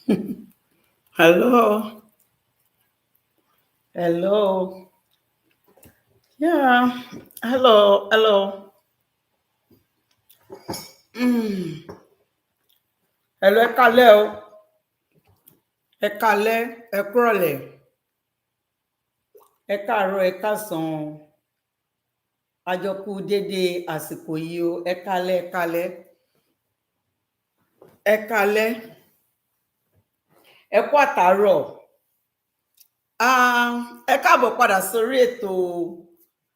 Hello. Hello. Yeah. Hello. Hello. Hello, ẹ kálẹ́ o. Ẹ kálẹ́, ẹ kúrọ̀lẹ́. Ẹ káàárọ̀, ẹ káàsán. Àjọkú dédé àsìkò yìí o. Ẹ kálẹ́, ẹ kálẹ́. Ẹ kálẹ́. Ẹ kú àtàárọ̀. Ẹ káàbọ̀ padà sórí ètò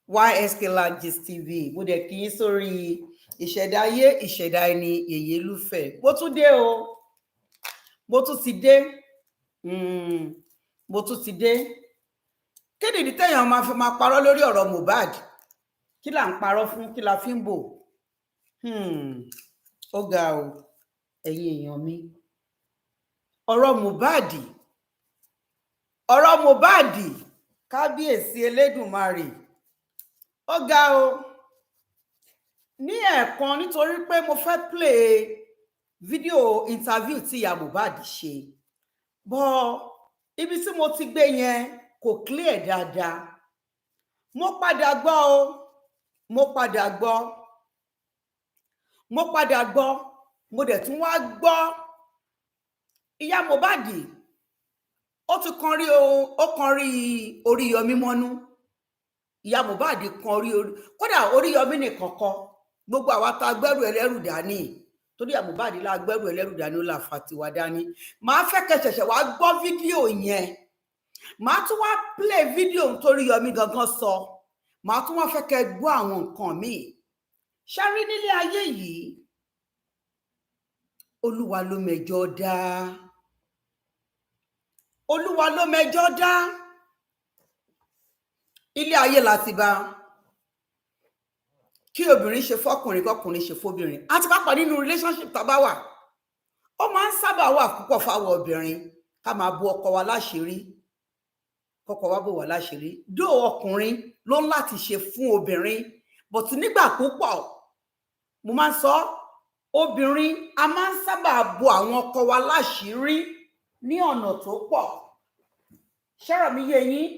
YSK Gist TV. Mo dẹ̀ kí yín sórí ìṣẹ̀dá ayé, ìṣẹ̀dá ẹni, yèyé lúfẹ̀. Mo tún dé o. Mo tún ti dé. Mo tún ti dé. Kí nìdí téèyàn máa fi máa parọ́ lórí ọ̀rọ̀ Mohbad? Kí là ń parọ́ fún? Kí la fi ń bò? Ó ga o, ẹ̀yin èèyàn mi. Ọ̀rọ̀ Mohbad, kábíyèsí Elédùmarè. Ó ga o. Ní ẹ̀ẹ̀kan nítorí pé mo fẹ́ play fídíò interview tí ìyá Mohbad ṣe. Bọ́ ibi tí mo ti gbé yẹn kò clear dáadáa. Mo padà gbọ́ o. Mo dẹ̀ tún wá gbọ́ ìyá Mohbad ó ti kan rí Oriyomi mọ́nú. Ìyá Mohbad kan rí kódà Oriyomi nìkan kọ́, gbogbo àwa tá gbẹ́rù ẹlẹ́rù dání torí ìyá Mohbad la gbẹ́rù ẹlẹ́rù dání ó là fà tiwa dání. Màá fẹ́ kẹ́ ṣẹ̀ṣẹ̀ wá gbọ́ fídíò yẹn. Màá tún wá play fídíò nítorí Yomi gangan sọ. Màá tún wá fẹ́ kẹ́ gbọ́ àwọn nǹkan míì. Ṣé rí nílé ayé yìí? Olúwa ló mẹjọ dá. Olúwa ló mẹjọ dá. Ilé ayé láti bá. Kí obìnrin ṣe fọ́kùnrin, kọ́kùnrin ṣe fóbìnrin. Àti pàápàá nínú relationship tá bá wà. Ó máa ń sábà wà púpọ̀ fáwọn obìnrin ká máa bo ọkọ wa láṣìírí. Kọ́kọ́ wa bò wá láṣìírí. Dó ọkùnrin ló ń láti ṣe fún obìnrin. But nígbà púpọ̀, mo máa ń sọ, obìnrin a máa ń sábà bo àwọn ọkọ wa láṣìírí ní ọ̀nà tó pọ̀. Ṣọ́rọ̀ mi yé yín?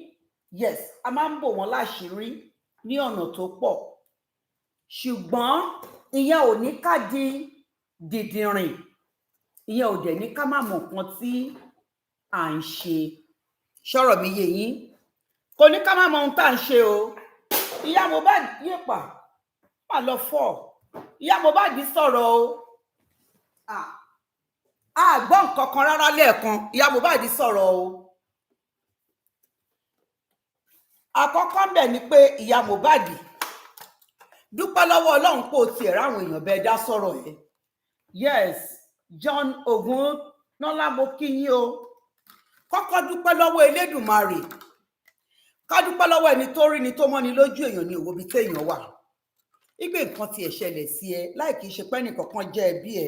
Yes, a máa ń bò wọ́n láṣìírí ní ọ̀nà tó pọ̀. Ṣùgbọ́n ìyẹn ò ní ká di dìdìrìn. Ìyẹn ò dẹ̀ ní ká má mọ̀ nǹkan tí à ń ṣe. Ṣọ́rọ̀ mi yé yín? Kò ní ká má mọ̀ ohun tá à ń ṣe o. Ìyá Mohbad yépa má lọ fọ́. Ìyá Mohbad sọ̀rọ̀ o. Gbọ́ nǹkan kan rárá lẹ́ẹ̀kan. Ìyá Mohbad sọ̀rọ̀ o. Àkọ́kọ́ ń bẹ̀ ni pé ìyá Mohbad dúpẹ́ lọ́wọ́ Ọlọ́run pé o tiẹ̀ ráwọn èèyàn bẹ́ẹ̀ dá sọ̀rọ̀ yẹn. Yes, John Ogunnola mo kí yín o. Kọ́kọ́ dúpẹ́ lọ́wọ́ Elédùmarè. Ká dúpẹ́ lọ́wọ́ ẹni tó rí ni tó mọ́ni lójú èèyàn ní òwò bí téèyàn wà. Ìgbé nǹkan tiẹ̀ ṣẹlẹ̀ sí ẹ láì kìí ṣe pé ẹnìkankan jẹ́ ẹbí ẹ.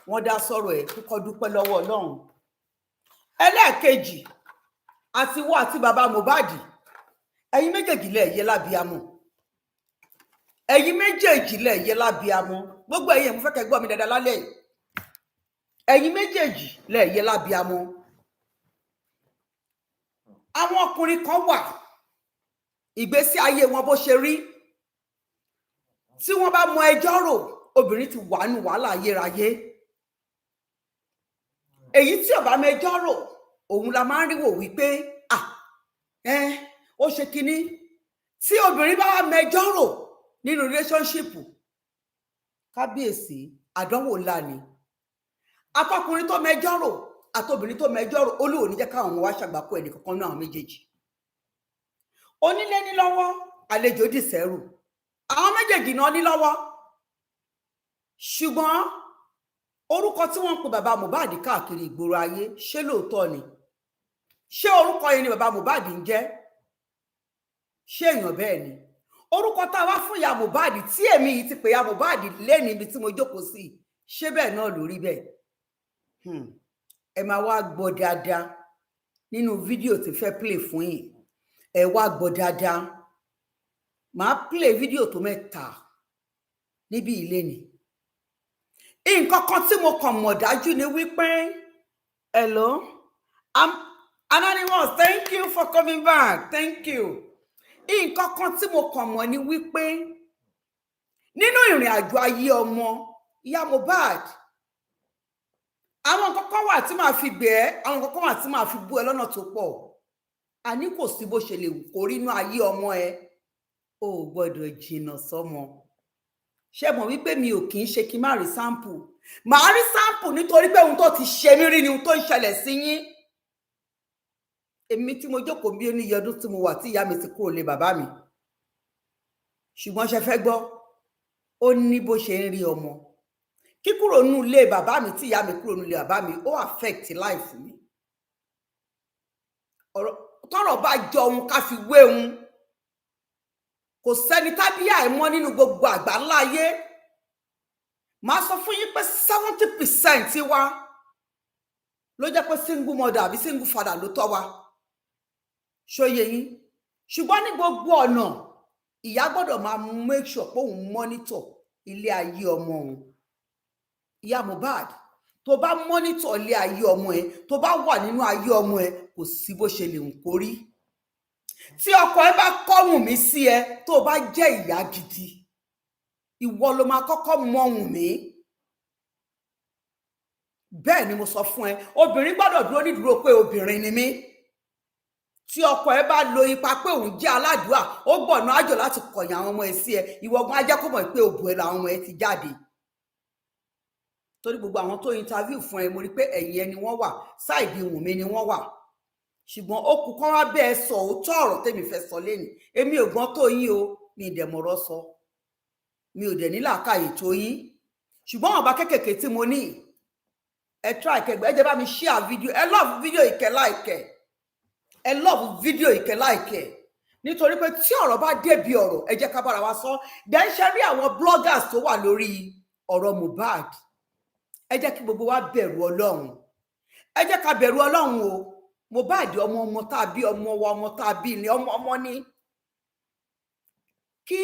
Wọ́n dá sọ̀rọ̀ ẹ kíkọ́ dúpẹ́ lọ́wọ́ Ọlọ́run. Ẹlẹ́ẹ̀kejì, àti wọ́ àti bàbá Mohbad. Ẹ̀yin méjèèjì lẹ yẹ lábíamọ. Ẹ̀yin méjèèjì lẹ yẹ lábíamọ. Gbogbo ẹ̀yin mo fẹ́ kẹ́ gbọ́ mi dáadáa lálẹ́ yìí. Ẹ̀yin méjèèjì lẹ yẹ lábíamọ. Àwọn ọkùnrin kan wà, ìgbésí ayé wọn bó ṣe rí. Tí wọ́n bá mọ ẹjọ́ rò, obìnrin ti wà nù wàhálà ayérayé. Èyí tí ò bá mẹjọ́ rò, òun la máa ń rí wò wípé ó ṣe kinní. Tí obìnrin bá mẹjọ́ rò nínú relationship, kábíyèsí àdánwò ńlá ni. Àtọkùnrin tó mẹjọ́ rò àtobìnrin tó mẹjọ́ rò, Olúwa ní jẹ́ káwọn ọmọ wa ṣàgbákò ẹnì kankan náà méjèèjì. Onílé ní lọ́wọ́, àlejò dì sẹ́rù. Àwọn méjèèjì náà ní lọ́wọ́. Ṣùgbọ́n orúkọ tí wọ́n ń pe bàbá Mohbad káàkiri ìgboro ayé, ṣé lóòótọ́ ni? Ṣé orúkọ yẹn ni bàbá Mohbad ń jẹ́? Ṣé èèyàn bẹ́ẹ̀ ni? Orúkọ tá a wá fún ìyá Mohbad tí èmi yìí ti pè ìyá Mohbad lẹ́ni ibi tí mo jókòó sí, ṣé bẹ́ẹ̀ náà lórí bẹ́ẹ̀? Ẹ máa wá gbọ́ dáadáa nínú fídíò tí fẹ́ play fún yín. Ẹ wá gbọ́ dáadáa. Màá play fídíò tó mẹ́ta níbi ilé ni. Nǹkan kan tí mo kàn mọ̀ dájú ni wípé Hello. Anonymous, thank you for coming back. Thank you. Nǹkan kan tí mo kàn mọ̀ ni wípé nínú ìrìn àjò ayé ọmọ ìyá Mohbad, àwọn nǹkan kan wà tí màá fi gbé ẹ́, àwọn nǹkan kan wà tí màá fi bú ẹ lọ́nà tó pọ̀. Àní kò sí bó ṣe lè wù kó rí inú ayé ọmọ ẹ, o ò gbọ́dọ̀ jìnnà sọ́mọ. Ṣé mọ̀ wípé mi ò kì í ṣe kí n má rí sample. Màá rí sample nítorí pé ohun tó ti ṣe mí rí ni ohun tó ń ṣẹlẹ̀ sí yín. Èmi tí mo jókòó bí oníyẹ ọdún tí mo wà tí ìyá mi ti kúrò lé bàbá mi. Ṣùgbọ́n ṣe fẹ́ gbọ́, ó ní bó ṣe ń rí ọmọ. Kíkúrò nínú ilé bàbá mi tí ìyá mi kúrò nínú ilé bàbá mi, ó affect life mi. Tọ́rọ̀ bá jọ ohun ká fi wé ohun. Kò sẹ́ni tábíyà ẹ̀ mọ́ nínú gbogbo àgbáńlá ayé. Màá sọ fún yín pé 70% wa ló jẹ́ pé single mother àbí single father ló tọ́ wa. Ṣóyé yín. Ṣùgbọ́n ní gbogbo ọ̀nà, ìyá gbọ́dọ̀ máa make sure pé òun monitor ilé ayé ọmọ òun. Ìyá Mohbad, tó bá monitor ilé ayé ọmọ ẹ, tó bá wà nínú ayé ọmọ ẹ, kò sí bó ṣe lè hùn kó rí. Tí ọkọ ẹ bá kọ́ Wùnmí sí ẹ, tó bá jẹ́ ìyá gidi, ìwọ ló máa kọ́kọ́ mọ Wùnmí. Bẹ́ẹ̀ ni mo sọ fún ẹ, obìnrin gbọ́dọ̀ dúró nídúró pé obìnrin ni mí. Tí ọkọ ẹ bá lo ipa pé òun jẹ́ aládùúà, ó gbọ̀nà àjò láti kọ̀yìn àwọn ọmọ ẹ sí ẹ, ìwọ gan á jẹ́ kó mọ̀ pé òbò ẹ làwọn ọmọ ẹ ti jáde. Torí gbogbo àwọn tó interview fún ẹ, mo rí pé ẹ̀yìn ẹ ni wọ́n wà, sáìdì Wùnmí ni wọ́n wà. Ṣùgbọ́n ó kù kán wá bẹ́ẹ̀ sọ òótọ́ ọ̀rọ̀ tèmi fẹ́ sọ lénìí. Èmi ò gbọ́n tó yín o, mi ì dẹ̀ mọ̀rọ̀ sọ. Mi ò dẹ̀ ní làákàyè tó yín. Ṣùgbọ́n àwọn ọba kékèké tí mo ní, ẹ try kẹgbẹ́, ẹ jẹ́ bá mi share video, ẹ love video ìkẹ́ láìkẹ́. Ẹ love video ìkẹ́ láìkẹ́. Nítorí pé tí ọ̀rọ̀ bá débi ọ̀rọ̀, ẹ jẹ́ ká bára wa sọ. Then ṣe rí àwọn bloggers tó wà lórí ọ̀rọ̀ Mohbad. Ẹ jẹ́ kí gbogbo wa bẹ̀rù Ọlọ́run. Ẹ jẹ́ ká bẹ̀rù Ọlọ́run o. Mohbad ọmọ tá bí ọmọ wa, ọmọ tá bí ni ọmọ ní. Kí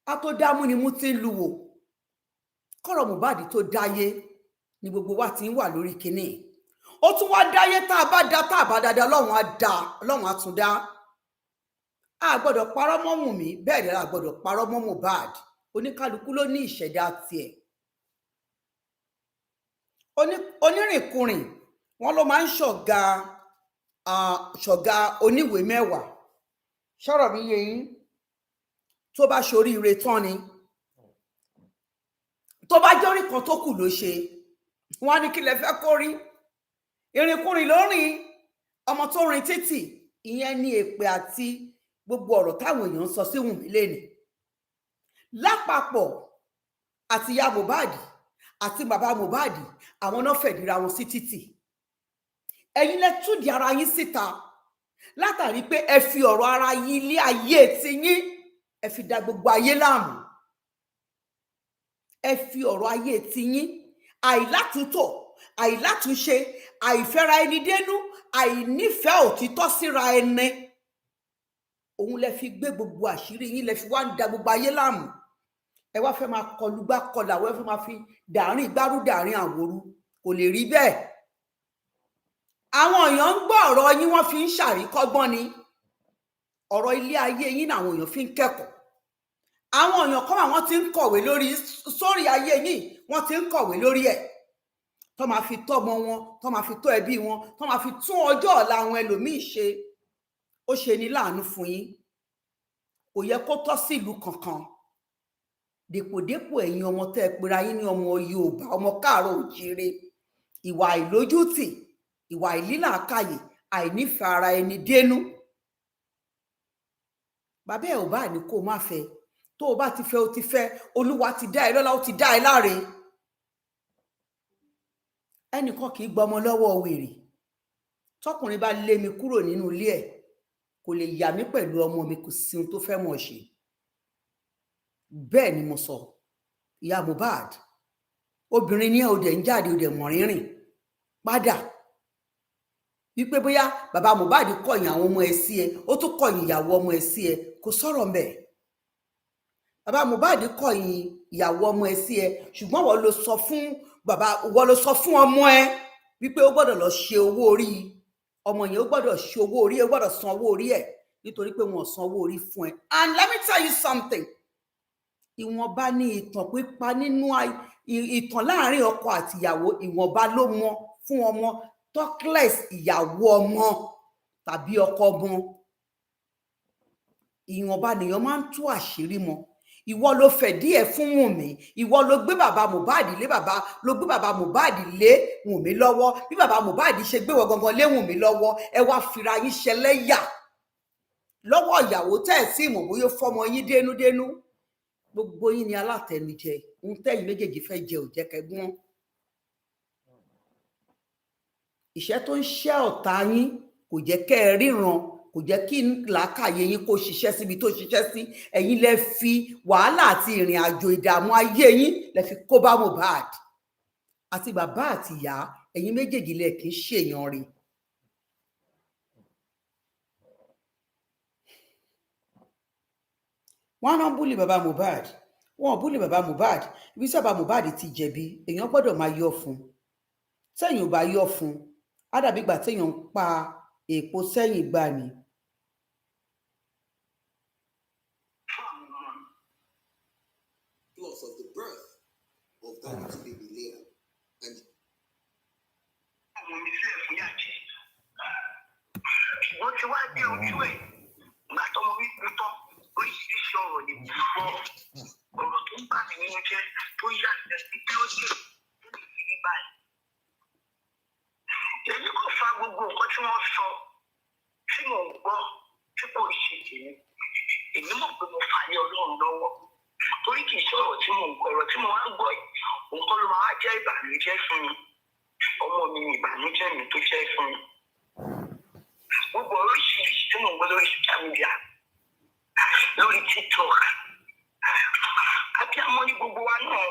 a tó dámú ni mú ti ń lu wò. Kọ́rọ̀ Mohbad tó dáyé ni gbogbo wa ti ń wà lórí kinní. Ó tún wá dáyé tá a bá dá tá a bá dáadáa, Ọlọ́run á dá, Ọlọ́run á tún dá. A gbọ́dọ̀ parọ́ mọ́ Wùnmí, bẹ́ẹ̀ ni a gbọ́dọ̀ parọ́ mọ́ Mohbad. Oníkálukú ló ní ìṣẹ̀dá tiẹ̀. Onírìnkùnrin wọn ló máa ń ṣọ̀gá oníwèé mẹ́wàá. Ṣọ́rọ̀ mi yé yín. Tó bá ṣoríire tán ni. Tó bá jẹ́ orí kan tó kù ló ṣe. Wọ́n á ní kí lẹ fẹ́ kó rí. Ìrìnkùnrin ló rìn. Ọmọ tó rìn títì. Ìyẹn ní èpè àti gbogbo ọ̀rọ̀ táwọn èèyàn ń sọ sí Wùnmí lénìí. Lápapọ̀ àti ìyá Mohbad àti bàbá Mohbad, àwọn náà fẹ̀díra wọn sí títì. Ẹ̀yin lẹ túdì ara yín síta látàrí pé ẹ fi ọ̀rọ̀ ara yín ilé ayé ti yín, ẹ fi dá gbogbo ayé láàmú. Ẹ fi ọ̀rọ̀ ayé ti yín, àìlátúntò, àìlátúnṣe, àìfẹ́ra ẹni dénú, àìnífẹ̀ẹ́ òtítọ́ síra ẹni. Òun lẹ fi gbé gbogbo àṣírí yín, lẹ fi wá ń dá gbogbo ayé láàmú. Ẹ wá fẹ́ máa kọlùgbá kọlà, ẹ fẹ́ máa fi dàárín gbárù dàárín àwòrú. Kò lè rí bẹ́ẹ̀. Àwọn èèyàn ń gbọ́ ọ̀rọ̀ yín, wọ́n fi ń ṣàríkọ́gbọ́n ni. Ọ̀rọ̀ ilé ayé yín làwọn èèyàn fi ń kẹ́kọ̀ọ́. Àwọn èèyàn kan wọ́n ti ń kọ̀wé lórí sórí ayé yín, wọ́n ti ń kọ̀wé lórí ẹ̀. Tó máa fi tọ́ ọmọ wọn, tó máa fi tọ́ ẹbí wọn, tó máa fi tún ọjọ́ ọ̀la àwọn ẹlòmíì ṣe. Ó ṣe ní láàánú fún yín. Kò yẹ kó tọ́ sí ìlú kankan. Dèpòdépò ẹ̀yin ọmọ tẹ́ ẹ pera yín ní ọmọ Yorùbá, ọmọ káàárọ̀ òjíire. Ìwà ìlójútì, ìwà ìlílàákàyè, àìnífẹ̀ẹ́ ara ẹni dénú. Bàbá ẹ ò bá ní kó má fẹ́. Tó o bá ti fẹ́, o ti fẹ́. Olúwa ti dá ẹ lọ́lá, ó ti dá ẹ láre. Ẹnìkan kì í gbọmọ lọ́wọ́ wèrè. Tọkùnrin bá lé mi kúrò nínú ilé ẹ̀, kò lè yà mí pẹ̀lú ọmọ mi, kò sí ohun tó fẹ́ mọ̀ ṣe. Bẹ́ẹ̀ ni mo sọ. Ìyá Mohbad, obìnrin ní ẹ ò dẹ̀ ń jáde, ò dẹ̀ mọ̀ rírìn. Padà. Wípé bóyá bàbá Mohbad kọ̀yìn àwọn ọmọ ẹ sí ẹ, ó tún kọ̀yìn ìyàwó ọmọ ẹ sí ẹ, kò sọ̀rọ̀ ńbẹ̀. Bàbá Mohbad kọ̀yìn ìyàwó ọmọ ẹ sí ẹ, ṣùgbọ́n wọ́n ló sọ fún ọmọ ẹ wípé ó gbọ́dọ̀ lọ ṣe owó orí ọmọ yẹn, ó gbọ́dọ̀ ṣe owó orí, ó gbọ́dọ̀ san owó orí ẹ̀ nítorí pé wọn ò san owó orí fún ẹ. And let me tell you something, ìwọ̀nba ní ìtàn pípa nínú ìtàn láàrin ọkọ àti ìyàwó, ìwọ̀nba ló mọ fún ọmọ talkless ìyàwó ọmọ tàbí ọkọ ọmọ, ìwọ̀nba nìyẹn máa ń tú àṣírí mọ́. Ìwọ ló fẹ̀dí ẹ̀ fún Wùnmí, ìwọ ló gbé bàbá Mohbad lé bàbá Mohbad lé Wùnmí lọ́wọ́, bí bàbá Mohbad ṣe gbé wọ gangan lé Wùnmí lọ́wọ́, ẹ wá fira yín ṣẹlẹ́yà lọ́wọ́ ìyàwó tẹ́ ẹ̀ sí ìmọ̀ bóyá fọmọ yín dénúdénú. Gbogbo yín ni alátẹnujẹ, ohun tẹ́yin méjèèjì fẹ́ jẹ ò jẹ́ kẹgbọ́n. Ìṣẹ́ tó ń ṣẹ́ ọ̀tá yín kò jẹ́ kẹ́ ẹ ríran, kò jẹ́ kí làákàyè yín kó ṣiṣẹ́ síbi tó ṣiṣẹ́ sí. Ẹ̀yin lẹ fi wàhálà àti ìrìn àjò ìdààmú ayé yín lẹ fi kó bá Mohbad àti bàbá àti ìyá. Ẹ̀yin méjèèjì lẹ kì í ṣèyàn rí. Wọ́n náà búlì bàbá Mohbad, wọ́n búlì bàbá Mohbad. Ibi tí bàbá Mohbad ti jẹ̀bi, èèyàn gbọ́dọ̀ máa yọ̀ fún. Sẹ́yìn ò bá yọ̀ fún, á dàbí ìgbà téèyàn ń pa èèpo sẹ́yìn gbà ni. Of the birth of that baby later. And wọ́n ti wá dé ojú ẹ̀ ìgbà tó mọ wípé tán oríṣiríṣi ọ̀rọ̀ lè mú fọ́ ọ̀rọ̀ tó ń bà mí nínú jẹ́ tó yà lẹ́sìn bí ó dé tó lè fi rí báyìí. èyí kò fa gbogbo nǹkan tí wọ́n sọ tí mò ń gbọ́ tí kò ṣe tèmi. èmi mọ̀ pé mo fà ní Ọlọ́run lọ́wọ́ torí kì í ṣe ọ̀rọ̀ tí mò ń gbọ́, ọ̀rọ̀ tí mo wá ń gbọ́ yìí òun kọ́ ló máa jẹ́ ìbànújẹ́ fún mi. ọmọ mi ni ìbànújẹ́ mi tó jẹ́ fún mi. gbogbo oríṣiríṣi tí mò ń gbọ́ lórí social media, lórí TikTok, abiyamọ ní gbogbo wa náà,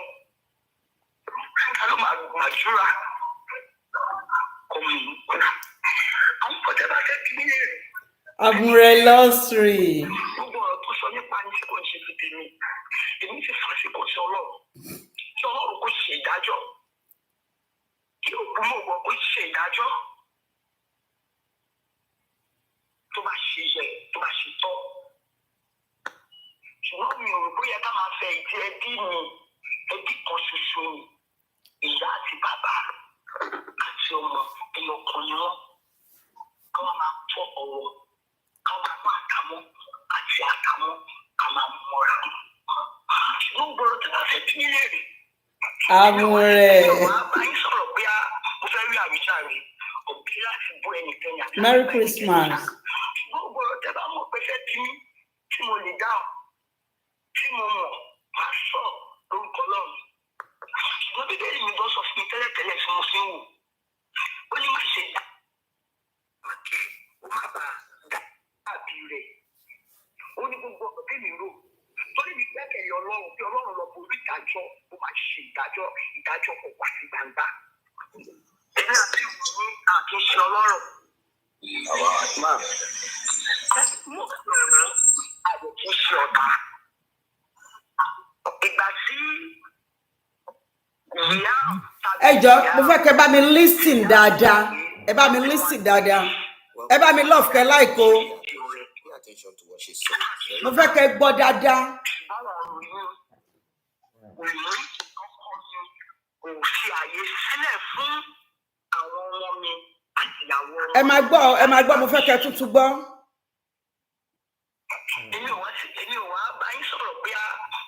ká ló máa gbàdúrà ọmọ ìlú kọ́lá. àwọn kọjá bá fẹ́ kí nílé rẹ̀. Àbúrò lọ́sìrì. gbogbo ọ̀rọ̀ tó sọ nípa ní tí kò ń ṣe fi tèmi, èmi ti fàṣekọ sí Ọlọ́run tí Ọlọ́run kò ṣe ìdájọ́, kí òkú mọ̀ gbọ́ kó ṣe ìdájọ́ tó bá ṣe yẹ, tó bá ṣe tọ́. ṣùgbọ́n mi ò rò bóyá ká máa fẹ́ ìdí ẹbí mi, ẹbí kan ṣoṣo ni, ìyá àti bàbá àti ọmọ ẹyọ kan ni wọ́n. ká wọ́n máa tọ́ ọ̀rọ̀, ká máa mú àtàmọ́ àti àtàmọ́ ká máa mọ́ra wọn. ṣùgbọ́n gbọ́dọ̀ tí wọ́n fẹ́ bí nílé rẹ̀. Àbúrò. àbáyé sọ̀rọ̀ pé mo fẹ́ rí àwíjàre òbí láti bú ẹnikẹ́ni àti Merry Christmas. ṣùgbọ́n gbọ́dọ̀ tẹ́ bá mọ̀ pé fẹ́ bí mi tí mo lè dáhùn, tí mo mọ̀ máa sọ lórúkọ Ọlọ́run. ṣùgbọ́n bíbélì mi bọ́ sọ fún mi tẹ́lẹ̀tẹ́lẹ̀ tí mo fi ń wò, ó ní má ṣe dá àkẹ́ ó má bàa dá àbí rẹ̀. ó ní gbogbo ọ̀pọ̀ tí mi rò torí mi gbẹ́kẹ̀lé Ọlọ́run bí Ọlọ́run lọ borí ìdájọ́, ó máa ṣe ìdájọ́ kò wá sí gbangba. èmi àti ìwọ̀n ní àtúnṣe ọlọ́rọ̀. mo fẹ́ràn àdókòṣe ọ̀tá. ìgbà tí ìyá Ẹ jọ̀ọ́, mo fẹ́ kẹ́ bá mi listen dáadáa. Ẹ bá mi listen dáadáa. Ẹ bá mi love kẹ́ like o. Mo fẹ́ kẹ́ gbọ́ dáadáa. kò fi àyè sílẹ̀ fún àwọn ọmọ mi àti ìyàwó. Ẹ máa gbọ́, mo fẹ́ kẹ́ tuntun gbọ́. èmi ò wá bá yín sọ̀rọ̀ pé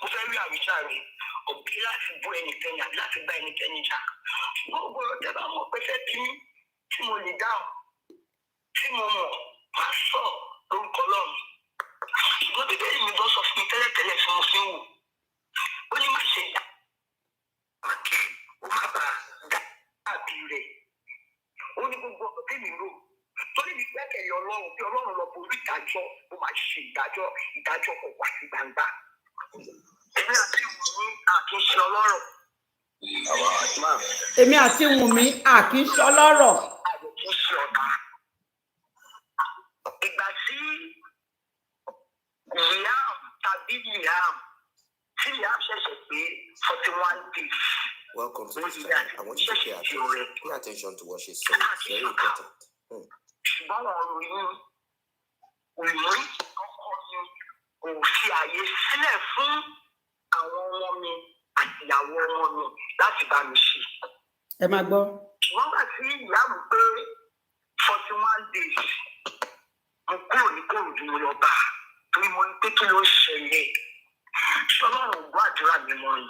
mo fẹ́ rí àwíjàre òbí láti bú ẹnikẹ́ni àbí láti bá ẹnikẹ́ni jà. gbogbo ọ̀rọ̀ bá mọ̀ pé fẹ́ bí tí mo lè dáhùn, tí mo mọ̀ máa sọ lórúkọ Ọlọ́run. ṣùgbọ́n bíbélì mi bọ́ sọ fún mi tẹ́lẹ̀tẹ́lẹ̀ tí mo fi ń wò, ó ní má ṣe dá àkẹ́ ó má bàa dá àbí rẹ̀. ó ní gbogbo ọ̀rọ̀ tí mi rò torí mi gbẹ́kẹ̀lé Ọlọ́run bí Ọlọ́run lọ borí ìdájọ́, ó máa ṣe ìdájọ́ kò wá sí gbangba. èmi àti Wùnmí àtúnṣe ọlọ́rọ̀. Èmi àti Wùnmí àkíńṣe ọlọ́rọ̀. àtúnṣe ọ̀tá. ìgbà tí Liam tàbí Liam tí Liam ṣẹ̀ṣẹ̀ pé 41 days Welcome to this channel. I want you to pay attention to what she's saying. It's very important. ṣùgbọ́n wọn ròyìn òyìn ọkọ mi kò fi àyè sílẹ̀ fún àwọn ọmọ mi àti ìyàwó ọmọ mi láti bá mi ṣe. Ẹ máa gbọ́. Wọ́n gbà tí ìyá mi pé 41 days mo kúrò ní Kòròdú mo lọ bá torí mo ní pé kí ló ṣẹlẹ̀. Ṣọlọ́run gbọ́ àdúrà mi mọ́ ni.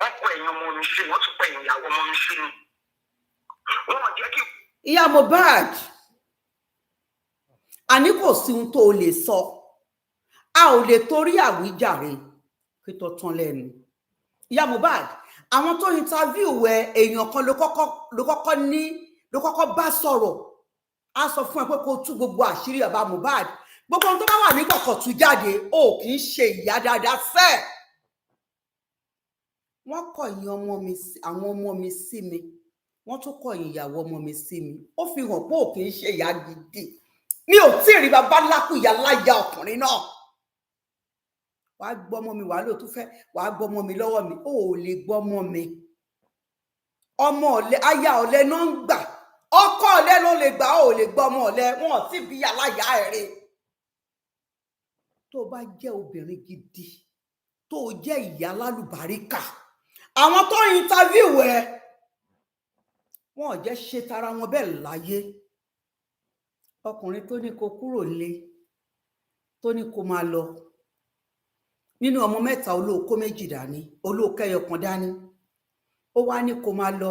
Wọ́n kọ ẹ̀yìn ọmọ mi sí, wọ́n tún kọ ẹ̀yìn ìyàwó ọmọ mi sí ni. Wọ́n ò jẹ́ kí. Ìyá Mohbad, àní kò sí ohun tó o lè sọ. A ò lè torí àwíjàre kí tó tán lẹ́nu. Ìyá Mohbad, àwọn tó interview ẹ èèyàn kan ló kọ́kọ́ bá sọ̀rọ̀. A sọ fún ẹ pé kó tú gbogbo àṣírí bàbá Mohbad. Gbogbo ohun tó bá wà ní kọ̀kọ̀ tú jáde, ó kì í ṣe ìyá dáadáa fẹ́. Wọ́n kọ̀yìn àwọn ọmọ mi sí mi. Wọ́n tún kọ̀yìn ìyàwó ọmọ mi sí mi. Ó fi hàn pé ó kì í ṣe ìyá gidi. Mi ò tí ì rí bàbá lákù ìyá láyà ọkùnrin náà. Wàá gbọ́mọ mi wàá lò tún fẹ́, wàá gbọ́mọ mi lọ́wọ́ mi. Ó ò lè gbọ́mọ mi. Ọmọ ọ̀lẹ, aya ọ̀lẹ náà ń gbà. Ọkọ ọ̀lẹ ló lè gbà, ó ò lè gbọ́mọ ọ̀lẹ. Wọn ò tí bí ìyá láyà ẹ̀rẹ́. Tó bá jẹ́ obìnrin gidi, tó jẹ́ ìyá lálùbáríkà, àwọn tó interview ẹ, wọn ò jẹ́ ṣe tara wọn bẹ́ẹ̀ láyé. Ọkùnrin tó ní kó kúrò lé, tó ní kó máa lọ. Nínú ọmọ mẹ́ta olóòkó méjì dání, olóòkó ẹyọ kan dání. Ó wá ní kó máa lọ.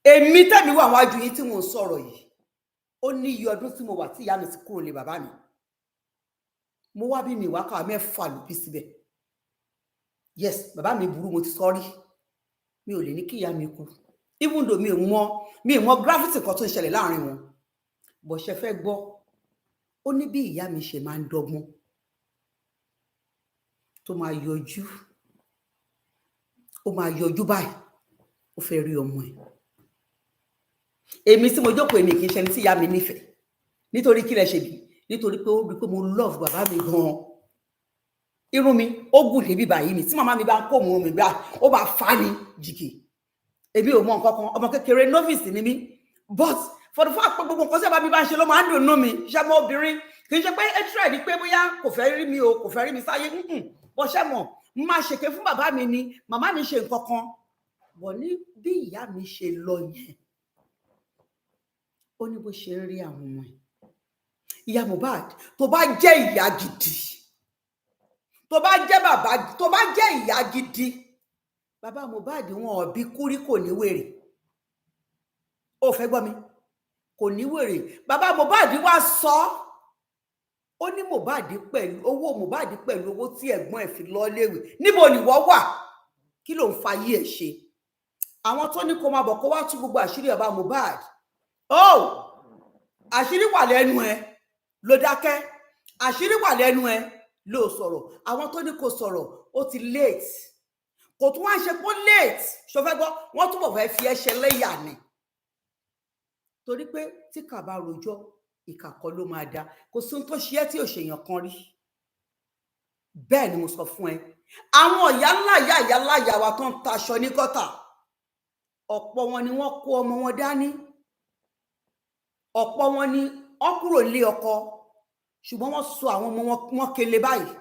Èmi tẹ̀mí wà wájú yín tí mo ń sọ̀rọ̀ yìí. Ó ní iye ọdún tí mo wà tí ìyá mi ti kúrò lé bàbá mi. Mo wá bí mi wákà mẹ́fà ló bí síbẹ̀. Yes, bàbá mi burú, mo ti sọ́rí. Mi ò lè ní kí ìyá mi kú. Even though mi ò mọ gravity kan tó ń ṣẹlẹ̀ láàrin wọn. Bó ṣe fẹ́ gbọ́, ó ní bí ìyá mi ṣe máa ń dọ́gbọ́n. Tó máa yọjú. Ó máa yọjú báyìí. Ó fẹ́ rí ọmọ ẹ̀. Èmi tí mo jókòó èmi kì í ṣe ẹni tí ìyá mi nífẹ̀ẹ́. Nítorí kí lẹ ṣe bí? Nítorí pé ó rí pé mo love bàbá mi gan-an. Irun mi ó gùn débi báyìí mi tí màmá mi bá ń kó mu mi bá ó bá fà ní jìkì. Èmi ò mọ nǹkan kan, ọmọ kékeré novice ni mí. But for the fact pé gbogbo nǹkan tí bàbá mi bá ń ṣe ló máa ń dùn nú mi. Ṣé mo obìnrin kì í ṣe pé hatred ni pé bóyá kò fẹ́ rí mi o, kò fẹ́ rí mi sáyé. Bó ṣe mọ̀, mo máa ṣèké fún bàbá mi ni, màmá mi ṣe nǹkan kan. Bọ̀ ní bí ìyá mi ṣe lọ yẹn. Ó ní bó ṣe ń rí àwọn ọmọ ẹ̀. Ìyá Mohbad, tó bá jẹ́ ìyá gidi, tó bá jẹ́ bàbá, tó bá jẹ́ ìyá gidi, bàbá Mohbad wọn ò bí kúrí kò ní wèrè. Ó fẹ́ gbọ́ mi? Kò ní wèrè. Bàbá Mohbad wá sọ. Ó ní Mohbad pẹ̀lú owó Mohbad pẹ̀lú owó tí ẹ̀gbọ́n ẹ̀ fi lọ léwe. Níbo ni wọ́n wà? Kí ló ń fa yí ẹ̀ ṣe? Àwọn tó ní kó máa bọ̀ kó wá tú gbogbo àṣírí bàbá Mohbad. Àṣírí wà lẹ́nu ẹ. Ló dákẹ́. Àṣírí wà lẹ́nu ẹ. Ló sọ̀rọ̀. Àwọn tó ní kó sọ̀rọ̀ ó ti late. Kò tún wá ṣe pé late. Ṣó fẹ́ gbọ́? Wọ́n túbọ̀ fẹ́ fi ẹṣẹ lẹ́yà ni. Torí pé tí kà bá rojọ́, ìkà kọ́ ló máa dá. Kò sí ohun tó ṣe é tí ò ṣèyàn kan rí. Bẹ́ẹ̀ ni mo sọ fún ẹ. Àwọn ìyá ńlá ìyá wa tó ń taṣọ ní gọ́tà. Ọ̀pọ̀ wọn ni wọ́n kó ọmọ wọn dání. Ọ̀pọ̀ wọn ni wọ́n kúrò lé ọkọ. Ṣùgbọ́n wọ́n sọ àwọn ọmọ wọn kele báyìí.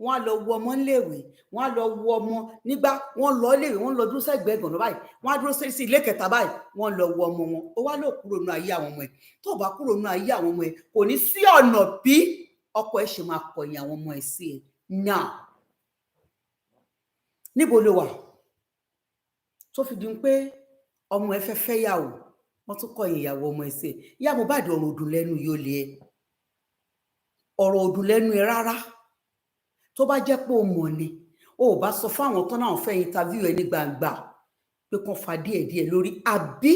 Wọ́n á lọ wo ọmọ léèwé. Wọ́n á lọ wo ọmọ nígbà wọ́n lọ léèwé. Wọ́n lọ dúró sẹ́gbẹ̀ẹ́ gànà báyìí. Wọ́n á dúró sí ilé kẹta báyìí. Wọ́n lọ wo ọmọ wọn. Ó wá lọ kúrò nínú ayé àwọn ọmọ ẹ̀. Tó bá kúrò nínú ayé àwọn ọmọ ẹ̀, kò ní sí ọ̀nà bí ọkọ ẹ̀ ṣe máa kọ̀yìn àwọn ọmọ ẹ̀ sí ẹ̀. Now, níbo ló wà? Tó fi di pé ọmọ ẹ̀ fẹ́ yàwó. Wọ́n tún kọ̀yìn ìyàwó ọmọ ẹ̀ sí ẹ̀. Ìyá Mohbad ọ̀rọ̀ òdùn lẹ́nu yóò lé ẹ. Ọ̀rọ̀ òdùn lẹ́nu ẹ rárá. Tó bá jẹ́ pé o mọ̀ ni, o ò bá sọ fún àwọn tó náà fẹ́ interview ẹ ní gbangba pé kàn fa díẹ̀ lórí àbí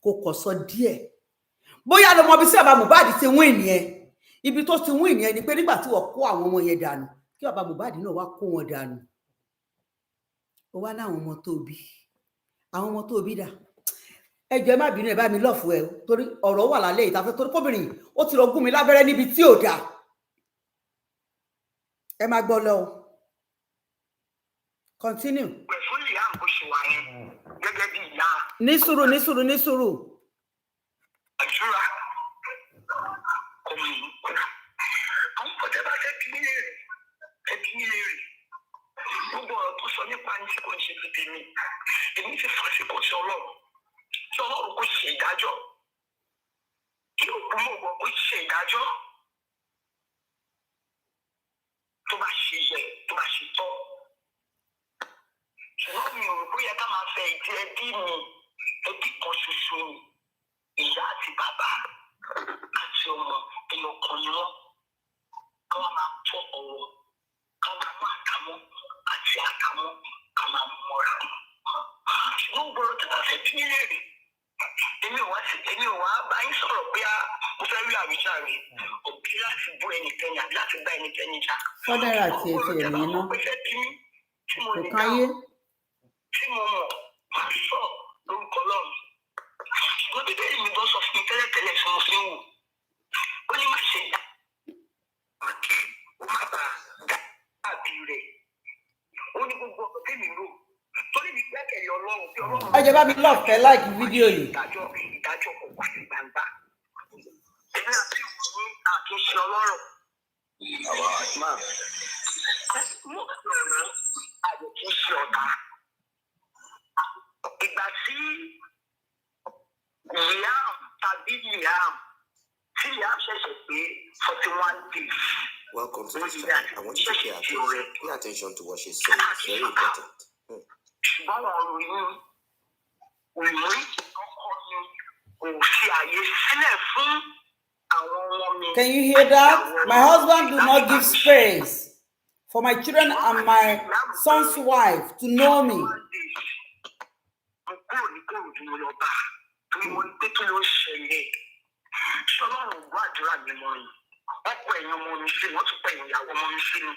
kò kọ̀ sọ díẹ̀. Bóyá lọ mọ bí sí bàbá Mohbad ti win yẹn. Ibi tó ti win yẹn ni pé nígbà tí wọ́n kó àwọn ọmọ yẹn dànù, kí bàbá Mohbad náà wá kó wọn dànù. Ó wá láwọn ọmọ tó bí. Àwọn ọmọ tó bí dà. Ẹ jọ̀ọ́ ẹ má bínú, ẹ bá mi lọ́ọ̀fù ẹ torí ọ̀rọ̀ wà lálẹ́ ìtafẹ́ torí kóbìnrin ó ti lọ gún mi lábẹ́rẹ́ níbi tí ò dáa. Ẹ má gbọ́ lọ. Continue. Pẹ̀ fún ìyá àbò ṣe wà yẹn. Nisuru. Àdúrà ọmọ ìkúra. Àwọn kọ̀tẹ́ bá fẹ́ kí nílé rẹ̀, ẹbí nílé rẹ̀. Gbogbo ọ̀rọ̀ tó sọ nípa ní tí kò ń ṣe ti tèmi. Èmi ti fàṣíkò sí Ọlọ́run. Tí Ọlọ́run kò ṣe ìdájọ́. Kí òkú mọ̀ wọ́n kò ṣe ìdájọ́. Tó bá ṣe yẹ, tó bá ṣe tọ́. Ṣùgbọ́n mi ò rò bóyá ká máa fẹ́ ìdí ẹbí mi, ẹbí kan ṣoṣo ni. Ìyá àti bàbá àti ọmọ ẹyọ kan ni wọ́n. Ká wá máa tọ́ ọ̀rọ̀, ká máa mú àtàmọ́ àti àtàmọ́, ká máa mú mọ́ra. Ṣùgbọ́n gbọ́dọ̀ tí wọ́n fẹ́ bí nílé rè. Èmi ò wá bá yín sọ̀rọ̀ pé mo fẹ́ rí àwíjàre òbí láti bú ẹnikẹ́ni àbí láti bá ẹnikẹ́ni jà. Fọ́dẹ́rà àti ètò ìrìn náà. Kò káyé. Tí mo mọ̀ máa sọ lórúkọ Ọlọ́run. Ṣùgbọ́n bíbélì mi bọ́ sọ fún mi tẹ́lẹ̀tẹ́lẹ̀ tí mo fi ń wò. Ó ní má ṣe dá. Ó má bá dàbí rẹ̀. Ó ní gbogbo ọ̀pọ̀ tèmi rò. Torí mi gbẹ́kẹ̀lé Ọlọ́run tí Ọlọ́run. Ẹ jẹ́ bá mi lọ́ọ̀kẹ́ láìkí fídíò yìí. Ìdájọ́ kò wá sí gbangba. Èmi àti ìwọ̀n ní àtúnṣe ọlọ́rọ̀. Máa mú ọ̀rọ̀ àyẹ̀túnṣe ọ̀tá. Ìgbà tí Liam tàbí Liam tí Liam ṣẹ̀ṣẹ̀ pé 41 days. Welcome to this channel. I want you to pay attention to what she's saying. It's very important. Ṣùgbọ́n àwọn òyìn ọkọ mi kò fi àyè sílẹ̀ fún àwọn ọmọ mi. Can you hear that? My husband do not give space for my children and my son's wife to know me. Mo kúrò ní kóòdù mo lọ bá torí mo ní pé kí ló ṣẹlẹ̀. Ṣọlọ́run gbọ́ àdúrà mi mọ́ ni. Wọ́n pọ̀ ẹ̀yìn ọmọ mi sí ni, wọ́n tún pọ̀ ẹ̀yìn ìyàwó ọmọ mi sí ni.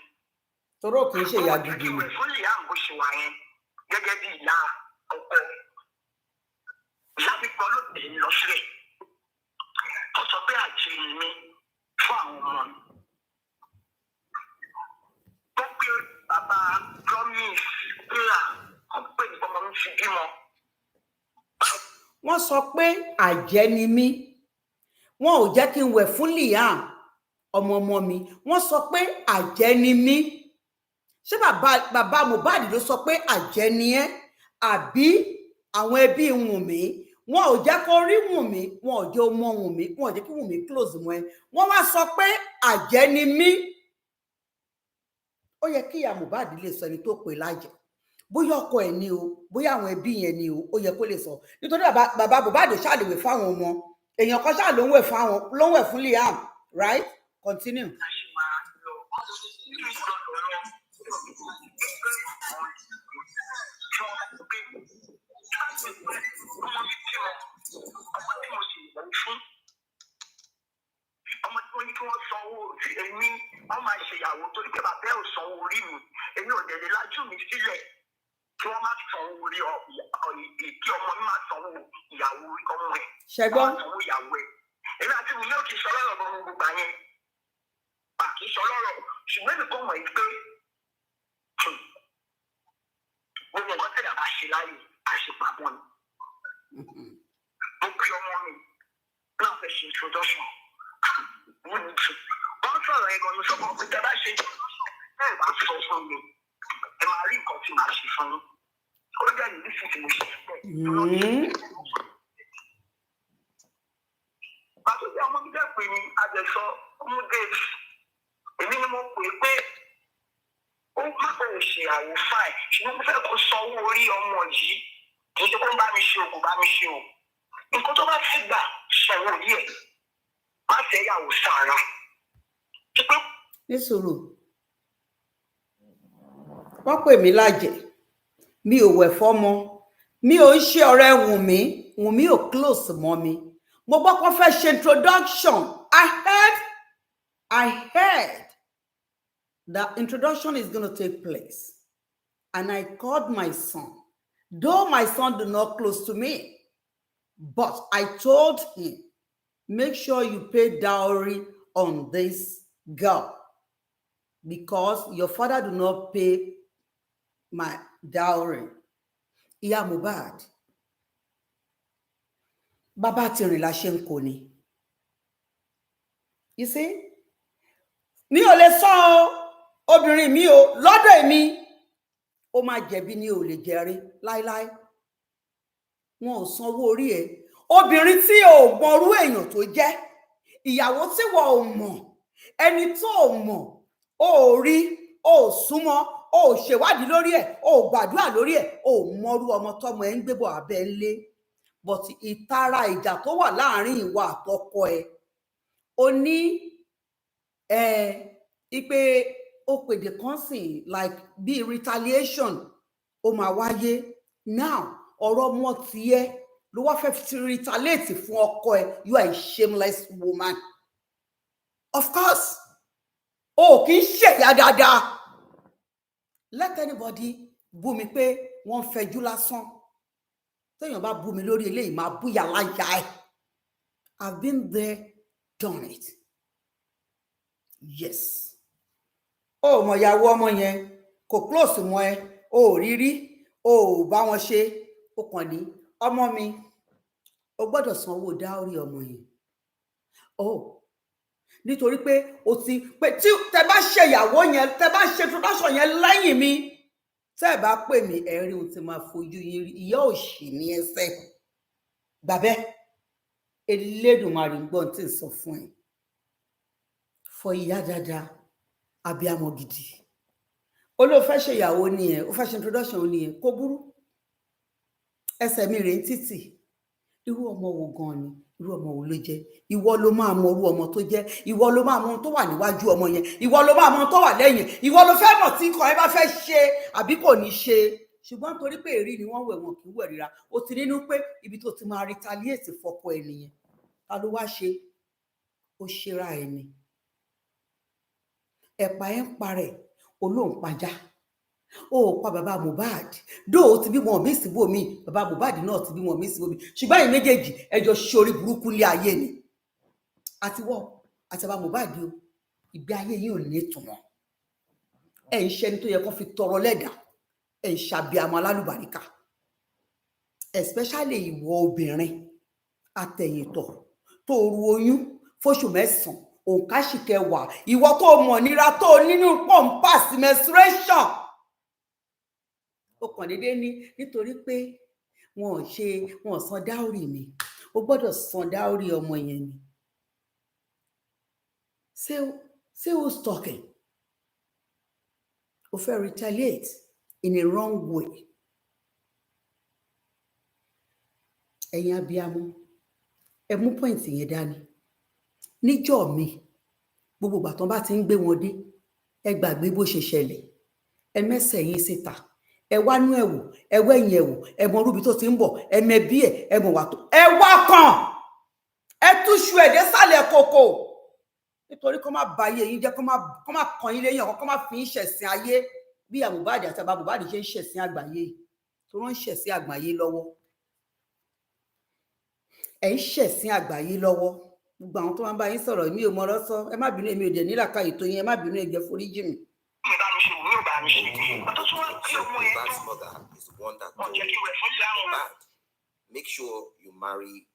Toró kì í ṣe ìyá gidi ni. Fún ìyá àgbo ṣe wà yẹn gẹ́gẹ́ bí ìyá ọkọ. Ìyá mi gbọ́ ló dé lọ sílẹ̀. Ó sọ pé àjẹ́ mi fún àwọn ọmọ mi. Tó pé bàbá promise prayer wọ́n pè ní ọmọ mi fi bímọ. Wọ́n sọ pé àjẹ́ ni mí. Wọn ò jẹ́ kí n wẹ̀ fún Liam ọmọ mi. Wọ́n sọ pé àjẹ́ ni mí. Ṣé bàbá Mohbad ló sọ pé àjẹ́ ni ẹ́ àbí àwọn ẹbí Wunmi? Wọn ò jẹ́ kó rí Wunmi, wọn ò jẹ́ ọmọ Wunmi, wọn ò jẹ́ kí Wunmi close mọ́ ẹ. Wọ́n wá sọ pé àjẹ́ ni mí. Ó yẹ kí ìyá Mohbad lè sọ ẹni tó pè lájẹ́. Bóyá ọkọ ẹ̀ ni o, bóyá àwọn ẹbí yẹn ni o, ó yẹ kó lè sọ. Nítorí bàbá Mohbad ṣàlèwé fáwọn ọmọ. Èèyàn kan ṣáà ló ń wẹ̀ fún Liam, right? Continue. Ọmọ tí wọ́n ní kí wọ́n sanwó èmi wọ́n máa ṣe ìyàwó torí pé bàbá ẹ̀ ò sanwó orí mi èmi ò dẹ̀dẹ̀ lájú mi sílẹ̀ kí wọ́n má sanwó orí kí ọmọ mi máa sanwó ìyàwó ọmọ ẹ̀. Ṣẹ́gbọ́n. Sanwó ìyàwó ẹ̀. Èmi àti mi yóò kì í sọ lọ́rọ̀ bọ́ gbogbo àyẹn. Kì í sọ lọ́rọ̀ ṣùgbọ́n èmi kọ́ mọ̀ ẹ́ pé gbogbo nǹkan tẹ̀lé àbá ṣe láyé àṣepapọ̀ ni. Mo pe ọmọ mi náà fẹ́ ṣe introduction. Wọ́n sọ̀rọ̀ ẹ̀gọ́ mi sọ́kàn pé tẹ́ bá ṣe introduction ẹ̀ bá sọ fún mi. Ẹ máa rí nǹkan tí màá ṣe fún yín. Ó jẹ́ ìlú sí ti mo ṣe fún pàtó bí ọmọ mi dẹ́ pé ní àjẹsọ ọmọ déètì. Èmi ni mo pè é pé ó má kò ṣe àwò fáì ṣùgbọ́n mo fẹ́ kó sanwó orí ọmọ yìí kì í ṣe kó bá mi ṣe o kò bá mi ṣe o. Nǹkan tó bá fẹ́ gbà sanwó orí ẹ̀ má fẹ́ yàwó sára. Nísòro wọ́n pè mí lájẹ́ mi ò wẹ̀ fọ́mọ mi ò ń ṣe ọ̀rẹ́ Wunmi ò close mọ́ mi. Mo gbọ́ kó fẹ́ ṣe introduction. I heard that introduction is going to take place. And I called my son. Though my son did not close to me, but I told him, make sure you pay dowry on this girl. Because your father do not pay my dowry. Iya Mohbad. bàbá ti rìn la ṣe ń kó ni. You see? Mi ò lè sọ obìnrin mi o lọ́dọ̀ èmi ó máa jẹ̀bi ní ò lè jẹrí láíláí. Wọn ò sanwó orí ẹ̀. Obìnrin tí ò mọrú èèyàn tó jẹ́, ìyàwó tí wọn ò mọ̀, ẹni tó ò mọ̀, ó rí, ó súnmọ́, ó ṣèwádìí lórí ẹ̀, ó gbàdúrà lórí ẹ̀, ó mọrú ọmọ tọ́mọ ẹ̀ ń gbé bọ̀ abẹ́ ńlé. But ìtara ìjà tó wà láàrin ìwà àtọkọ ẹ̀, ó ní ipe ó pèdè kan sìn like bí retaliation ó máa wáyé. Now ọ̀rọ̀ ọmọ tiẹ̀ ló wá fẹ́ fi retaliate fún ọkọ ẹ̀. You are a shameless woman. Of course o kì í ṣèyá dáadáa. Let anybody bú mi pé wọ́n fẹjú lásán. Téèyàn bá bú mi lórí eléyìí máa búyà láyà ẹ̀. I've been there, done it. Yes. Ó mọ̀ ìyàwó ọmọ yẹn kò close mọ́ ẹ, ó rí rí, ó bá wọn ṣe, ó kàn ní ọmọ mi ó gbọ́dọ̀ san owó dáórí ọmọ yẹn. Nítorí pé o ti pé tí tẹ bá ṣe ìyàwó yẹn, tẹ bá ṣe introduction yẹn lẹ́yìn mi, tẹ bá pè mí ẹ̀rí ohun tí máa fojú yín rí. Ìyá òṣì ní ẹsẹ̀ gbàbẹ́ Elédùmarè ń gbọ́n tí ń sọ fún ẹ. Fọ ìyá dáadáa, abiyamọ gidi. Ó ló fẹ́ ṣe ìyàwó nìyẹn, ó fẹ́ ṣe introduction nìyẹn, kò burú. Ẹsẹ̀ mi rèé títì. Irú ọmọ wo gan ni? Irú ọmọ wo ló jẹ́? Ìwọ ló máa mọ irú ọmọ tó jẹ́. Ìwọ ló máa mọ ohun tó wà níwájú ọmọ yẹn. Ìwọ ló máa mọ ohun tó wà lẹ́yìn. Ìwọ ló fẹ́ mọ̀ tí nǹkan ẹ bá fẹ́ ṣe àbí kò ní ṣe. Ṣùgbọ́n torí pé èrí ni wọ́n wẹ̀ wọn kì í wẹ̀ ríra. O ti nínú pé ibi tó ti máa retaliate fọkọ ẹ nìyẹn. Ta ló wá ṣe? Ó ṣera ẹni. Ẹ̀pà ẹ̀ ń parẹ̀, olóhùn pajá. Ó pa bàbá Mohbad. Dó o ti bímọ mi síbò mi, bàbá Mohbad náà ti bímọ mi síbò mi. Ṣùgbọ́n ẹ̀yin méjèèjì ẹjọ́ ṣorí burúkú lé ayé ni. Àti wọ́ àti bàbá Mohbad o, ìgbé ayé yìí ò ní ìtumọ̀. Ẹ̀ ń ṣe ẹni tó yẹ kó fi tọrọ lẹ́dà. Ẹ̀ ń ṣàbíamọ alálùbáríkà. Especially ìwọ obìnrin àtẹ̀yìntọ̀ tó ru oyún fóṣù 9. Òǹkàṣìkẹwàá, ìwọ tó mọ̀ nira tó nínú pọ́ǹpàs menstruation. Ó kàn déédéé ní nítorí pé wọn ò san dáórì mi. Ó gbọ́dọ̀ san dáórì ọmọ yẹn ni. Say who's talking? Ó fẹ́ retaliate in a wrong way. Ẹ̀yin abiyamọ, ẹ mú point yẹn dání. Níjọ́ mi gbogbo ìgbà tán bá ti ń gbé wọn dé, ẹ gbàgbé bó ṣe ṣẹlẹ̀. Ẹ mẹ́sẹ̀ yín síta, ẹ wá nú ẹ̀wò, ẹ wẹ̀yìn ẹ̀wò, ẹ mọ orúbi tó ti ń bọ̀, ẹ mẹbí ẹ mọ̀ wà tó, ẹ wá kàn, ẹ túṣu ẹ̀ dé sàlẹ̀ kòkò. Nítorí kó má ba ayé yín jẹ́, kó má kàn yín léyìn, kó má fi yín ṣẹ̀sìn ayé bí Mohbad àti bàbá Mohbad ṣe ń ṣẹ̀sìn àgbáyé. Tó wọ́n ń ṣẹ̀sìn àgbáyé lọ́wọ́. Ẹ ń ṣẹ̀sìn àgbáyé lọ́wọ́. Gbogbo àwọn tó máa ń bá yín sọ̀rọ̀ mi ò mọ̀ ọ̀rọ̀ sọ. Ẹ má bínú, èmi ò dẹ̀ nílàkàyè tó yín, ẹ má bínú, ẹ jẹ́ foríjì mi. Mother is the one that told Mohbad, make sure you marry.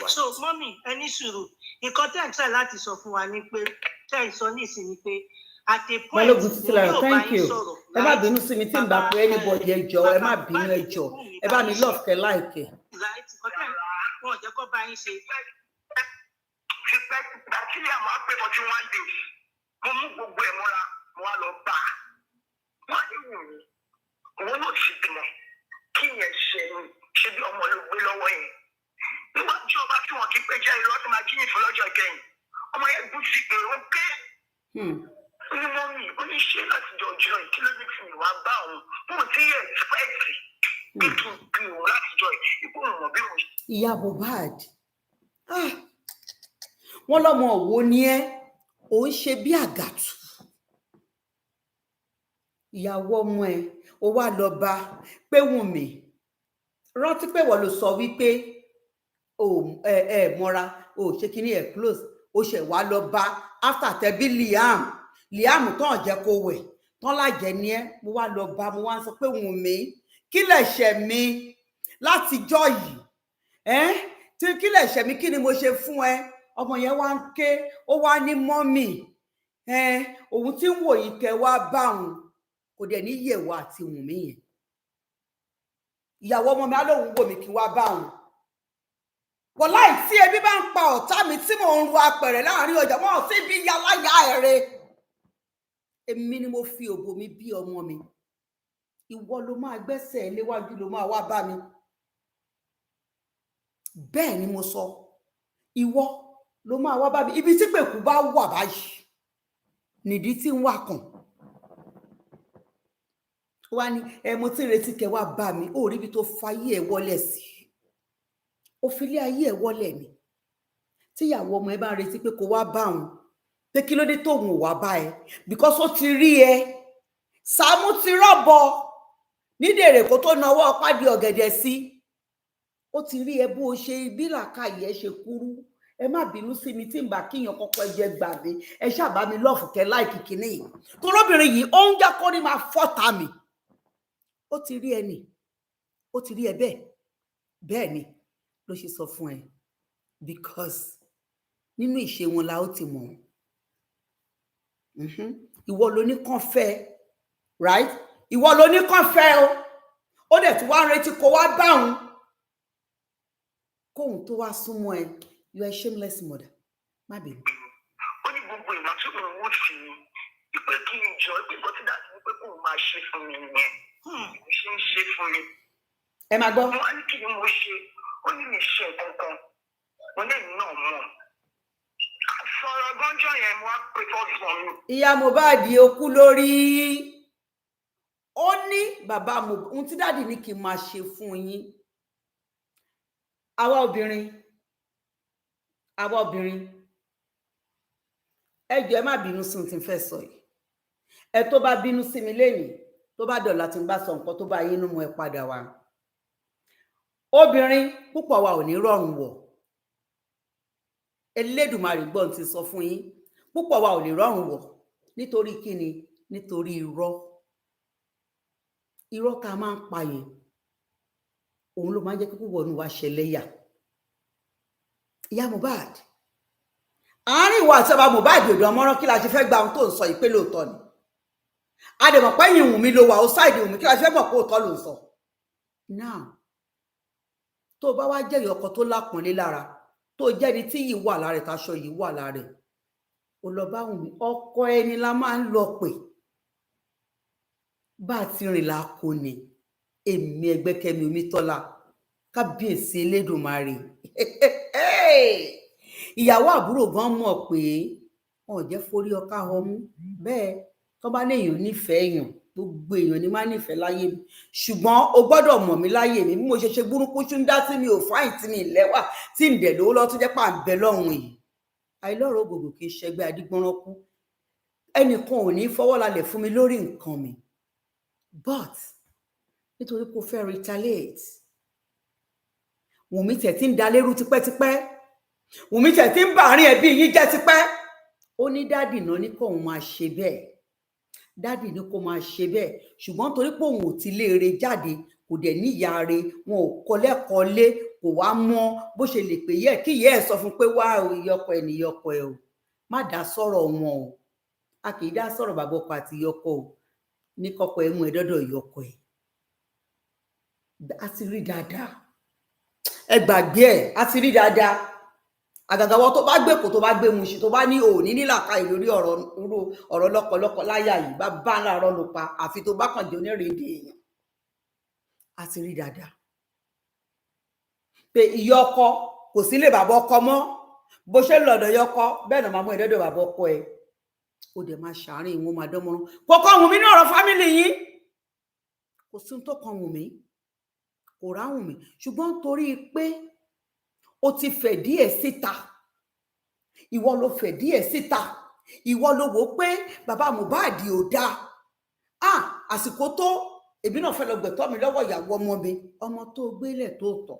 So, mommy, ẹni sùúrù. Nǹkan tẹ́ ẹ̀ try láti sọ fún wa ni pé, tẹ́ ẹ̀ sọ nísìn ni pé, at a point, thank you. Ẹ má bínú sí mi tí n bá pé anybody ẹ jọ̀ọ́, ẹ má bínú ẹ jọ̀ọ́. Ẹ bá mi love kẹ́ like. Right, wọn jẹ́ kó bá yín ṣe. Àkílì àmọ́ pé 41 days. Mo mú gbogbo ẹ̀ mọ́ra, mo wá lọ bá a. Wọ́n ní wù mí. Òun náà ti bímọ. Kí yẹn ṣe bí ọmọ ló gbé lọ́wọ́ yẹn. Nígbà tí ọba tí wọ́n kí pé jẹ́ irọ́ tó máa jí ní ìfọlọ́jọ́ ìkẹyìn. Ọmọ yẹn gún sí pé ó ké. Ó ní mọ́mì, ó ní ṣe láti jọ ọjọ́ yìí. Kí ló dé fún mi wá bá òun? Mo ti yẹ ẹ̀sìpẹ́ẹ̀tì. Bí kí n bí òun láti jọ ìkó òun bí òun. Ìyá Mohbad, wọ́n lọ́mọ òwò ni ẹ́, ò ń ṣe bí àgàtù. Ìyàwó ọmọ ẹ, ó wá lọ bá pé Wunmi, rántí pé wọ́n ló sọ wípé mọ́ra, ṣe kí ni ẹ̀ close, ó ṣe wá lọ bá after tẹbí Liam tán jẹ́ kó wẹ̀, tán lájẹ́ ní ẹ́, mo wá lọ bá, mo wá sọ pé Wunmi, kí lẹ̀ṣẹ̀ mi látijọ́ yìí tí kí lè ṣe mí, kí ni mo ṣe fún ẹ? Ọmọ yẹn wá ń ké, ó wá ní mọ́mì òun tí ń wò yìí kẹ wá bá òun, kò dẹ̀ ní yẹ̀wò àti Wùnmí yẹn. Ìyàwó ọmọ mi á lóun wò mí kí wá bá òun. Wọ́n láì tí ebi bá ń pa ọ̀tá mi tí mò ń ru apẹ̀rẹ̀ láàrin ọjà, wọ́n sì bí yaláyà ẹ̀rẹ́. Èmi ni mo fi òbò mi bí ọmọ mi. Ìwọ ló máa gbẹ́sẹ̀ léwájú, ló máa wá bá mi. Bẹ́ẹ̀ ni mo sọ. Ìwọ ló máa wá bá mi. Ibi tí pèkú bá wà báyìí nìdí tí ń wà kàn. Wá ní mo ti retí kẹ wá bá mi, ó rí ibi tó fayé ẹ wọlé sí. Ó fi lé ayé ẹ wọlé ni. Tíyàwó ọmọ ẹ bá retí pé kó wá bá òun, pé kí ló dé tóun ò wá bá ẹ, because ó ti rí ẹ. Sàámú ti rọ́bọ nídèrè kó tó nawọ́ pàdé ọ̀gẹ̀dẹ̀ sí. Ó ti rí ẹ bó ṣe bí làákàyè ẹ ṣe kúrú. Ẹ má bínú sí mi tí ń bá kíyàn kọ́kọ́ jẹ gbàgbé. Ẹ ṣàbá mi lọ́ọ̀fù kẹ láìkì kíní yìí. Torobìnrin yìí ó ń jẹ́ kó ní máa fọ́ta mi. Ó ti rí ẹ nì. Ó ti rí ẹ bẹ́ẹ̀. Bẹ́ẹ̀ ni ló ṣe sọ fún ẹ. Because nínú ìṣe wọn la ó ti mọ̀. Ìwọ ló ní kàn fẹ́, right? Ìwọ ló ní kàn fẹ́ o. Ó dẹ̀ tí wá ń retí kó wá bá òun. Kóhun tó wá súnmọ́ ẹ. You are a shameless mother. Má bínú. Ó ní gbogbo ìmọ̀ tí òun wò sí ìpè kí n jọ pé bó ti dájú pé kóun máa ṣe fún mi nìyẹn. Ṣé ń ṣe fún mi? Ẹ máa gbọ́. Wọ́n á ní kí ni mo ṣe? Ó ní mi ṣe kankan. Mo ní èmi náà mọ̀. Sọ̀rọ̀ gánjọ́ yẹn mo á pè fọ́ọ̀sán mi. Ìyá Mohbad ó kú lórí. Ó ní bàbá Mohbad, ohun tí dáàdì ní kí n máa ṣe fún yín. Àwa obìnrin, ẹ jọ̀ọ́ ẹ má bínú sí ohun tí n fẹ́ sọ yìí. Ẹ tó bá bínú sí mi lénìí, tó bá dọ̀la tí n bá sọ nǹkan tó bá yín nú mú ẹ padà wá. Obìnrin púpọ̀ wa ò ní rọrùn wọ̀. Elédùmarè gbọ́n ti sọ fún yín. Púpọ̀ wa ò lè rọrùn wọ̀. Nítorí kíni? Nítorí irọ́. Irọ́ tá máa ń pa yẹn. Òun ló máa ń jẹ́ kí púpọ̀ nù wá ṣẹlẹ́yà. Ìyá Mohbad. Àárín ìwà àti ọba Mohbad òdò ọmọrán kí la ṣe fẹ́ gba ohun tó ń sọ yìí pé lóòótọ́ ni. A dẹ̀ mọ̀ pé ẹ̀yìn Wùnmí ló wà ó sáìdì Wùnmí kí la ṣe fẹ́ mọ̀ pé òótọ́ ló ń sọ. Now, tó bá wá jẹ́ ìyọkọ tó lápọ̀nlé lára, tó jẹ́ ni tí yìí wà lára ẹ̀, táṣọ yìí wà lára ẹ̀. Ó lọ bá Wùnmí, ọkọ ẹni la máa ń lọ pè. Bá a ti rìn láko ni, èmi Ẹgbẹ́kẹ́mi Omítọ́lá, kábíyèsí Elédùmarè. Ìyàwó àbúrò gan mọ̀ pé wọn ò jẹ́ forí ọkà ọmú. Bẹ́ẹ̀ tó bá léèyàn nífẹ̀ẹ́ èèyàn, gbogbo èèyàn ni máa nífẹ̀ẹ́ láyé mi. Ṣùgbọ́n o gbọ́dọ̀ mọ̀ mí láyé mi bí mo ṣe ṣe burúkú ṣúndá tí mi ò fáyìn tí mi ìlẹ́wà tí ń dẹ̀ lówó lọ́ tó jẹ́ pà ń bẹ lọ́hùn yìí. Àìlọ́rọ̀ ògògò kì í ṣẹgbẹ́ adígbọ́nrán kú. Ẹnìkan ò ní fọwọ́ lálẹ̀ fún mi lórí nǹkan mi. But nítorí pé o fẹ́ retaliate. Wùnmí tẹ̀ tí ń da lérú tipẹ́tipẹ́. Wùnmí tẹ̀ tí ń bà àárín ẹbí yín jẹ́ tipẹ́. Ó ní dádì náà ní kóun máa ṣe bẹ́ẹ̀. Dádì ní kó máa ṣe bẹ́ẹ̀. Ṣùgbọ́n torí pé òun ò ti léere jáde, kò dẹ̀ ní ìyá rẹ̀, wọn ò kọ́ lẹ́kọ̀ọ́ lé, kò wá mọ̀ bó ṣe lè pè yẹ kí ìyá ẹ̀ sọ fún pé wá ìyọkọ ẹ̀ níyọkọ ẹ̀ o. Má dá sọ̀rọ̀ wọn o. A kì í dá sọ̀rọ̀ bàbá ọkọ àti ìyọkọ o. Ní kọ́kọ́ ẹ mú ẹ dọ́dọ̀ ìyọkọ ẹ̀. A ti rí dáadáa. Ẹ gbàgbé ẹ̀, a ti rí dáadáa. Àgàgà wọn tó bá gbé kò tó bá gbé mu ṣe tó bá ní òní nílàkàyè lórí ọ̀rọ̀ lọ́kọlọ́kọ láyà yìí bá bá láàárọ̀ ló pa àfi tó bá kàn jẹ́ onírèdè èèyàn. A ti rí dáadáa. Pé ìyá ọkọ kò sí lè bàbá ọkọ mọ́. Bó ṣe ń lọ̀dọ̀ ìyá ọkọ bẹ́ẹ̀ náà máa mú ẹ̀dọ́dọ̀ bàbá ọkọ ẹ̀. Ó dẹ̀ máa ṣàárín ìwọ̀n máa dánmọ́rán. Kò kàn Wùnmí ní ọ̀rọ̀ fámìlì yín. Kò sí ohun tó kàn Wùnmí. Kò rá Wùnmí. Ṣùgbọ́n torí pé ó ti fẹ̀ díẹ̀ síta. Ìwọ ló fẹ̀ díẹ̀ síta. Ìwọ ló wò pé bàbá Mohbad ò dáa. Àsìkò tó èmi náà fẹ́ lọ gbẹ̀tọ́ mi lọ́wọ́ ìyàwó ọmọ mi. Ọmọ tó gbélé tó tọ́.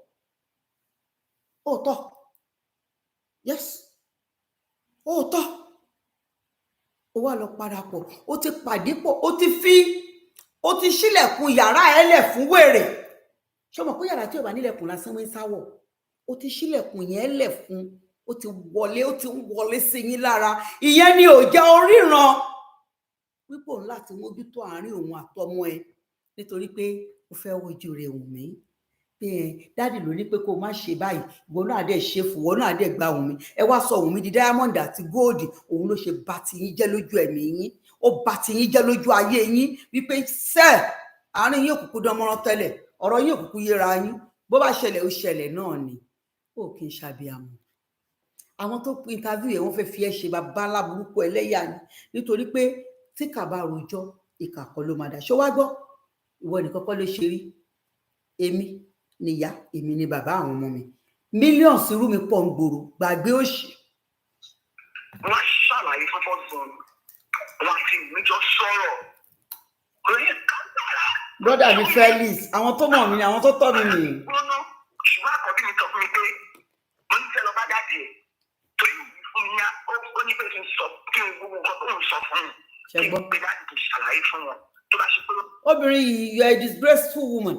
Ó tọ́. Yes. Ó tọ́. Ó wá lọ parapọ̀. Ó ti pàdé pọ̀. Ó ti ṣílẹ̀kùn yàrá ẹ̀ lẹ̀ fún wèrè. Ṣé o mọ̀ pé yàrá tí ò bá nílẹ̀kùn lásán wọ́n ń sáwọ̀? ó ti ṣílẹ̀kùn yẹn lẹ̀ fún, ó ti wọlé sí yín lára. Ìyẹn ni ò jẹ́ oríran wípé òun láti mójútó àárín òun àtọmọ ẹ nítorí pé ó fẹ́ wojú rẹ̀ Wùnmí. Pé dáàdì ló ní pé kó má ṣe báyìí, ìwọ náà dẹ̀ ṣe fún, ìwọ náà dẹ̀ gba Wùnmí. Ẹ wá sọ Wùnmí di diamond àti gold. Òun ló ṣe bà ti yín jẹ́ lójú ẹ̀mí yín, ó bà ti yín jẹ́ lójú ayé yín wípé sẹ́ẹ̀ àárín yín òkùnkùn dánmọ́rán tẹ́lẹ̀, ọ̀rọ̀ yín òkùnkùn yéra yín, bó bá ṣẹlẹ̀ ó ṣẹlẹ̀ náà ni. Ó kì í ṣàbíamọ. Àwọn tó pín interview yẹn wọ́n fẹ́ fi ẹ́ ṣe bàbá aláburúkú ẹlẹ́yà ni, nítorí pé tí kà bá rojọ́ ìkà kan ló máa dà. Ṣó wá gbọ́, ìwọ nìkan kọ́ ló ṣe rí. Èmi níyá, èmi ni bàbá àwọn ọmọ mi. Millions irú mi pọ̀ ń gbòòrò, gbàgbé òṣì. Wọ́n ṣàlàyé fọ́fọ́ gan-an, wọ́n ti níjọ sọ̀rọ̀. Oye kábàárà. Brọ́dà mi Felix, àwọn tó mọ̀ mí ni àwọn tó tọ́ mi nìyí. Gbóná, ṣùgbọ́n àkọ́bí mi sọ fún mi pé mo ń fẹ́ lọ bá jáde ẹ̀. Torí fún mi ó ní pé kí n sọ kí n gbogbo nǹkan tó ń sọ fún mi. Kí n gbé jáde kí n ṣàlàyé fún wọn. Tó bá ṣe pé. Obìnrin yìí, you are a disgraceful woman.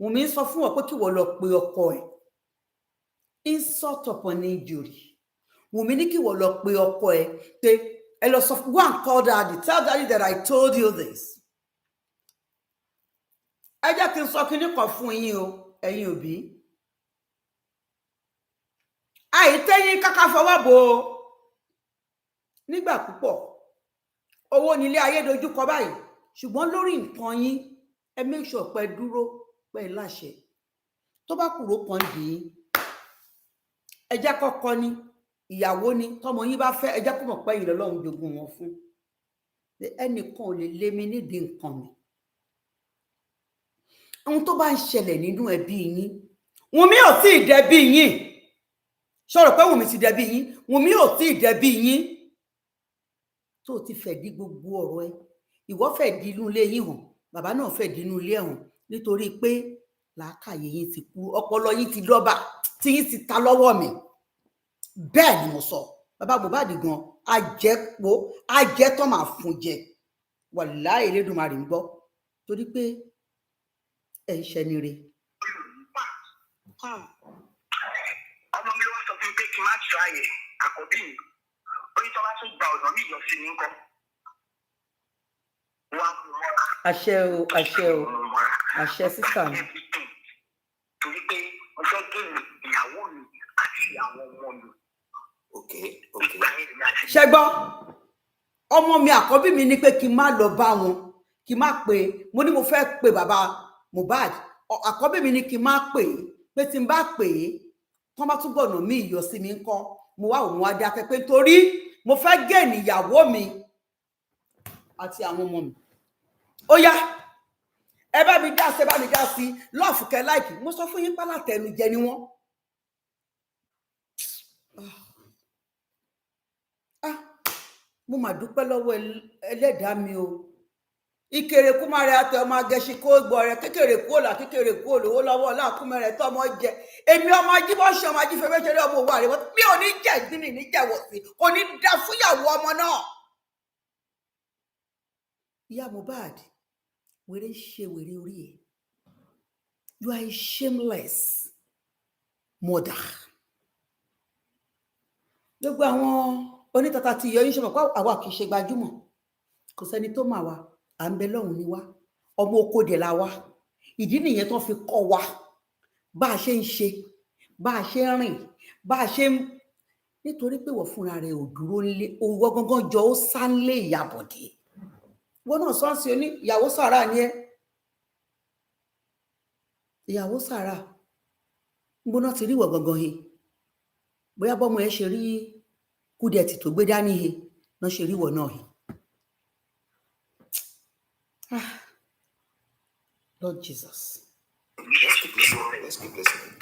Wùnmí sọ fún wọn pé kí wọ́n lọ pe ọkọ ẹ̀. Insult upon injury. Wùnmí ní kí wọ́n lọ pe ọkọ ẹ̀ pé ẹ lọ sọ fún, go and call daddy, tell daddy that I told you this. Ẹ jẹ́ kí n sọ kinní kan fún yín o, ẹ̀yin òbí. Àìtẹ́yìn káká fọwọ́ bò ó. Nígbà púpọ̀, owó nílé ayé dojúkọ báyìí, ṣùgbọ́n lórí nǹkan yín, ẹ make sure pé dúró pé láṣẹ. Tó bá kúrò kan dì í, ẹ jẹ́ kọ́kọ́ ní ìyàwó ni tọmọ yín bá fẹ́, ẹ jẹ́ kó mọ̀ pé ẹ̀yin lọ́lọ́run jogún wọn fún. Ẹnìkan ò lè lé mi nídìí nǹkan mi. Ohun tó bá ń ṣẹlẹ̀ nínú ẹbí yín, Wùnmí ò tí ì dẹbí yín. Ṣọ̀rọ̀ pé Wùnmí ti dẹbí yín, Wùnmí ò tí ì dẹbí yín. Tó ti fẹ́ di gbogbo ọ̀rọ̀ ẹ, ìwọ fẹ́ di inú ilé yín hàn, bàbá náà fẹ́ di inú ilé hàn, nítorí pé làákàyè yín ti kú, ọpọlọ yín ti dọ́bà, tí yín ti ta lọ́wọ́ mi. Bẹ́ẹ̀ ni mo sọ, bàbá Mohbad gan ajẹ́tọ́ máa fún jẹ. Wàláhì Elédùmarè ń gbọ́, torí pé ẹ̀ ń ṣẹni re. Ọmọ mi ló wá sọ fún mi pé kí n má ṣàyè àkọ́bí mi. Ó ní tí wọ́n bá tún gba ọ̀nà mi yọ sí ní nǹkan. Àṣẹ o, àṣẹ o, àṣẹ sísà mi. Torí pé mo fẹ́ gé ìyàwó mi àti àwọn ọmọ mi. Ṣé gbọ́, ọmọ mi àkọ́bí mi ní pé kí n má lọ bá wọn, kí n má pè, mo ní mo fẹ́ pè bàbá Mohbad, àkọ́bí mi ní kí n má pè, pé tí n bá pè é tán bá tún gbọ̀nà mí ìyọ sí mi ńkọ́. Mo wá òun wá dákẹ́ pé torí mo fẹ́ gé ìyàwó mi àti àwọn ọmọ mi. Ó yá, ẹ bá mi dá sí, ẹ bá mi dá sí, lọ́ọ̀fù kẹ́ láìkì. Mo sọ fún yín pálá tẹnujẹ ni wọ́n. Mo mà dúpẹ́ lọ́wọ́ ẹlẹ́dàá mi o. Ìkèrè kú máa rẹ àtẹ ọmọ agẹṣin kó gbọ́ rẹ, kékeré kú òlà, kékeré kú òlówó lọ́wọ́ láàkúmẹ́ rẹ tó ọmọ jẹ. Èmi ọmọ ajíbọ́ṣe ọmọ ajífẹ́ méjèèrè ọmọ òwò àrẹwọ́, mi ò ní jẹ́ ìgbín ní jẹ̀wọ̀ sí, kò ní dá fúyàwó ọmọ náà. Ìyá Mohbad, wèrè ṣe wèrè orí ẹ̀. You are a shameless mother. Gbogbo àwọn onítàtà ti yọ yín ṣe mọ̀ pé àwa kì í ṣe gbajúmọ̀. Kò sẹ́ni tó mà wá, à ń bẹ lọ́hùn ni wá. Ọmọ oko dẹ̀ la wá. Ìdí nìyẹn tó fi kọ́ wa bá a ṣe ń ṣe, bá a ṣe ń rìn, bá a ṣe ń, nítorí pé wọ́n fúnra rẹ̀ ò dúró nílé, owó gangan jọ ó sá nílé ìyàbọ̀dé. Wọ́n náà sọ́ọ̀sì oní ìyàwó sàrà ni ẹ́. Ìyàwó sàrà. Gbóná ti rí wọ̀ gangan he. Bóyá bọ́mọ ẹ ṣe rí kúdẹ̀tì tó gbé dání he, náà ṣe rí wọ̀ náà he. Lord Jesus. Let's keep listening.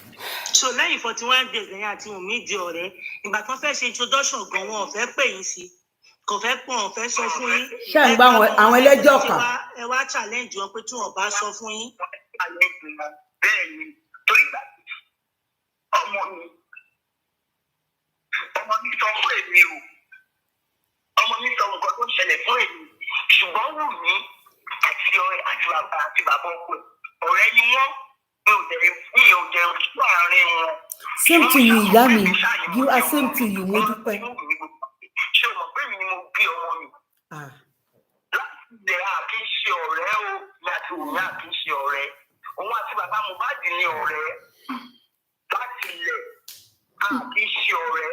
So lẹ́yìn 41 days lẹ́yìn àti Wùnmí di ọ̀rẹ́, ìgbà tí wọ́n fẹ́ ṣe introduction gan wọn ò fẹ́ pè yín sí, kò fẹ́ pọ̀, ò fẹ́ sọ fún yín. Ṣé ń gbá àwọn ẹlẹ́jọ́ kà? Ẹ wá challenge wọn pé tí wọ́n bá sọ fún yín. Bẹ́ẹ̀ ni, torí gbà ọmọ mi sọ fún èmi o, ọmọ mi sọ nǹkan tó ń ṣẹlẹ̀ fún èmi, ṣùgbọ́n Wùnmí àti bàbá ọkọ ọ̀rẹ́ ni wọ́n, mi ò jẹun láàrin wọn. Same to you, ìyá mi. You are same to you, mo dúpẹ́. Ṣé o mọ̀ pé mi ni mo bí ọmọ mi? Láti ilẹ̀ a kì í ṣe ọ̀rẹ́ o, láti òun a kì í ṣe ọ̀rẹ́. Òun àti bàbá Mohbad ní ọ̀rẹ́. Láti ilẹ̀ a kì í ṣe ọ̀rẹ́.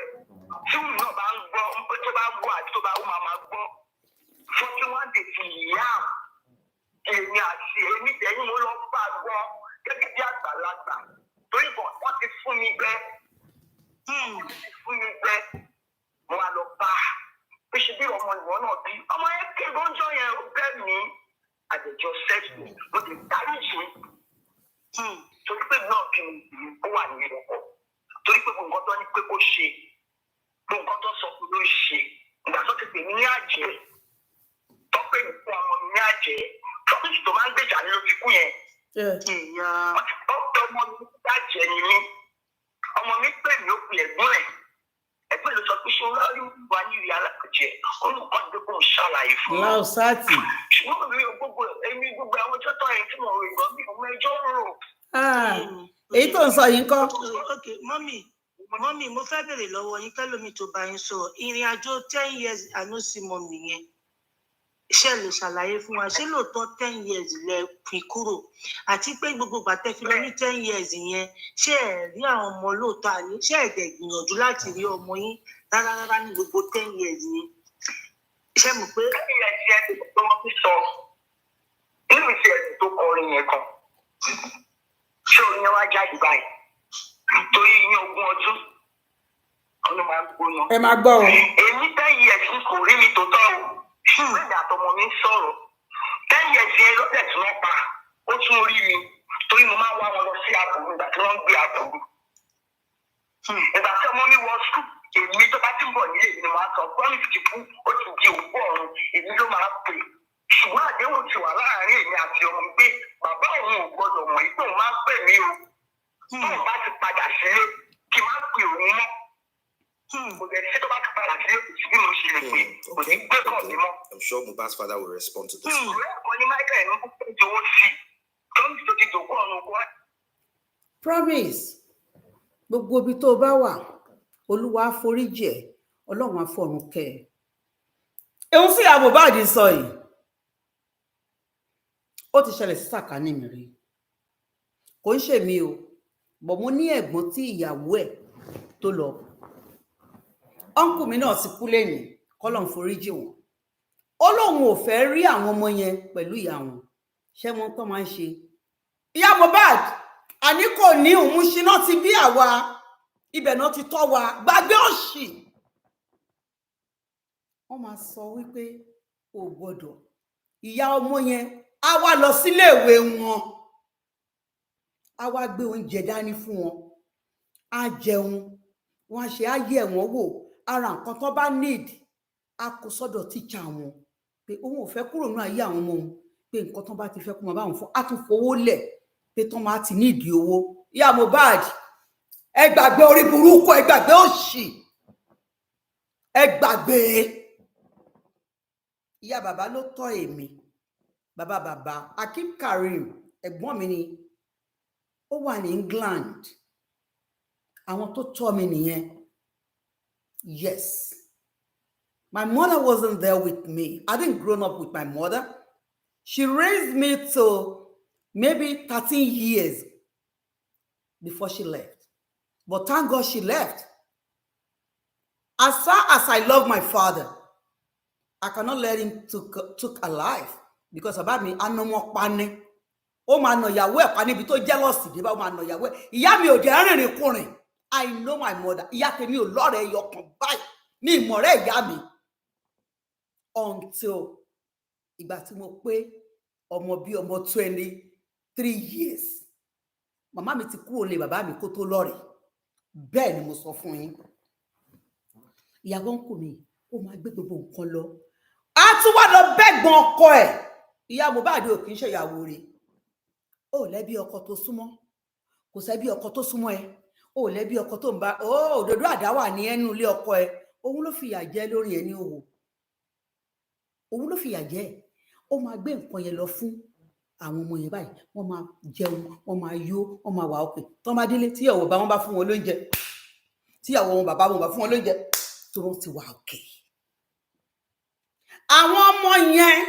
Tí òun náà bá ń gbọ́, tó bá gbọ́ àti tó bá wù máa gbọ́. 41 days ìyá èmi àti èmi tẹ̀yìn mo lọ bá gbọ́ gẹ́gẹ́ bí àgbàlagbà. Torí bọ̀ wọ́n ti fún mi gbẹ́. Mo wá lọ bá bí ṣe bí ọmọ ìwọ náà bí ọmọ yẹn ké gbọ́njọ́ yẹn ó bẹ́ mi àdèjọ sẹ́ẹ̀sì mo ti dárí jù torí pé náà bí ó wà ní ìrọ̀kọ̀ torí pé gbogbo nǹkan tó ní pé kó ṣe gbogbo nǹkan tó sọ pé ló ṣe ìgbà tó ti pè mí ní àjẹ́ tó pè mí fún ọmọ mi ní àjẹ́ tọ́kùnrin tó máa ń gbèjà ní ló ti kú yẹn. Wọ́n ti gbọ́ pé ọmọ mi àjẹ́ ni mí ọmọ mi pè mí ó pè ẹ̀gbọ́n ẹ̀ ẹgbẹ́ ló sọ pé ṣé olórí wa ní ìrìn alákọ̀jẹ́ olùkọ́ ìdókò ń ṣàlàyé fún mi. Láòsáàtì. ṣùgbọ́n mi ò gbogbo èmi gbogbo àwọn ọjọ́ tó yẹn tí mo rìn gbọ́ mi ò mọ ẹjọ́ rò. Èyí tó ń sọ yìí ń kọ́. Ok, mọ́mì mo fẹ́ bèrè lọ́wọ́ yín kẹ́lómi tó bá yín sọ̀rọ̀ ìrìn àjò 10 years àná sí mọ́mì yẹn ṣe lè ṣàlàyé fún wa ṣé lóòótọ́ 10 years lẹ fi kúrò àti pé gbogbo gbàtẹ́ fi lọ ní 10 years yẹn ṣé ẹ rí àwọn ọmọ lóòótọ́ àní ṣé ẹ dẹ̀ gbìyànjú láti rí ọmọ yín rárá ní gbogbo 10 years yẹn ṣé mo pé. 10 years yẹn tó wọ́n fi sọ nínú ìṣe ẹ̀sìn tó kọrin yẹn kan ṣé o ní wá jáde báyìí torí ní 20 ọdún ọ̀nà máa ń gbóná. Ẹ máa gbọ́ o. èmi 10 years kò rí mi tó tọ́ o. Ṣùgbọ́n ìgbà àtọmọ mi sọ̀rọ̀ 10 years yẹn lọ́tẹ̀ tí wọ́n pa ó tún rí mi torí mo máa ń wá wọn lọ sí àbúrò ìgbà tí wọ́n ń gbé àbúrò. Ìgbà tí ọmọ mi wọ skul èmi tó bá ti ń bọ̀ nílé mi ni màá sọ promise ti kú ó ti di òkú ọ̀run èmi ló máa pè. Ṣùgbọ́n àdéhùn ti wà láàárín èmi àti ọmọ mi pé bàbá òun ò gbọdọ̀ mọ̀ yìí tóun máa ń pè mí o. Tóun bá ti padà sílé kí n má pè òun mọ́. I'm sure Mohbad's father will respond to this. Promise. Gbogbo ibi tó bá wà, Olúwa foríjì ẹ́, Ọlọ́run á fọ̀run kẹ́ ẹ. Ehun sí Mohbad sọ yìí. Ó ti ṣẹlẹ̀ sí sàkání mi rí. Kò ń ṣe mí o, bọ̀ mo ní ẹ̀gbọ́n tí ìyàwó ẹ̀ tó lọ. Uncle mi náà ti kú lẹ́yìn kọ́lọ́run foríjì wọn. Ó lóun ò fẹ́ rí àwọn ọmọ yẹn pẹ̀lú ìyá wọn. Ṣé wọn tó máa ń ṣe? Ìyá Mohbad, àní kò ní òun ṣiná ti bí àwa. Ibẹ̀ náà ti tọ́ wa. Gbàgbé òṣì. Wọ́n máa sọ wípé ò gbọ́dọ̀. Ìyá ọmọ yẹn á wá lọ sílé ìwé wọn. Á wá gbé oúnjẹ dání fún wọn. Á jẹun. Wọ́n á ṣe á yẹ̀ wọ́n wò. Ara nǹkan tó bá need a kó sọ́dọ̀ tíṣà wọn pé òun ò fẹ́ kúrò nínú ayé àwọn ọmọ òun pé nǹkan tó bá ti fẹ́ kó máa bá wọn fún a tún fowó lẹ̀ pé tó máa ti ní ìdí owó. Ìyá Mohbad, ẹ gbàgbé orí burúkú, ẹ gbàgbé òṣì, ẹ gbàgbé. Ìyá bàbá ló tọ́ èmi, bàbá Akeem Karim ẹ̀gbọ́n mi ni ó wà ní England, àwọn tó tọ́ mi nìyẹn. Yes. My mother wasn't there with me. I didn't grow up with my mother. She raised me to maybe 13 years before she left. But thank God she left. As far as I love my father, I cannot let him took a life because about me, I no more pane. Oh man, no Yahweh, pane bito jealousy. Deba man no Yahweh. Iya mi o de arin kurin. I know my mother. Iya temi o lore yo kan bai. Ni more iya mi. Until ìgbà tí mo pé ọmọ bí ọmọ 23 years. Màmá mi ti kúrò lé bàbá mi kó tó lọ rẹ̀. Bẹ́ẹ̀ ni mo sọ fún yín. Ìyàwó ń kù mí, ó máa gbé gbogbo nǹkan lọ. A tún wá lọ bẹ́gbọ́n ọkọ ẹ̀. Ìyá Mohbad ò kì í ṣe ìyàwó rẹ̀. Ó lẹ́bí ọkọ tó súnmọ́. Kò sẹ́bí ọkọ tó súnmọ́ ẹ. Ó lẹ́bí ọkọ tó ń bá òdòdó àdáwà ní ẹnu ilé ọkọ ẹ. Òun ló fìyà jẹ lórí ẹni òwò. Òun ló fìyà jẹ. Ó máa gbé nǹkan yẹn lọ fún àwọn ọmọ yẹn báyìí wọ́n máa jẹun, wọ́n máa yó, wọ́n máa wà òkè. Tó bá délé tíyàwó bá wọn bá fún wọn lóúnjẹ, tíyàwó wọn bàbá wọn bá fún wọn lóúnjẹ, tó wọ́n ti wà òkè. Àwọn ọmọ yẹn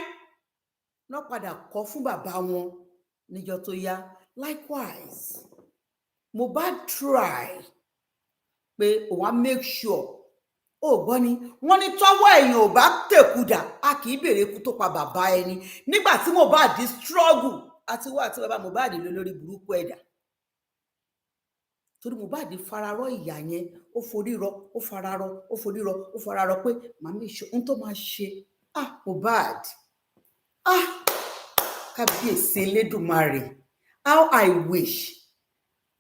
ló padà kọ́ fún bàbá wọn níjọ́ tó yá. Likewise, Mohbad try pé òun á make sure ó gbọ́ ni wọ́n ní tọ́wọ́ èèyàn ò bá tèkúdà a kì í béèrè ikú tó pa bàbá ẹni. Nígbà tí Mohbad struggle àti wá àti bàbá Mohbad lórí burúkú ẹ̀dá, torí Mohbad fararọ́ ìyà yẹn, ó forí rọ, ó fararọ́, ó forí rọ, ó fararọ́ pé màmí ìṣó ohun tó máa ṣe. Mohbad, kábíyèsí Elédùmarè, how I wish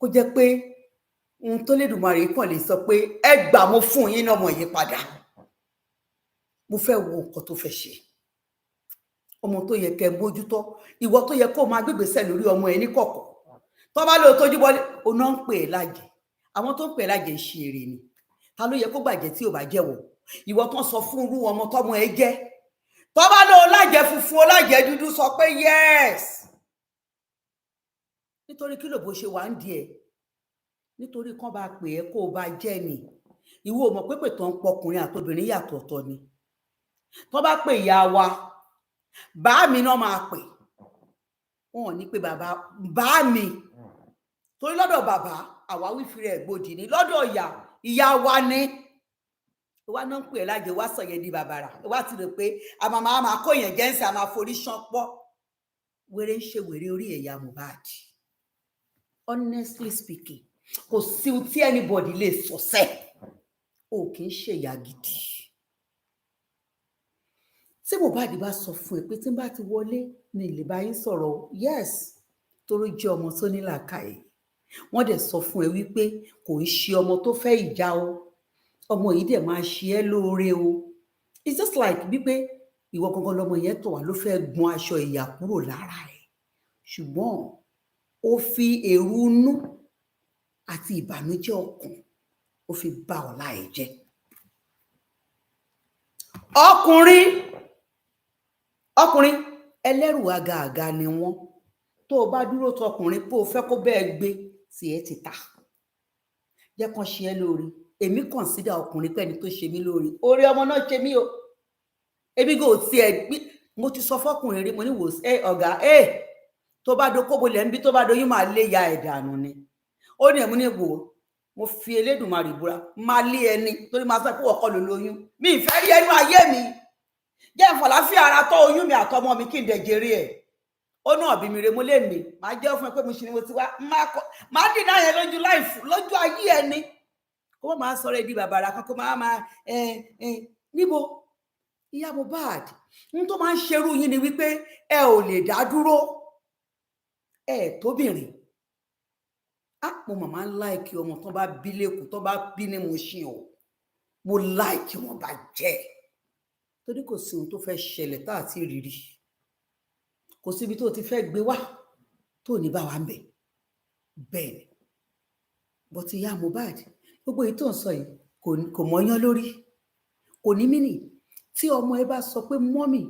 kó jẹ́ pé ohun tó Lédùmarè kàn lè sọ pé ẹ gbà mo fún yín náà mọ̀ yí padà. Mo fẹ́ wo nǹkan tó fẹ́ ṣe. Ọmọ tó yẹ kẹ́ mójútó, ìwọ tó yẹ kó máa gbégbèsè lórí ọmọ ẹ ní kọ̀kọ̀. Tó bá lọ tójú bọ́lé, ọ̀nà ń pè é lájẹ. Àwọn tó ń pè é lájẹ ń ṣe èrè ni. Ta ló yẹ kó gbàjẹ́ tí ò bá jẹ́wọ́? Ìwọ tán sọ fún irú ọmọ tọ́mọ ẹ jẹ́. Tó bá lọ lájẹ funfun, lájẹ dúdú sọ pé yes. Nítorí kí ló bó ṣe wà ń di ẹ? Nítorí kán bá pè é kó o bá jẹ́ ni. Ìwọ ò mọ̀ pé pè tán pọkùnrin àtobìnrin yàtọ̀ọ̀tọ̀ ni. Tó bá pè ìyá wa, bá mi náà máa pè. Wọn ò ní pé bàbá bá mi. Torí lọ́dọ̀ bàbá àwáwí fi rẹ̀ gbòdì ni. Lọ́dọ̀ ìyá wa ni. Wa náà ń pè é lájẹ, wá sọ yẹn di bàbàrà. Wá ti rò pé àmà máa kó yẹn jẹ́ǹsì, àmà forí ṣán pọ́. Wèrè ń ṣe wèrè orí ẹ̀yà Mohbad. Honestly speaking, kò sí ohun tí anybody lè sọ sẹ́. O kì í ṣe ìyá gidi. Tí Mohbad bá sọ fún ẹ pé tí n bá ti wọlé ní ilé bá yín sọ̀rọ̀, yes, torí jẹ́ ọmọ tó ní làákàyè. Wọ́n dẹ̀ sọ fún ẹ wípé kò ń ṣe ọmọ tó fẹ́ ìjà o. Ọmọ yìí dẹ̀ máa ṣe ẹ́ lóore o. It's just like wípé ìwọ gangan lọmọ yẹn tọ̀ wá ló fẹ́ gbọn aṣọ ìyà kúrò lára ẹ̀. Ṣùgbọ́n ó fi èrú inú àti ìbànújẹ́ ọkàn ó fi bà ọ̀la ẹ̀ jẹ́. Ọkùnrin ẹlẹ́rù àgàgà ni wọ́n. Tó o bá dúró tọkùnrin pé o fẹ́ kó bẹ́ẹ̀ gbé tí ẹ ti ta. Jẹ́ kán ṣe ẹ́ lóore. Èmi consider ọkùnrin pé ẹni tó ṣe mí lóore. Oore ọmọ náà ṣe mí o. Ebi go ti ẹ gbé. Mo ti sọ fọkùnrin rí, mo ní wò ọ̀gá tó bá dókòbó lẹ́ ń bí tó bá doyún máa lé ya ẹ̀ dànù ni. Ó ní ẹ̀mú ní wò mo fi Elédùmarè búra máa lé ẹni torí máa fẹ́ kó ọkọ lò lóyún. Mi ì fẹ́ rí ẹnu ayé mi. Jẹ́ ìfọ̀láfíà ara tó oyún mi àtọmọ mi kí n dẹ̀ jèrè ẹ̀. Ó náà bí mi re mo lé mi. Màá jẹ́ fún ẹ pé mo ṣe ni mo ti wá. Máa dìnnà yẹn lójú ayé ẹni. Kó máa sọ̀rọ̀ ìdí bàbàrà kan kó máa níbo ìyá Mohbad ń tó máa ń ṣerú yín ni wípé ẹ ò lè dá dúró. Ẹ tóbìnrin. Mo màmá ń láìkí ọmọ tó bá bí lẹ́kùn tó bá bí ní mo ṣe o. Mo láìkí wọn bá jẹ́. Torí kò sí ohun tó fẹ́ ṣẹlẹ̀ tá àti ìrírí. Kò síbi tó ti fẹ́ gbé wá tó ní bá wa ń bẹ̀. Bẹ́ẹ̀ ni. But ìyá Mohbad gbogbo èyí tó ń sọ yìí kò mọ́yán lórí. Kò ní mínì. Tí ọmọ ẹ bá sọ pé mọ́mì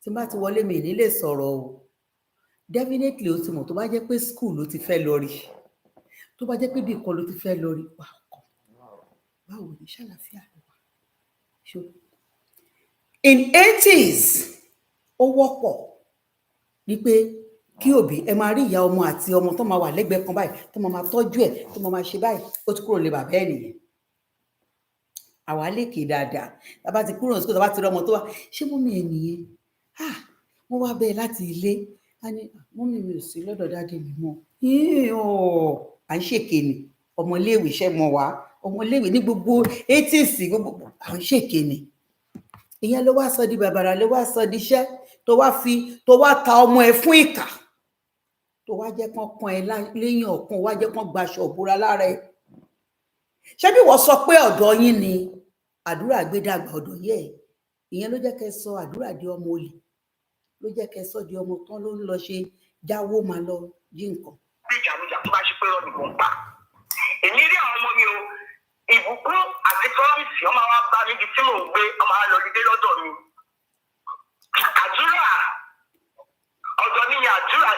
tí bá ti wọlé mi ní lè sọ̀rọ̀ o. Definitely o ti mọ̀ tó bá jẹ́ pé school ló ti fẹ́ lọ rí. Tó bá jẹ́ pé bí ìkọ́ ló ti fẹ́ lọ rí. Báwo ni ṣàlàfíà ló wà? In 80s, ó wọ́pọ̀ wípé kí òbí ẹ máa rí ìyá ọmọ àti ọmọ tó máa wà lẹ́gbẹ̀ẹ́ kan báyìí tó máa tọ́jú ẹ̀ tó máa ṣe báyìí ó ti kúrò lé bàbá ẹ̀ nìyẹn. Àwa lékè dáadáa tá bá ti kúrò ní school tá bá ti rí ọmọ tó wà ṣé mọ́mì ẹ̀ nìyẹn wọ́n wá bẹ́ẹ̀ láti ilé á ní mọ́mì mi ò sí lọ́dọ̀ dáadé mi mọ́ à ń ṣèké ni ọmọléèwé iṣẹ́ mọ́ wá ọmọléèwé ní gbogbo 80s gbogbo à ń ṣèké ni. Ìyẹn ló wá sọ di bàbàrà ló wá sọ di iṣẹ́ tó wá ta ọmọ ẹ fún ìkà tó wá jẹ́ kán kan ẹ lẹ́yìn ọ̀kan wá jẹ́ kán gbaṣọ òbúra lára ẹ. Ṣé bí wọ́n sọ pé ọ̀dọ̀ yín ni àdúrà gbé dàgbà ọ̀dọ̀ yẹ ìyẹn ló jẹ́ kẹ́ sọ àdúrà di ọmọ olè ló jẹ́ kẹ́ sọ di ọmọ tán ló ń lọ ṣe jáwó máa lọ jí nǹkan. Ìjàmùjà tó bá ṣe pé lọ́nà ìwọ̀n pa èmi rí àwọn ọmọ mi o ìbùkún àti promise ọmọ wa bá níbi tí mò ń gbé ọmọ wa lọ dídé lọ́dọ̀ mi. Àdúrà ọ̀dọ̀ mi ni àdúrà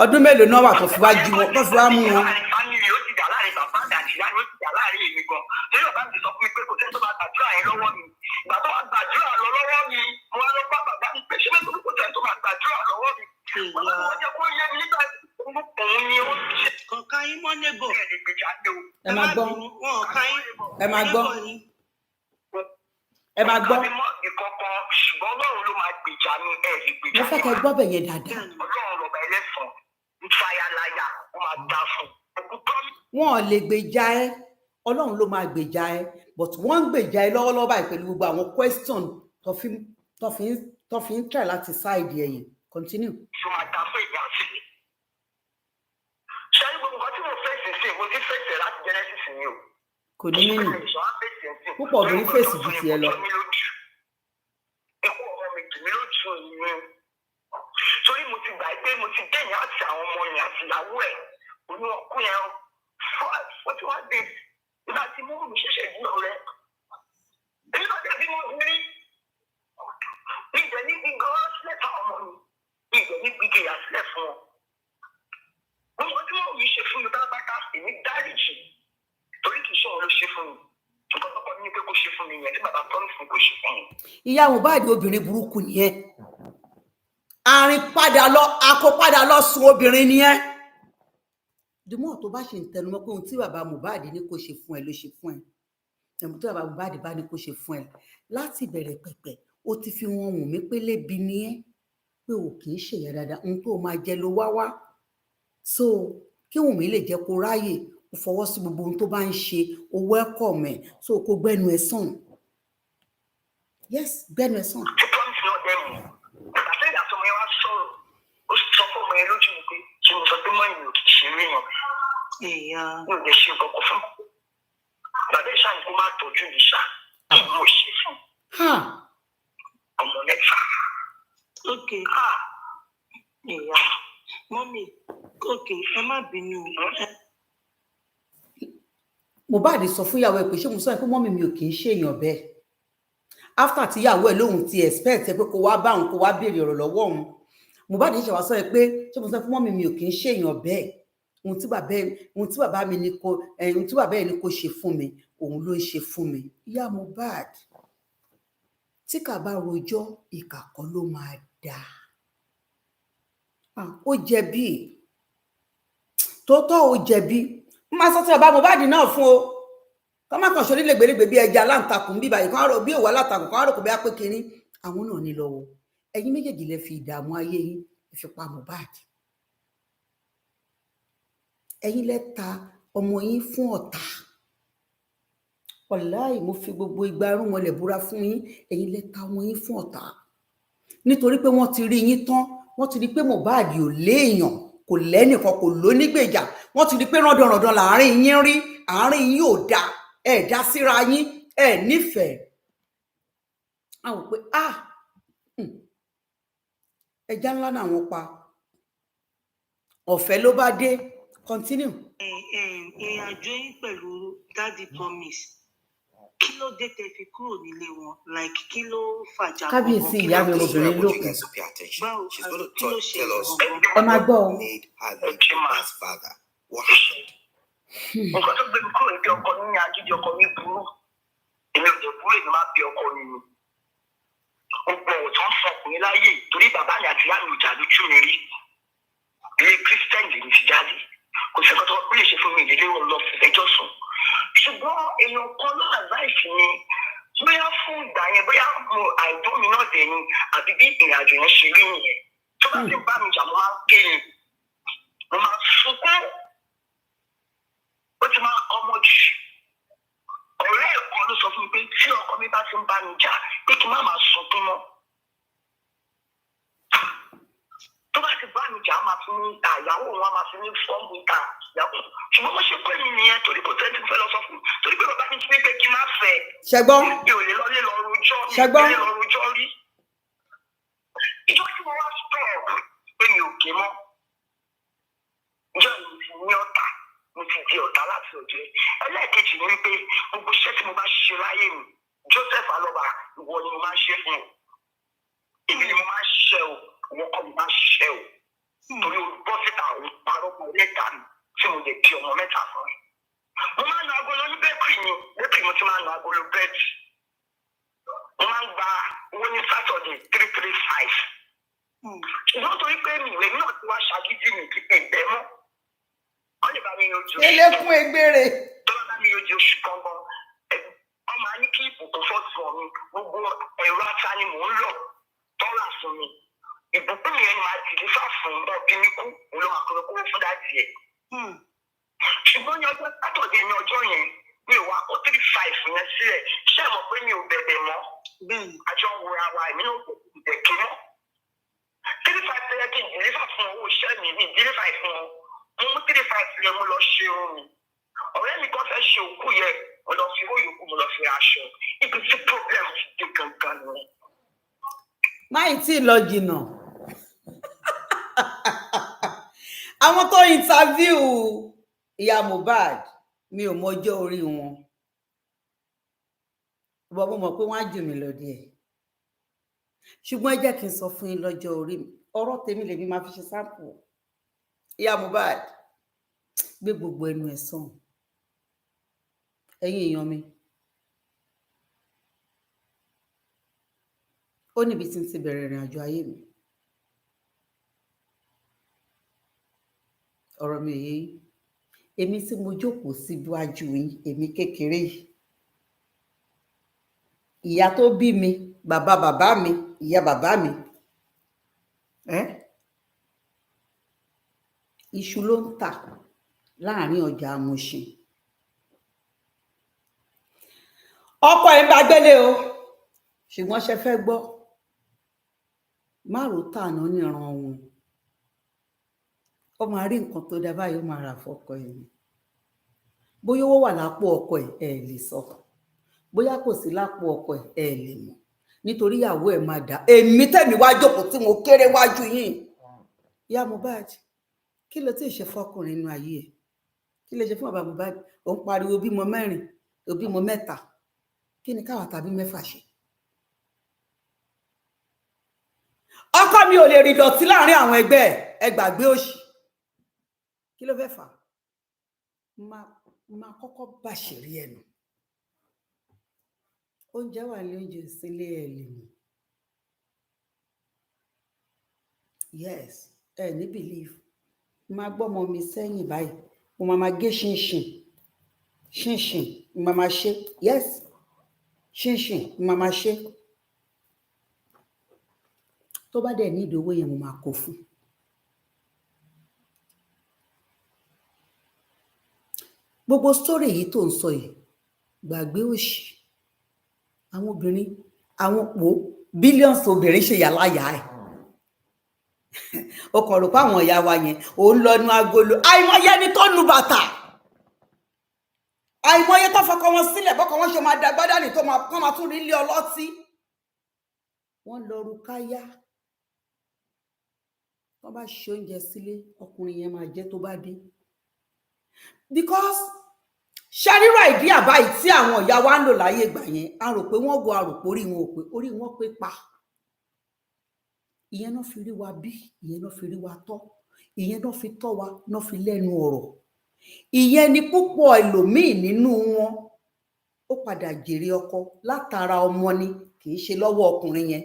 ọdún mélòó náà wà tó fi wá jí wọn tó fi wá mú wọn. fámìlì ó ti jà láàrin bàbá àti ìyá ó ti jà láàrin èmi gan torí bàbá mi sọ fún mi pé kò sẹ́ni tó máa gbàdúrà yẹn lọ́wọ́ mi ìgbà tó máa gbàdúrà lọ lọ́wọ́ mi mo wá lọ bá bàbá mi pé ṣé mẹ́tò kò sẹ́ni tó máa gbàdúrà lọ́wọ́ mi bàbá mi wọ́n jẹ́ kó yé mi nígbà òun ni ó ṣe. kọ̀ọ̀kan yín mọ́ nébọ̀. ẹ máa gbọ́ ẹ máa gbọ́ ẹ máa gbọ́. ìkọ̀kọ̀ ṣùgbọ́n Ọlọ́run ló máa gbèjà mi ẹ̀ lè gbèjà mi. mo fẹ́ kẹ́ gbọ́ bẹ̀ yẹn dáadáa. Ọlọ́run lọ́ba ẹlẹ́sàn ìfàyàláyà ó máa dá fún wọn ò lè gbèjà ẹ Ọlọ́run ló máa gbèjà ẹ but wọ́n ń gbèjà ẹ lọ́wọ́lọ́wọ́ báyìí pẹ̀lú gbogbo àwọn question tó fi ń try láti side ẹ̀yìn continue. ṣé máa dá fún ìgbà sí i. ṣé gbogbo nǹkan tí mo fèsì sí mo ti fèsì láti Genesis ni o. kò ní nínú púpọ̀ obìnrin fèsì ju tiẹ̀ lọ. ikú ọmọ mi kì mí lójú ìyẹn torí mo ti gbà pé mo ti dẹ́yìn àti àwọn ọmọ yẹn àti ìyàwó ẹ̀ òní ọkùn yẹn fún tí wọ́n dé nígbà tí mo mú ṣẹ̀ṣẹ̀ bí ọ̀rẹ́ nígbà tí mo rí ìjẹ́ ní gbígbọ́ sílẹ̀ fáwọn ọmọ mi ìjẹ́ ní gbígbé ìyá sílẹ̀ fún wọn gbogbo tí mo rí ṣe fún mi pátápátá èmi dáríjì torí kì í ṣe òun ló ṣe fún mi nǹkan tó kọ́ ní pé kó ṣe fún mi yẹn tí bàbá tọ́ mi fún kó ṣe fún mi. ìyá Mohbad obìnrin burúkú nìyẹn àárín padà lọ akópadà lọ sùn obìnrin nìyẹn dùmọ̀ tó bá ṣe ń tẹnumọ́ pé ohun tí bàbá Mohbad ní kó ṣe fún ẹ ló ṣe fún ẹ ẹ̀mú tí bàbá Mohbad bá ní kó ṣe fún ẹ láti bẹ̀rẹ̀ pẹ̀pẹ̀ ó ti fi wọn wùn mí pé lébi ni ẹ pé ò kì í ṣèyà dáadáa ohun tó máa jẹ ló wá so kí Wùnmí lè jẹ́ kó ráyè ó fọwọ́ sí gbogbo ohun tó bá ń ṣe ó welcome ẹ̀ so kó gbẹ́nu ẹ̀ sàn yes gbẹ́nu ẹ̀ sàn. tí promise náà dẹ́ mi bàbá tó ìyàtọ̀ mi wá sọ̀rọ̀ ó sọ fún ọmọ yẹn lójú mi pé ṣé mo sọ pé mọ́ ìlú kì í ṣe rí yàn mi ò lè ṣe nǹkan fún bàbá ìṣá ni kó má tọ́jú mi ṣá kí mo ṣe fún ọmọ mẹ́fà. ok ìyá mọ́mì ok ẹ má bínú. Mohbad sọ fún ìyàwó ẹ pé ṣé mo sọ pé mọ́mì mi ò kì í ṣèyàn bẹ́ẹ̀ after tí ìyàwó ẹ lóhun ti expect ẹ pé kó wá bá òun kó wá béèrè ọ̀rọ̀ lọ́wọ́ òun Mohbad ṣe wá sọ ẹ pé ṣé mo sọ fún mọ́mì mi ò kì í ṣèyàn bẹ́ẹ̀ ohun tí bàbá mi ní kó ohun tí bàbá ẹ ní kó ṣe fún mi òun ló ń ṣe fún mi. ìyá Mohbad tí kà bá rojọ́ ìkà kọ́ ló máa dà ó jẹ̀bi tótọ́ ó jẹ̀bi máa sọ tí bàbá Mohbad náà fún o kọ́ má kàn sórí lẹ́gbẹ̀lẹ́gbẹ̀ bí ẹja aláǹtakùn bíbá yìí kan rò bí òwò aláǹtakùn kan rò kò bí apé kínní àwọn náà ní lọ́wọ́ ẹ̀yin méjèèjì lẹ fi ìdààmú ayé yín fi pa Mohbad ẹ̀yin lẹ ta ọmọ yín fún ọ̀tá wàláì mo fi gbogbo igba irun wọn lè búra fún yín ẹ̀yin lẹ ta ọmọ yín fún ọ̀tá nítorí pé wọ́n ti rí yín tán wọ́n ti rí pé Mohbad ò léèyàn kò lẹ́nìkan kò lónígbèjà wọ́n ti rí pé rọ́dọ̀rọ̀dọ̀ láàrin yín rí àárín yín ò dáa ẹ̀ dá síra yín ẹ̀ nífẹ̀ẹ́ àwọn pé ẹja ńlá náà wọ́n pa ọ̀fẹ́ ló bá dé continue. ìrìn àjò yín pẹ̀lú Daddy Promise kí ló dé tẹ́ fi kúrò nílé wọn like kí ló fàjà kọ̀ọ̀kan kábíyèsí ìyá mi obìnrin lókun báwo kí ló ṣe ẹ máa gbọ́ ọ. nǹkan tó gbé mi kúrò níbi ọkọ ní ajídí ọkọ mi burú èmi ò jẹ burú èmi máa bí ọkọ mi ni gbogbo ọ̀tọ̀ ń fọkùnrin láyè torí bàbá mi àti ìyá mi ò jà lójú mi rí ilé Christian lè mi ti jáde kò sí nǹkan tó wọ́n lè ṣe fún mi ìdílé wọn lọ ẹjọ́ sùn ṣùgbọ́n èèyàn kan náà advice mi bóyá fún ìgbà yẹn bóyá mo àìdó mi náà dẹ̀ ni àbí bí ìrìn àjò yẹn ṣe rí nìyẹn tó bá ti bá mi jà mo máa ń ké ni mo máa sunkún ó ti máa ọmọ jù ọ̀rẹ́ ẹ̀kan ló sọ fún mi pé tí ọkọ mi bá ti ń bá mi jà pé kí n má máa sunkún mọ́ tó bá ti bá mi jà á máa fi ní àyàwó wọn á máa fi ní fọ́ọ̀mù ìta ìyàwó ṣùgbọ́n mo ṣe pé mi nìyẹn torí kò tẹ́tí fẹ́ lọ sọ fún torí pé bàbá mi ti ní pé kí n má fẹ́ ṣẹgbọ́n mi ò lè lọ lé lọ rojọ́ rí ìjọ tí mo wá sọ̀rọ̀ pé mi ò ké mọ́ ìjọ mi ti ní ọ̀tá mo ti di ọ̀tá láti ọjọ́ ẹlẹ́ẹ̀kejì ni wípé gbogbo iṣẹ́ tí mo bá ṣe láyé mi Joseph Alọ́ba ìwọ ni mo máa ń ṣe fún o èmi ni mo máa ń ṣiṣẹ́ o ìwọ kọ́ mi máa ń ṣiṣẹ́ o torí o bọ́ síta òun parọ́ pọ̀ lẹ́ta mi tí mo lè di ọmọ mẹ́ta fún ẹ. Mo máa ń lo agolo ní bẹ́ẹ̀kì mi mo ti máa ń lo agolo bẹ́ẹ̀kì. Mo máa ń gba owó ní Saturday 335. Ṣùgbọ́n torí pé mi ìwé náà ti wá ṣàgídí mi kí pé ìbẹ́ mọ́. Wọ́n lè bá mi yanjú oṣù. Elékún egbére. Tó bá mi yanjú oṣù kankan, wọ́n máa ní kí ìbùkún fọ́ọ̀tù mi. Gbogbo ẹ̀rọ ata ni mò ń lọ tọ́lá fún mi. Ìbùkún yẹn ni màá dìlífà fún ọbí mi kú. Mo lọ máa kọ́ fún dájú yẹn. Ṣùgbọ́n ní ọjọ́ Saturday ní ọjọ́ yẹn, mi ò wá kó 35 yẹn sílẹ̀. Ṣé ẹ mọ̀ pé mi ò bẹ̀bẹ̀ mọ́? Àjọ wura wa èmi náà kò dẹ̀kẹ́ mọ́. 35 tẹ́lẹ̀ kí n dìlífà fún owó iṣẹ́ mi ní dìlífà fún wọn. Mo mú 35 yẹn mo lọ ṣe irun mi. Ọ̀rẹ́ mi kan fẹ́ ṣe òkú yẹn, mo lọ fi owó yòókù mo lọ fi aṣọ. Ibi tí problem ti dé gangan ni. Máì tí ì lọ jìnnà. Àwọn tó interview ìyá Mohbad mi ò mọjọ́ orí wọn. Bọ́ mo mọ̀ pé wọ́n á jù mí lọ díẹ̀. Ṣùgbọ́n ẹ jẹ́ kí n sọ fún yín lọ́jọ́ orí mi. Ọ̀rọ̀ tèmi lèmi máa fi ṣe sample. Ìyá Mohbad gbé gbogbo ẹnu ẹ̀ sàn. Ẹ̀yin èèyàn mi. Ó níbi tí n ti bẹ̀rẹ̀ ìrìn àjò ayé mi. Ọ̀rọ̀ mi yé yín. Èmi tí mo jókòó síwájú yín, èmi kékeré yìí. Ìyá tó bí mi, bàbá bàbá mi, ìyá bàbá mi. Iṣu ló ń tà láàrin ọjà Àmùṣin. Ọkọ ẹ̀ ń bá gbélé o. Ṣùgbọ́n ṣe fẹ́ gbọ́. Márùn tàná níran wọn. Ó máa rí nǹkan tó dá báyìí ó máa rà fọ́kọ ẹ̀ ni. Bóyá owó wà lápò ọkọ ẹ̀ lè sọ. Bóyá kò sí lápò ọkọ ẹ̀ lè mọ̀. Nítorí ìyàwó ẹ̀ máa dà. Èmi tẹ̀mí wá jókòó tí mo kéré wájú yín. Ìyá Mohbad, kí ló tí ì ṣe fọ́kùnrin nínú ayé ẹ̀? Kí ló ṣe fún bàbá Mohbad? Ó ń pariwo bímọ 4, ó bímọ 3. Kí ni káwa tàbí 6 ṣe? Ọkọ mi ò lè rí dọ̀tí láàrin àwọn ẹgbẹ́ ẹ gbàgbé òṣì. Kí ló fẹ́ fà? Máa kọ́kọ́ bàṣírí ẹnu. Oúnjẹ wà ní oúnjẹ sílé ẹ̀ lè mú. Yes, ẹ ní believe. Máa gbọ́mọ mi sẹ́yìn báyìí. Mo máa gé ṣinṣin. Ṣinṣin, mo máa ṣe. Yes, ṣinṣin, mo máa ṣe. Tó bá dẹ̀ ní ìdówó yẹn mo máa kó fún. Gbogbo story yìí tó ń sọ yìí gbàgbé òṣì. Àwọn obìnrin, àwọn billions obìnrin ṣe yàláyà ẹ̀. O kàn rò pé àwọn ìyá wa yẹn ò ń lọ nu agolo. Àìmọye ni tó nu bàtà. Àìmọye tó fọkọ wọn sílẹ̀ bọ́kọ wọn ṣe máa dàgbádà ní tó máa tún rí ilé ọlọ́tí. Wọ́n lọ ru káyá. Wọ́n bá ṣe oúnjẹ sílé, ọkùnrin yẹn máa jẹ tó bá dé. Because ṣàríra ìdí àbáyìí tí àwọn ìyá wa ń lò láyé ìgbà yẹn, a rò pé wọ́n go àròpọ̀ orí wọn ò pé orí wọn pé pa. Ìyẹn náà fi rí wa bí, ìyẹn náà fi rí wa tọ́, ìyẹn náà fi tọ́ wa, náà fi lẹ́nu ọ̀rọ̀. Ìyẹn ni púpọ̀ ẹlòmíì nínú wọn ó padà jèrè ọkọ látara ọmọ ni, kì í ṣe lọ́wọ́ ọkùnrin yẹn.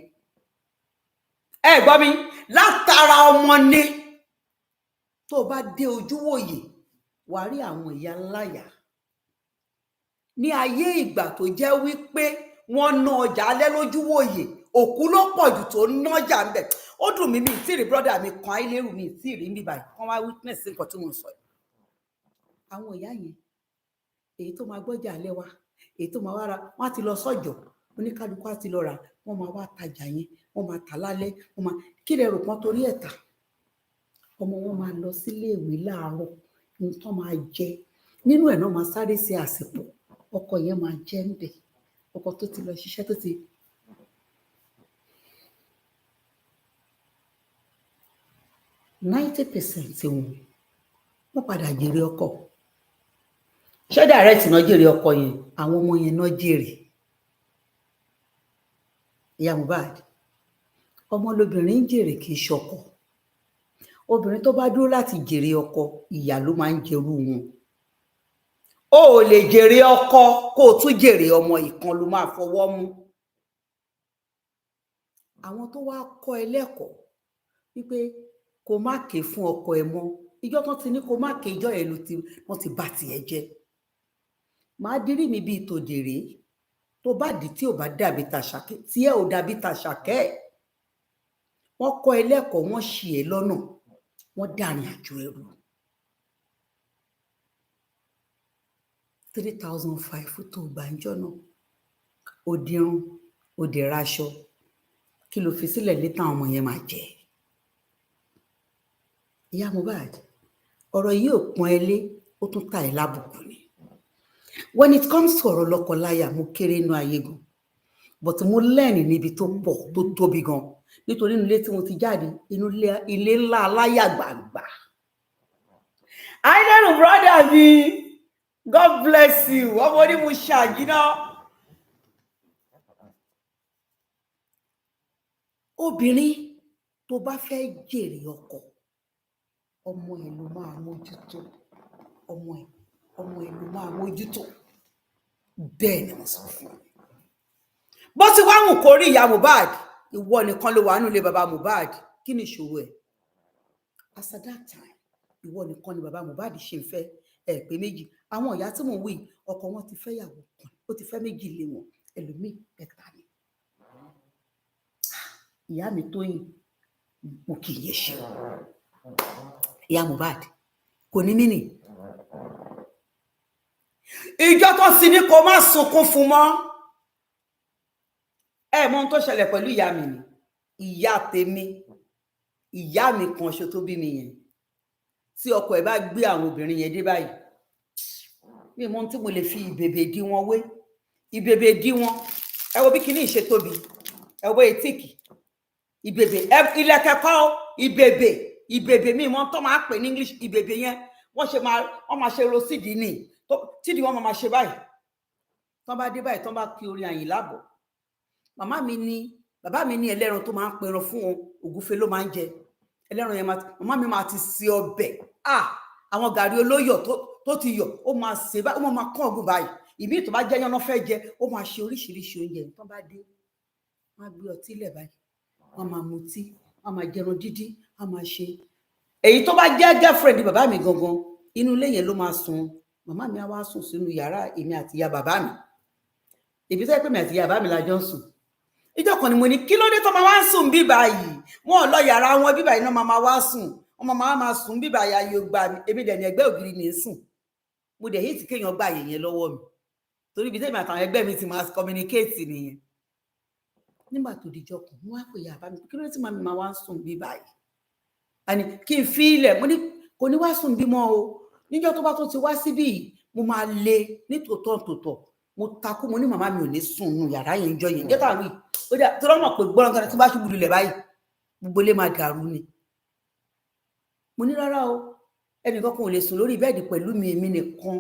Ẹ gbọ́ mi, látara ọmọ ni. Tó bá dé ojúwòye, wà rí àwọn ìyá láyà. Ní ayé ìgbà tó jẹ́ wípé wọ́n ná ọjà alẹ́ lójúwòye, òkú ló pọ̀ jù tó nájà ń bẹ̀. Ó dùn mí tí rí brọ́dà mi kan ayélérù mi tí rí mi báyìí. Wọ́n wá witness nǹkan tí mo sọ yìí. Àwọn ìyá yẹn, èyí tó máa gbọ́jà alẹ́ wa, èyí tó máa wá ra, wọ́n á ti lọ sọ́jọ̀, oníkálukú á ti lọ rà, wọ́n máa wá tajà yẹn, wọ́n máa tà lálẹ́, wọ́n máa kí lè rò pọ́n torí ẹ̀ta. Ọmọ wọn máa lọ sílé ìwé láàárọ̀, nǹkan máa jẹ. Nínú ẹ̀ náà máa sáré sí àsìkò. Ọkọ yẹn máa jẹ́ ń bẹ̀. Ọkọ tó ti lọ ṣiṣẹ́ tó ti. Ninety percent wọ́n padà jèrè ọkọ. Ṣé direct náà jèrè ọkọ yẹn? Àwọn ọmọ yẹn náà jèrè. Ìyá Mohbad, ọmọ lóbìnrin jèrè kì í ṣọkọ. obìnrin tó bá dúró láti jèrè ọkọ ìyà ló máa ń jẹrú wọn. O ò lè jèrè ọkọ kó o tún jèrè ọmọ, ìkan ló máa fọwọ́ mú. Àwọn tó wá kọ́ ẹ lẹ́kọ̀ọ́ wípé kó má ké fún ọkọ ẹ mọ́, ìjọ́ tán ti ní kó má ké, ìjọ́ yẹn wọ́n ti bá tiẹ̀ jẹ́. Màá dirí mi bíi tòjèrè, tó bá dì tí ò bá dàbí tàṣàkẹ́, tí ẹ ò dàbí tàṣàkẹ́. Wọ́n kọ́ ẹ lẹ́kọ̀ọ́, wọ́n ṣì ẹ́ lọ́nà, wọ́n dàrin àjò ẹrù. 3,500 tó gbàǹjọ́ náà, ó dirun, ó dẹ̀ raṣọ, kí ló fi sílẹ̀ létà àwọn ọmọ yẹn máa jẹ? Ìyá Mohbad, ọ̀rọ̀ yìí ò pọ́n ẹ lé, ó tún ta ẹ lábùkù ni. When it comes to ọ̀rọ̀ lọ́kọláya, mo kéré inú ayé gan, but mo lẹ́ẹ̀nì níbi tó pọ̀ tó tóbi gan, nítorí inú ilé tí mo ti jáde, inú ilé ńlá aláyà gbàgbà. Àìdẹ́rù brother mi, God bless you, ọmọ ní mo ṣàjìnà. Obìnrin tó bá fẹ́ jèrè ọkọ, ọmọ ẹ̀ ló máa mójútó, ọmọ ẹ̀ ló máa mójútó. Bẹ́ẹ̀ ni mo sọ fún ọ. Bó ti wá wù kó rí ìyá Mohbad, ìwọ nìkan ló wà nílé bàbá Mohbad, kí ni ìṣòro ẹ̀? As at that time, ìwọ nìkan ni bàbá Mohbad ṣe ń fẹ́, ẹ pé méjì. Àwọn ìyá tí mò ń wí, ọkọ wọn ti fẹ́ yàwó kan, ó ti fẹ́ méjì lé wọn, ẹlòmíì ẹ̀ta ni. Ìyá mi Tóyìn, mo kì í yẹ ṣe. Ìyá Mohbad kò ní nínì. Ìjọ tó sì ní kó má sunkún fún mọ́. Ẹ mọ ohun tó ṣẹlẹ̀ pẹ̀lú ìyá mi ni. Ìyá tèmi, ìyá mi kan ṣo tó bí mi yẹn. Tí ọkọ ẹ̀ bá gbé àwọn obìnrin yẹn dé báyìí, mi mọ ohun tí mo lè fi ìbèbè dí wọn wé. Ìbèbè dí wọn. Ẹ wo bí kíní ìṣe tóbi. Ẹ wo etíìkì. Ìbèbè, ilẹ̀kẹ̀ kọ́ ìbèbè mi mọ tó máa pè ní English. Ìbèbè yẹn wọ́n máa ṣe rosídì ní, tídì wọ́n máa ṣe báyìí. Tán bá dé báyìí, tán bá kí orin Àyìnlá bọ̀. Bàbá mi ní ẹlẹ́ran tó máa ń pẹran fún wọn, ògúfe ló máa ń jẹ. Ẹlẹ́ran yẹn màmá mi máa ti ṣe ọbẹ̀. Àwọn gàrí olóyọ̀ tó ti yọ̀, ó máa ṣe báyìí, ó máa kán ọ̀gùn báyìí. Ìbí tó bá jẹ́ yánná fẹ́ jẹ, ó máa ṣe oríṣiríṣi oúnjẹ. Tán bá dé, wọ́n á gbé ọtí lẹ̀ báyìí, wọ́n máa mutí, wọ́n máa jẹran dídí, wọ́n máa ṣe. Èyí tó bá jẹ́ girlfriend bàbá mi gangan, inú ilé yẹn ló máa sùn. Màmá mi á wá sùn sínú yàrá èmi àti ìyá bàbá mi. Ibi tó yẹ pé mi àti ìyá bàbá mi la jọ ń sùn. Ìjọ kan ni mo ní kí ló dé tó máa wá sùn bí báyìí? Wọn ò lọ yàrá wọn bí báyìí náà máa wá sùn. Wọ́n máa sùn bí báyìí, ayé gbà mí. Èmi dẹ̀ ní ẹgbẹ́ ògiri ní sùn. Mo dẹ̀ hate kéèyàn gbà yẹn lọ́wọ́ mi. Torí ibi tẹ́mi àtàwọn ẹgbẹ́ mi ti máa communicate nìyẹn. Nígbà tó dijọ́ kan, mo wá pè ìyá bàbá mi, kí ló dé tí màmí máa wá sùn bí báyìí? Àní kí n fi ilẹ̀, mo ní kò ní wá sùn bímọ o. Níjọ́ tó bá tó ti wá síbí, mo máa lé ní tòótọ́. Mo takú, mo ní màmá mi ò ní sùn nù yàrá yẹn jọ yẹn. Jẹ́ta wí, ó dà tó lọ́mọ̀ pé gbọ́dọ̀ kan tí bá ṣubú lulẹ̀ báyìí, gbogbo ilé máa dàrú ni. Mo ní rárá o, ẹnìkan kan ò lè sùn lórí bẹ́ẹ̀dì pẹ̀lú mi, èmi nìkan,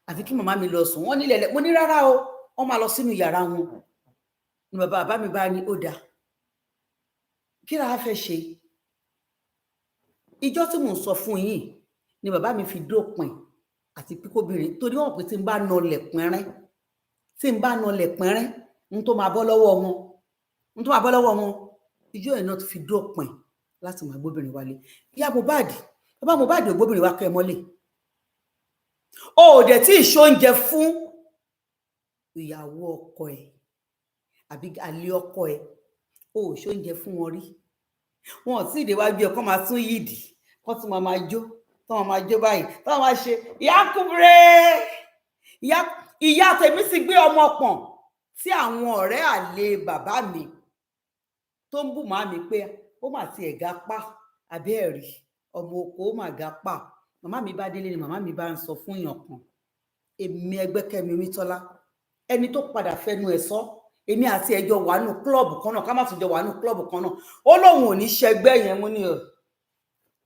àfi kí màmá mi lọ sùn. Wọ́n nílẹ̀, mo ní rárá o, wọ́n máa lọ sínú yàrá wọn. Ni bàbá mi bá ní ó dà. Kí la fẹ́ ṣe? Ìjọ́ tí mò ń sọ fún yín ni bàbá mi fi dópin àti píkóbìnrin, torí wọ́n pé tí n bá nọlẹ̀ pẹ́rẹ́, n tó máa bọ́ lọ́wọ́ wọn, ìjọ́ ẹ̀ náà ti fi dópin láti máa gbóbìnrin wálé. Ìyá Mohbad, bàbá Mohbad ò gbóbìnrin wá kẹ́ mọ́lẹ̀. O ò dẹ̀ tí ìṣó oúnjẹ fún ìyàwó ọkọ ẹ̀ àbí àlè ọkọ ẹ̀, o ò ṣó oúnjẹ fún wọn rí. Wọn ò tí ì déwájú ẹ̀ kọ́ máa tún yìdì, kọ́ tún máa jó, tọ́ máa jó báyìí, tọ́ máa ṣe ìyá kúbúrẹ́. Ìyá tèmi sì gbé ọmọ pọ̀n tí àwọn ọ̀rẹ́ àlè bàbá mi tó ń bù máa mi pé ó mà ti ẹ̀gá pa àbí ẹ̀rí ọmọ oko ó mà ga pa. Màmá mi bá délé ni màmá mi bá ń sọ fún èèyàn kan, èmi Ẹgbẹ́kẹ́mi Omítọ́lá, ẹni tó padà fẹnu ẹ̀ sọ, èmi àti ẹjọ́ wà nù klọ́ọ̀bù kan náà, ká má tún jọ wà nù klọ́ọ̀bù kan náà. Ó lóun ò ní ṣẹgbẹ́ yẹn. Mú ní ọ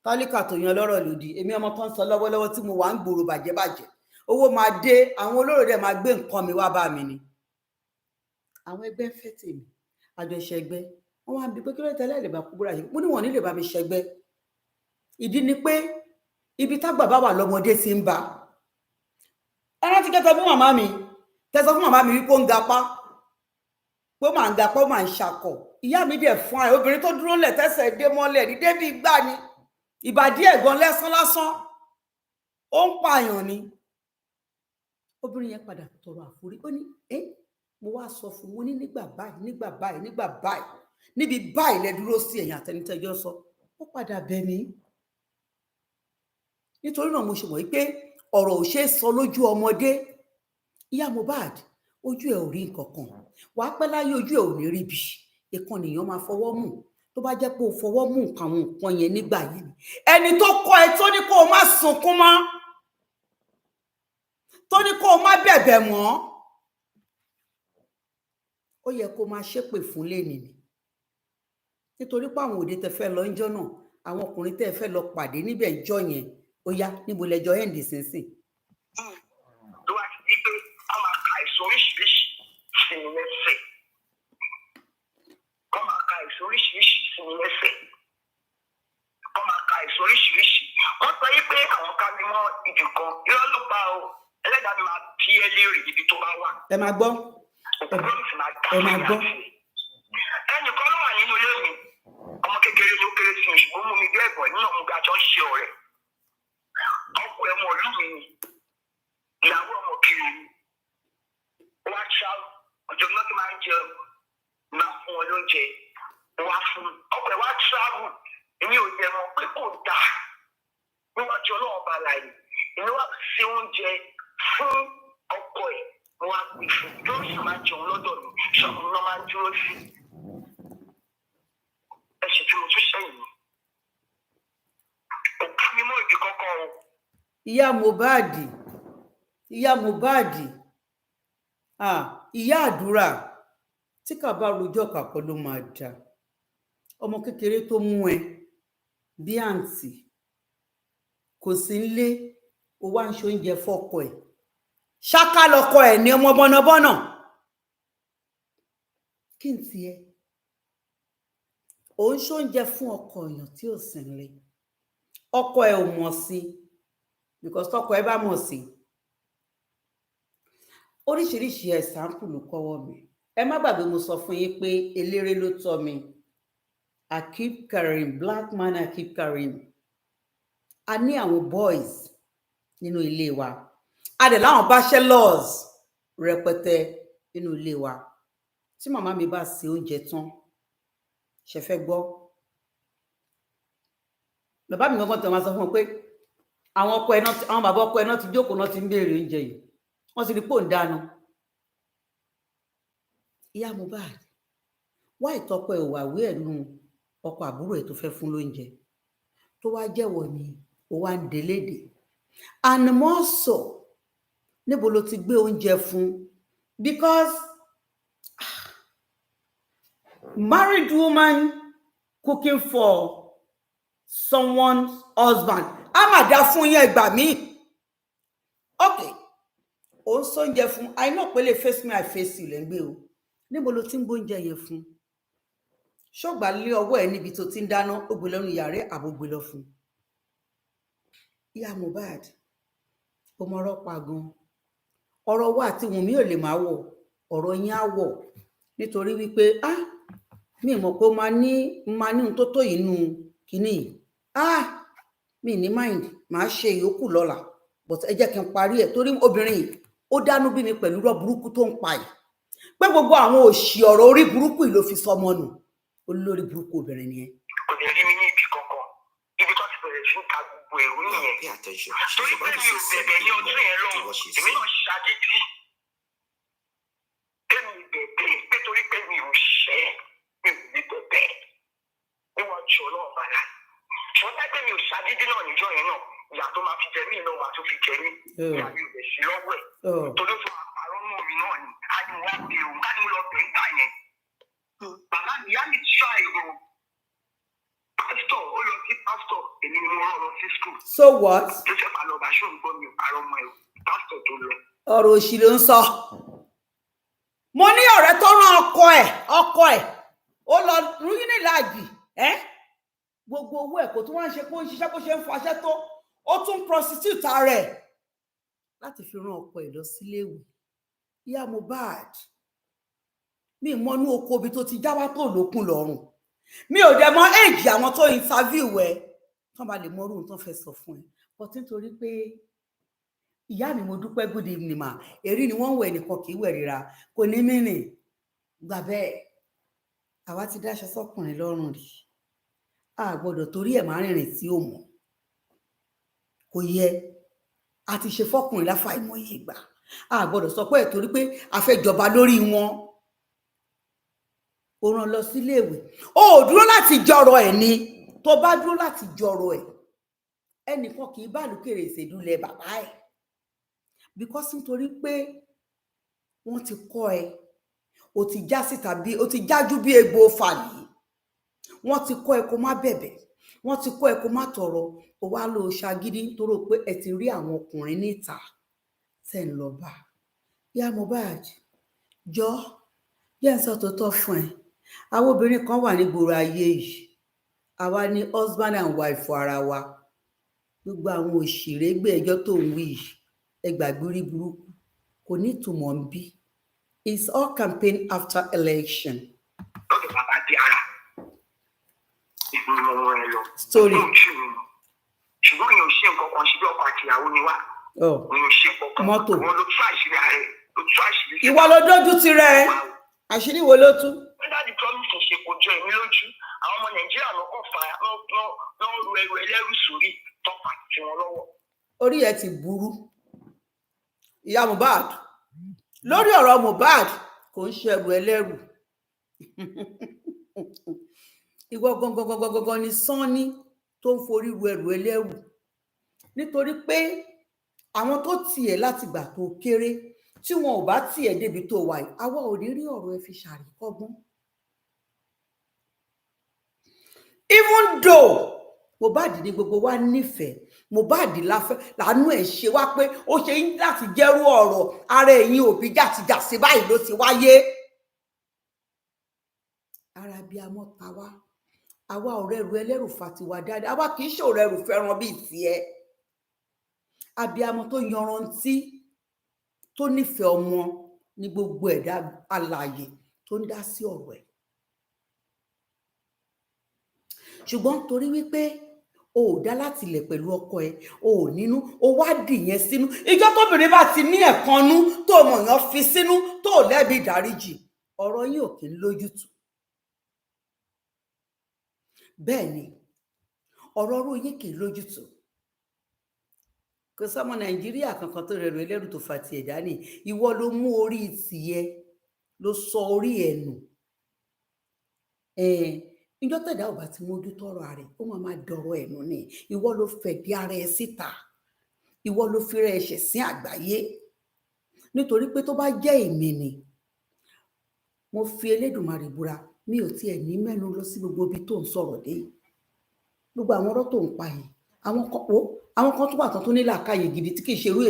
tálíkà tó yan lọ́rọ̀ lòdì. Èmi ọmọ tó ń sọ lọ́wọ́lọ́wọ́ tí mo wà ń gbòòrò bàjẹ́, owó máa dé, àwọn olóró dẹ̀ máa gbé nǹkan mi wá bá mi ni. Àwọn ẹgbẹ́ ń fẹ́ tèmi, àjọṣẹgbẹ́. Wọ́n wá bí pé kí ló tẹ́lẹ̀ lè bá Kúbúrà yìí. Mo ní wọn ní lè bá mi ṣẹgbẹ́. ìdí ni pé ibi tágbà bá wà lọ́mọdé ti ń bá ẹran ti kẹta fún màmá mi tẹsọ fún màmá mi wípé ó ń gapá pé ó máa ń gapá ó máa ń ṣakọ ìyá mi dẹ̀ fún ẹ obìnrin tó dúró lẹ̀ tẹ́sẹ̀ dé mọ́lẹ̀ ní débi gbá ni ìbàdí ẹ̀gbọ́n lásán ó ń pààyàn ni obìnrin yẹn padà tọrọ àforí ó ní mo wá sọ fún mo ní nígbà báyìí níbi báyìí lẹ dúró sí ẹ̀yìn àtẹnitẹ́jọ́ sọ ó padà bẹ̀ mí nítorí náà mo ṣe mọ̀ wípé ọ̀rọ̀ ò ṣe é sọ lójú ọmọdé ìyá Mohbad ojú ẹ̀ ò rí nǹkan kan wàá pẹ́ láyé ojú ẹ̀ ò ní rí bí ìkan nìyẹn máa fọwọ́ mú tó bá jẹ́ pé o fọwọ́ mú nǹkan àwọn nǹkan yẹn nígbà yìí ẹni tó kọ́ ẹ tó ní kó o má sunkún mọ́ tó ní kó o má bẹ̀bẹ̀ mọ́ ó yẹ kó o máa ṣépè fún lẹ́nìí ni nítorí pé àwọn òde tẹ fẹ́ lọ ńjọ́ náà àwọn ọkùnrin tẹ fẹ́ lọ pàdé níbẹ̀ ńjọ́ yẹn ó yá níbo lẹjọ́ ẹ̀ ń dì sínsìn. ló wá ti di pé a máa ka èso oríṣiríṣi sí mi lẹ́sẹ̀ kọ́ máa ka èso oríṣiríṣi sí mi lẹ́sẹ̀ kọ́ máa ka èso oríṣiríṣi wọ́n sọ yí pé àwọn ká mi mọ́ ibì kan irọ́ ló pa o ẹlẹ́dàá mi máa bí ẹ léèrè ibi tó bá wà. ẹ máa gbọ́ ẹ máa gbọ́. ẹnìkan ló wà nínú ilé mi ọmọ kékeré ló kéré sí mi ṣùgbọ́n mú mi bí ẹ̀gbọ́n nínú ọmọ gàjọ́ ṣe ọ̀rẹ́ ọkọ ẹ̀mọ ìlú mi ni ìyàwó ọmọ kiri ni wọ́n á ṣá ọjọ́ náà ti máa ń jẹun máa fún wọn lóúnjẹ wọ́n á fún ọkọ ẹ̀ wá travel èmi ò jẹ mọ̀ pé kò dáa níwájú ọlọ́run bá láàyè èmi wá sí oúnjẹ fún ọkọ ẹ̀ wọ́n á gbé fún tó sì máa jẹun lọ́dọ̀ mi ṣọkùnrin náà máa ń dúró sí ẹ̀ṣẹ̀ tí mo tún sẹ́yìn mi òkú mi mọ́ ìdí kọ́kọ́ o. ìyá Mohbad ìyá àdúrà tí kà bá rojọ́ kàpọ̀ ló máa dà ọmọ kékeré tó mú ẹ bí àǹtí kò sí nílé ó wá ń ṣe oúnjẹ fọ́kọ ẹ ṣáká lọkọ ẹ ní ọmọ bọnàbọnà kí n tiẹ̀ ò ń ṣe oúnjẹ fún ọkọ èèyàn tí ò sí nílé ọkọ ẹ ò mọ̀ sí because tọkọ ẹ bá mọ̀ sí oríṣiríṣi ẹ̀sánpù ló kọ́wọ́ mi ẹ má gbàgbé mo sọ fún yín pé eléré ló tọ́ mi Akib Karim black man Akib Karim a ní àwọn boys nínú ilé wa a dẹ̀ láwọn bachelors rẹpẹtẹ nínú ilé wa tí màmá mi bá ṣe oúnjẹ tán ṣe fẹ́ gbọ́ bàbá mi gangan tó máa sọ fún wọn pé àwọn bàbá ọkọ ẹ náà ti jókòó náà ti ń béèrè oúnjẹ yìí wọ́n ti rí pò ń dáná ìyá Mohbad wá ìtọkọ ẹ wà wí ẹnu ọkọ àbúrò ẹ tó fẹ́ fún lóúnjẹ tó wá jẹ́wọ́ ni ó wá ń delédè ànàmọ́sọ níbo ló ti gbé oúnjẹ fún because married woman cooking for someone's husband a máa dá fún yín ẹgbà míì okay ó ń sóúnjẹ fún àìná pé lè face me I face you lẹ́gbẹ́ o níbo ló ti ń gbóúnjẹ yẹn fún ṣọ́gbà lé ọwọ́ ẹ níbi tó ti ń dáná ó gbé lọ́nu yàrá àbògbé lọ fún ìyá Mohbad ó mọ ọ̀rọ̀ pa gan ọ̀rọ̀ wa àti Wùnmí ò lè máa wọ̀ ọ̀rọ̀ yín á wọ̀ nítorí wípé mi mọ̀ pé ó máa ní ohun tó tó yìí nù kínní mi ní mind máa ṣe ìyókù lọ́la but ẹ jẹ́ kí n parí ẹ̀ torí obìnrin yìí ó dánú bí mi pẹ̀lú rọ́ burúkú tó ń pa yìí pé gbogbo àwọn òṣì ọ̀rọ̀ orí burúkú yìí ló fi sọmọ nù olórí burúkú obìnrin nìyẹn. kò ní rí mi ní ibi kankan ibi tó ti bẹ̀rẹ̀ sí ta gbogbo ẹ̀rú nìyẹn torí pé mi ò bẹ̀bẹ̀ ní ọdún yẹn lọ́wọ́ èmi náà ṣàdédé èmi bẹ̀bẹ̀ pé torí pé mi ò ṣẹ́ mi ò ní bẹ̀bẹ̀ níwájú ọlọ́run bàlá wọ́n dá pé mi ò ṣàdédé náà níjọ́ yẹn náà ìyá tó máa fi jẹ mí náà máa tó fi jẹ mí ìyá mi ò lè sí lọ́wọ́ ẹ̀ torí fún àpárọ̀ mọ́ mi náà ni a ní wọ́n gbé òun ká ní mo lọ bẹ̀ ń gbà yẹn bàbá mi ìyá mi try o pásítọ̀ ó lọ sí pásítọ̀ èmi ni mo rán lọ sí school. so what. tó fẹ́ máa lọ bá ṣó ń gbọ́ mi ò parọ́ mọ́ ẹ pásítọ̀ tó lọ. ọ̀rọ̀ òṣì ló ń sọ mo ní ọ̀rẹ́ tó rán ọkọ ẹ̀ ó lọ rúyìn ní láàjì gbogbo owó ẹ̀ kò tún wá ń ṣe pé ó ń ṣiṣẹ́ bó ṣe ń faṣẹ́ tó ó tún prostitute rẹ̀ láti fi rán ọkọ ẹ̀ lọ síléèwé. Ìyá Mohbad, mi mọ́nú oko ibi tó ti jáwá tó lókun lọ́rùn, mi ò dẹ̀ mọ éèjì àwọn tó interview ẹ tán bá lè mọ orú tó fẹ́ sọ fún ẹ, but nítorí pé ìyá mi mo dúpẹ́, good evening ma, èrí ni wọ́n ń wẹ̀ nìkan kì í wẹ̀ ríra, kò ní mìíràn gbà bẹ́ẹ̀. Àwa ti dáṣọ sọ́kùnrin lọ́rùn rí, a gbọ́dọ̀ torí ẹ̀ máa rìnrìn tí ó mọ̀, kò yẹ. A ti ṣe fọ́kùnrin láfàìmọye ìgbà, a gbọ́dọ̀ sọ pé torí pé a fẹ́ jọba lórí wọn. Ó rán lọ síléèwé, ó dúró láti jọrọ ẹ̀ ni. Tó bá dúró láti jọrọ ẹ̀, ẹnìkan kì í bá lùkèrè ìṣèdúlẹ̀ bàbá ẹ̀, because nítorí pé wọ́n ti kọ́ ẹ, ó ti já sí tàbí ó ti jájú bí egbò fàlì. Wọ́n ti kọ́ ẹ kó má bẹ̀bẹ̀, wọ́n ti kọ́ ẹ kó má tọrọ, ó wá lọ ṣagídí nítorí pé ẹ ti rí àwọn ọkùnrin níta tẹ́ ń lọ bá. Ìyá Mohbad, jọ yẹn sọ tòótọ́ fún ẹ, àwọn obìnrin kan wà ní gbòòrò ayé yìí, àwa ni husband and wife ara wa. Gbogbo àwọn òṣèré gbé ẹjọ́ tó ń wí yìí, ẹ gbàgbé rí burúkú, kò ní ìtumọ̀ ń bí. It's all campaign after election. lọ́dọ̀ bàbá dé ara ìgbìmọ̀ wọn ẹ lọ. Story. ṣùgbọ́n èèyàn ò ṣe nǹkan kan ṣe bí ọkọ àti ìyàwó ni wá. èèyàn ò ṣe nǹkan kan. Mọ́tò. wọn ló tú àṣírí ààrẹ ló tú àṣírí. Ìwọ ló dójú ti rẹ, àṣírí wo ló tú? nígbà tí promise ṣe kò jọ èmi lójú, àwọn ọmọ Nàìjíríà ló kàn fà á lọ́ọ́ ru ẹrù ẹlẹ́rù sórí tọ́pà tí wọ́n lọ́wọ́. Orí ẹ ti burú. Ìyá Mohbad, lórí ọ̀rọ̀ Mohbad kò ń ṣe ẹrù ẹlẹ́rù. Ìwọ gangan ni Sanni tó ń forí ru ẹrù ẹlẹ́rù, nítorí pé àwọn tó tiẹ̀ láti gbà tó kéré tí wọn ò bá tiẹ̀ débi tó wà yìí, àwa ò ní rí ọ̀rọ̀ ẹ fi ṣàríkọ́gbọ́n. Even though Mohbad ní gbogbo wa nífẹ̀ẹ́, Mohbad lánú ẹ̀ ṣe wá pé ó ṣe ń láti jẹ́rú ọ̀rọ̀ ara ẹ̀yìn òbí jàtijàsí báyìí ló ti wáyé. Ara bí amọ́ ta wá, àwa ọ̀rẹ́ ẹrù ẹlẹ́rù fatiwa dáadáa, àwa kì í ṣe ọ̀rẹ́ ẹrù fẹ́ràn bíi tiẹ̀. Abiyamọ tó yanrantí, tó nífẹ̀ẹ́ ọmọ ní gbogbo ẹ̀dá alààyè tó ń dá sí ọ̀rọ̀ ẹ̀. Ṣùgbọ́n torí wípé o ò dá láti ilẹ̀ pẹ̀lú ọkọ ẹ, o ò nínú, o wá dì yẹn sínú. Ìjọ tóbìnrin bá ti ní ẹ̀kanú tó mọ̀yàn fi sínú tó lẹ́bi ìdáríjì, ọ̀rọ̀ yìí ò kí ń lójútùú. Bẹ́ẹ̀ ni ọ̀rọ̀ ọ̀rọ̀ yìí kì í lójútùú. Kò sọ́mọ Nàìjíríà kankan tó rẹrù ẹlẹ́rù tó fa tiẹ̀ dání. Ìwọ ló mú orí tiẹ̀, ló sọ orí ẹ̀ nù. Ìjọ tẹ̀dá ò bá ti mójú tọrọ ààrẹ, ó máa dọ̀rọ̀ ẹ̀nu ni. Ìwọ ló fẹ̀dí ara ẹ síta, ìwọ ló fi rẹ ẹ̀ṣẹ̀ sí àgbáyé. Nítorí pé tó bá jẹ́ èmi ni, mo fi Elédùmarè búra, mi ò tiẹ̀ ní mẹ́nu lọ sí gbogbo ibi tó ń sọ̀rọ̀ dé. Gbogbo àwọn ọ̀rọ̀ tó ń pa yìí, àwọn kan tó wà tán tó ní làákàyè gidi tí kì í ṣe irú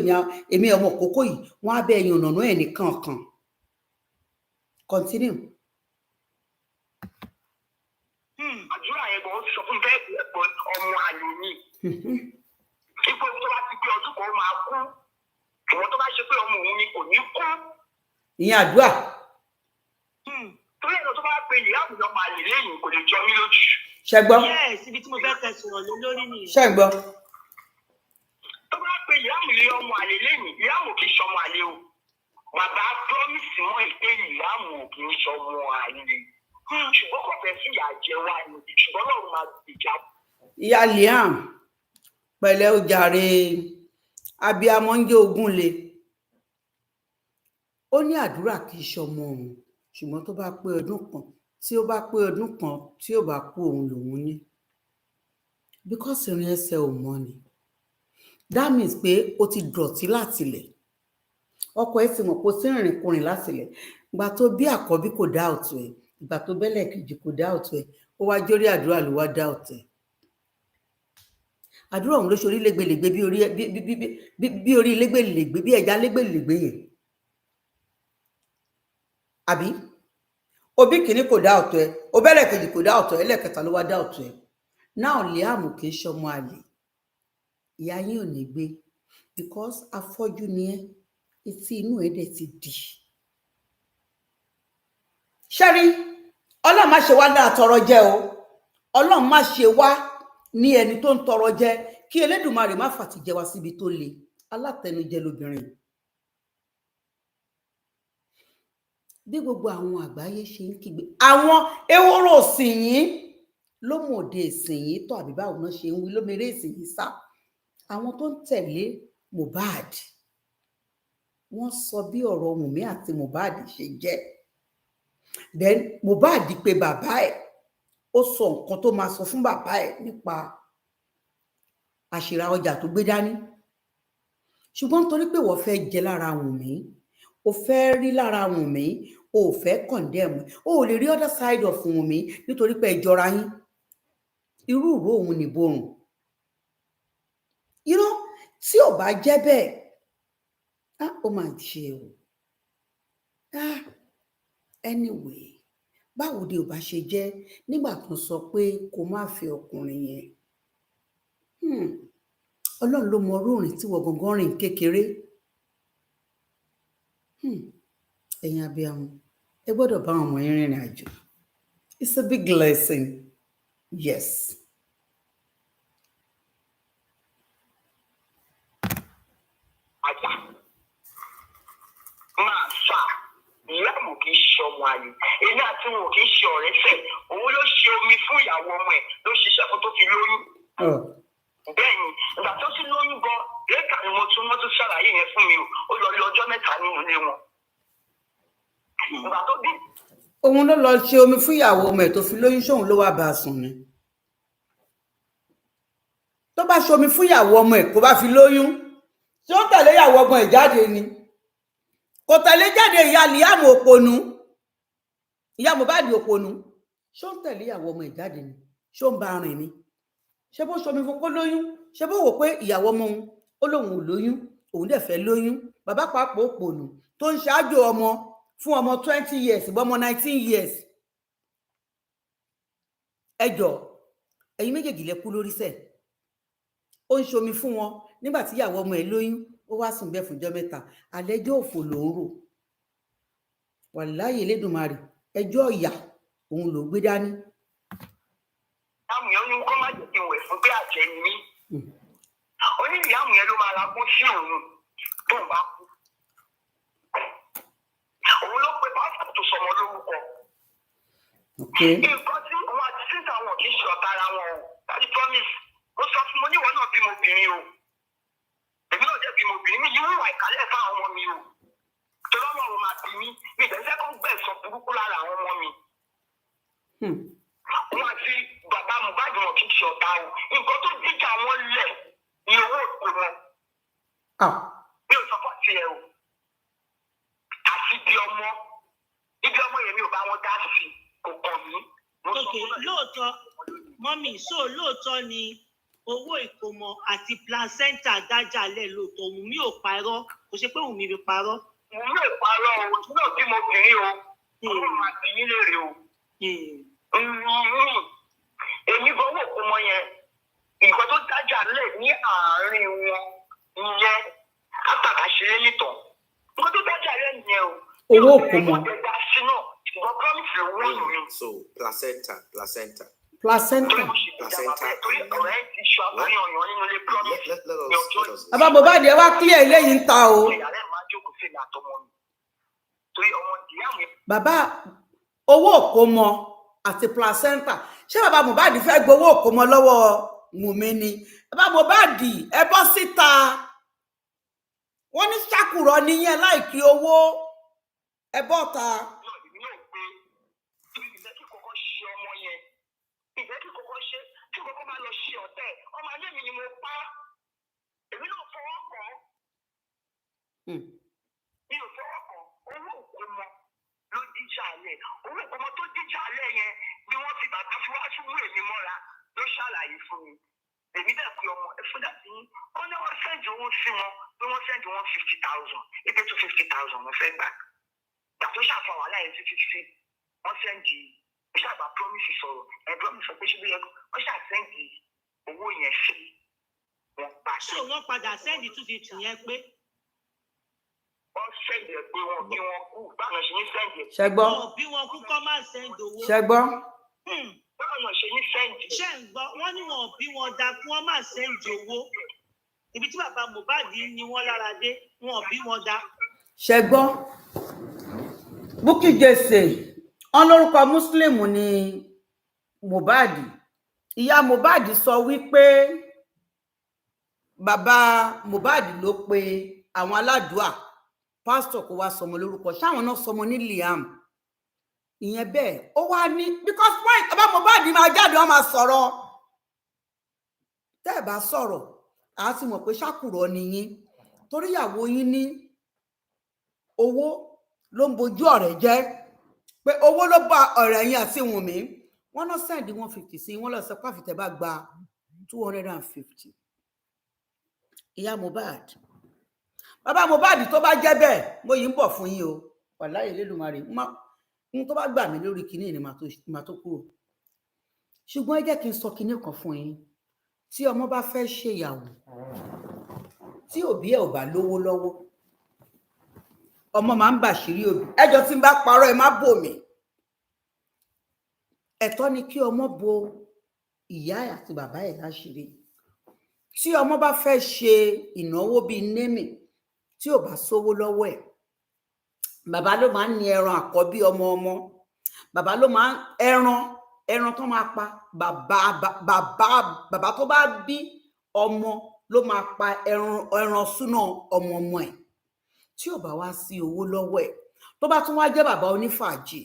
èmi ọmọ kókó yìí, wọ́n á bẹ ẹ̀yìn ọ̀nà ẹ̀ nìkan kan. Continue. àdúrà yẹn gan sọ fún bẹ́ẹ̀ ẹ̀gbọ́n ọmọ àlè ni. ipò tó bá ti pé ọdún kan ó máa kú, ìwọ tó bá ṣe pé ọmọ òun ni kò ní kú. Ìyẹn àdúrà. torí ẹ̀rọ tó bá pe ìyá àwùjọ máa lè lẹ́yìn kò lè jọ mí lójú. Ṣẹ́gbọ́. Yes, ibi tí mo fẹ́ kẹ́ sọ̀rọ̀ lé lórí nìyẹn. Ṣẹ́gbọ́. tó bá pe ìyá àwùjọ ọmọ àlè lẹ́yìn, ìyá àwùjọ kì í ṣọmọ àlè o. bàbá promise mọ́ ìpè ìyá àwùjọ kì í ṣọmọ àlè. ṣùgbọ́n kò fẹ́ sí ìyá jẹ wá ni, ṣùgbọ́n náà máa gbèjà. Ìyá Liam, pẹ̀lẹ́ o jàre, abiyamọ ń jẹ́ ogún le. Ó ní àdúrà kì í ṣọmọ òun, ṣùgbọ́n tó bá pé ọdún kan, tí ó bá pé ọdún kan tí ó bá kú òun lòun ní. Because ìrìn ẹsẹ̀ ò mọ́ ni. That means pé ó ti dọ̀tí látilẹ̀. Ọkọ ẹ̀ sì mọ̀ pé ó sì rìnrìn kùnrin látilẹ̀. Ìgbà tó bí àkọ́bí kò dá ọ̀tún ẹ̀, ìgbà tó bẹ́lẹ̀ kejì kò dá ọ̀tún ẹ̀, ó wá jórí àdúrà ló wá dá ọ̀tún ẹ̀. Àdúrà òun ló ṣe orí lẹ́gbẹ̀lẹ́gbẹ̀ bí orí lẹ́gbẹ̀lẹ́gbẹ̀ bí ẹja lẹ́gbẹ̀lẹ́gbẹ̀ yẹn. Àbí òbí kìíní kò dá ọ̀tún ẹ̀, ó bẹ́lẹ̀ kejì kò dá ọ̀tún ẹ̀, ẹlẹ́kẹta ló wá dá ọ̀tún ẹ̀. Now Liam kì í ṣọmọ àlè. Ìyá yín ò ní gbé because afọ́jú ni ẹ́, etí inú ẹ̀ dẹ̀ ti dì. Ṣẹ́rí, Ọlọ́run má ṣe wá dáa tọrọ jẹ o. Ọlọ́run má ṣe wá ní ẹni tó ń tọrọ jẹ, kí Elédùmarè má fàtìjẹ wá síbi tó le. Alátẹnujẹ lobìnrin. Bí gbogbo àwọn àgbáyé ṣe ń kígbe, àwọn ehoro òsìn yín ló mọ̀ òde ìsìn yìí tó àbí báwo náà ṣe ń wí lómìnira ìsìn yìí sá. Àwọn tó ń tẹ̀lé Mohbad, wọ́n sọ bí ọ̀rọ̀ Wunmi àti Mohbad ṣe jẹ́. Then Mohbad pe bàbá ẹ̀, ó sọ nǹkan tó máa sọ fún bàbá ẹ̀ nípa àṣìrà ọjà tó gbé dání. Ṣùgbọ́n torí pé wọ́n fẹ́ jẹ lára Wunmi, o fẹ́ rí lára Wunmi, o ò fẹ́ condemn, o ò lè rí other side of Wunmi nítorí pé ẹ jọra yín. Irú ìró òun ni borùn. You know, tí ò bá jẹ́ bẹ́ẹ̀, ó máa ṣe o. Anyway, báwo ni ò bá ṣe jẹ́ nígbà tó sọ pé kó má fẹ́ ọkùnrin yẹn? Ọlọ́run ló mọ orúurìn tí wọ́n gangan rìn kékeré. Ẹ̀yin abiyamọ, ẹ gbọ́dọ̀ bá àwọn ọmọ yín rìnrìn àjò. It's a big lesson. Yes. Àjà máa fà ìyáàmù kì í ṣe ọmọ àlè. Èmi àti wọn kì í ṣe ọ̀rẹ́ fẹ́. Òun ló ṣe omi fún ìyàwó ọmọ ẹ̀ ló ṣiṣẹ́ fún tó fi lóyún. Bẹ́ẹ̀ni, ìgbà tó ti lóyún gan, lẹ́ka ni wọ́n tún ṣàlàyé yẹn fún mi o. Ó lọ lé ọjọ́ mẹ́ta nínú ilé wọn. Ìgbà tó dé. Òun ló lọ ṣe omi fún ìyàwó ọmọ ẹ̀ tó fi lóyún, ṣóun ló wá bá a sùn ni. Tó bá ṣe omi fún ìyàwó ọmọ ẹ̀ kó bá fi lóyún, ṣé ó tẹ̀lé ìyàwó ọmọ ẹ̀ jáde ni? Kò tẹ̀lé jáde. Ìyá Liam òpònú, ìyá Mohbad òpònú, ṣé ó ń tẹ̀lé ìyàwó ọmọ ẹ̀ jáde ni? Ṣé ó ń bá a rìn ni? Ṣé bó ṣomi fún kó lóyún? Ṣé bó wò pé ìyàwó ọmọ òun ó lóun ò lóyún, òun dẹ̀ fẹ́ lóyún? Bàbá pàápàá òpònú tó ń ṣáájú ọmọ fún ọmọ 20 years, ọmọ 19 years. Ẹ jọ̀ọ́, ẹ̀yin méjèèjì lẹ kú lórí sẹ̀. Ó ń ṣomi fún wọn nígbà tí ìyàwó ọmọ ẹ̀ lóyún, ó wá sùn bẹ́ẹ̀ fúnjọ́ mẹ́ta. Àlẹ́jọ́ òfò ló ń rò. Wàláhì Elédùmarè, ẹjọ́ ìyà òun ló gbé dání. Ìyáàmù yẹn ní kó má jẹ́ kí n wẹ̀ fún pé àjẹ́ ni mí. Ó ní ìyáàmù yẹn ló máa ra kó sí òun tó ń bá kú. Òun ló pe pásítọ̀ tó sọmọ lórúkọ. Nǹkan tí òun àti sísá wọn kì í ṣe ọ̀tá ara wọn o. Láti promise, ó sọ fún mo níwọ̀ náà bímọ obìnrin o. Èmi náà jẹ́ bímọ obìnrin mi yóò wà ìkálẹ̀ fún àwọn ọmọ mi o. Torí ọmọ òun máa bí mi, mi ìdẹ́sẹ́ kan gbẹ̀sán burúkú lára àwọn ọmọ mi. Wọ́n àti bàbá Mohbad wọn kì í ṣe ọ̀tá o. Nǹkan tó jíjà wọn lẹ̀ ni owó òpó wọn. Mi ò sọ fún ti ẹ o. Àti ibi ọmọ yẹn mi ò bá wọn dá sí kò kàn mí. Ok, lóòótọ́ mọ́mì, so lóòótọ́ ni owó ìkómọ àti placenta dájàlẹ̀ lóòótọ́. Wunmi ò parọ́, kò ṣe pé Wunmi fi parọ́. Wunmi ò parọ́ o, náà bí mo bìnrin o. Ọlọ́run máa bí yín léèrè o. Èmi gbọ́ wò kó mọ yẹn, nǹkan tó dájà lẹ̀ ní àárín wọn ìyẹn àtàkàṣeré nìtàn. Nǹkan tó dájà lẹ̀ nìyẹn o. Owó kò mọ. So placenta. Bàbá Mohbad ẹ wá clear eléyìí ń ta o. Bàbá owó òkómọ àti placenta, ṣé bàbá Mohbad fẹ́ gbowó òkómọ lọ́wọ́ Wunmi ni? Bàbá Mohbad ẹ bọ́ síta. Wọ́n ní ṣàkùrọ̀ nìyẹn láìkí owó. Ẹ bọ́ ta. Mi ò fọwọ́ kàn owó òkómọ ló jíjà alẹ́. Owó òkómọ tó jíjà alẹ́ yẹn ni wọ́n fi bàbá fún wá fún èmi mọ́ra ló ṣàlàyé fún mi. Èmi dẹ̀ pé ọmọ ẹ fúdà sí wọ́n ní wọ́n sẹ́ǹdì owó sí wọn pé wọ́n sẹ́ǹdì wọn 50,000 èpè tó 50,000 wọ́n fẹ́ gbà. Gbà tó ṣàfà wàhálà yẹn títí sí wọ́n sẹ́ǹdì ṣàbà promise sọ̀rọ̀ promise sọ pé ṣé bí ó ṣàtẹ́ǹdì owó yẹn sí wọn padà. so wọ́n padà sẹ́ndì 250 yẹn pé. wọ́n sẹ́ndì ẹ̀ pé wọn bí wọn kú báwọn ṣe ní sẹ́ndì ẹ̀. ṣẹgbọ́ bí wọn kú kọ́ máa sẹ́ndì owó. ṣẹgbọ́. báwọn ṣe ní sẹ́ndì. ṣé ń gbọ́ wọ́n ní wọn bí wọn da kí wọ́n máa sẹ́ndì owó ibi tí bàbá Mohbad ní wọ́n lára dé wọn bí wọn da. ṣẹgbọ́ Bukky Jesse wọn lórúkọ muslim ní Mohbad ìyá Mohbad sọ wípé bàbá Mohbad ló pe àwọn aládùúà pásítọ̀ kó wá sọmọ lórúkọ ṣáwọn náà sọmọ ní Liam ìyẹn bẹ́ẹ̀ ó wá ní because point bàbá Mohbad máa jáde wọn máa sọ̀rọ̀ tẹ́ ẹ bá sọ̀rọ̀ àá sì mọ̀ pé ṣàkùrọ̀ nìyí torí ìyàwó yín ní owó ló ń bojú ọ̀rẹ́ jẹ́ pé owó ló bá ọ̀rẹ́ yín àti Wùnmí wọ́n lọ send 150 sí wọ́n lọ sọ pé àfitẹ bá gba 250 ìyá Mohbad bàbá Mohbad tó bá jẹ́ bẹ́ẹ̀ mo yìí ń bọ̀ fún yín o wàláhì Elédùmarè n tó bá gbà mí lórí kinní ni màá tó kúrò ṣùgbọ́n ẹ jẹ́ kí n sọ kinní kan fún yín tí ọmọ bá fẹ́ ṣèyàwó tí òbí ẹ̀ ò bá lówó lọ́wọ́ ọmọ máa ń bàṣírí òbí ẹjọ́ tí ń bá parọ́ ẹ má bò mí ẹ̀tọ́ ni kí ọmọ bo ìyá àti bàbá ẹ̀ láṣìírí tí ọmọ bá fẹ́ ṣe ìnáwó bíi némì tí ò bá sówó lọ́wọ́ ẹ̀ bàbá ló máa ń ní ẹran àkọ́bí ọmọ bàbá ló máa ń ẹran tó máa pa bàbá tó bá bí ọmọ ló máa pa ẹran súná ọmọ ẹ̀ tí ò bá wá sí owó lọ́wọ́ ẹ̀ tó bá tún wá jẹ́ bàbá onífàájì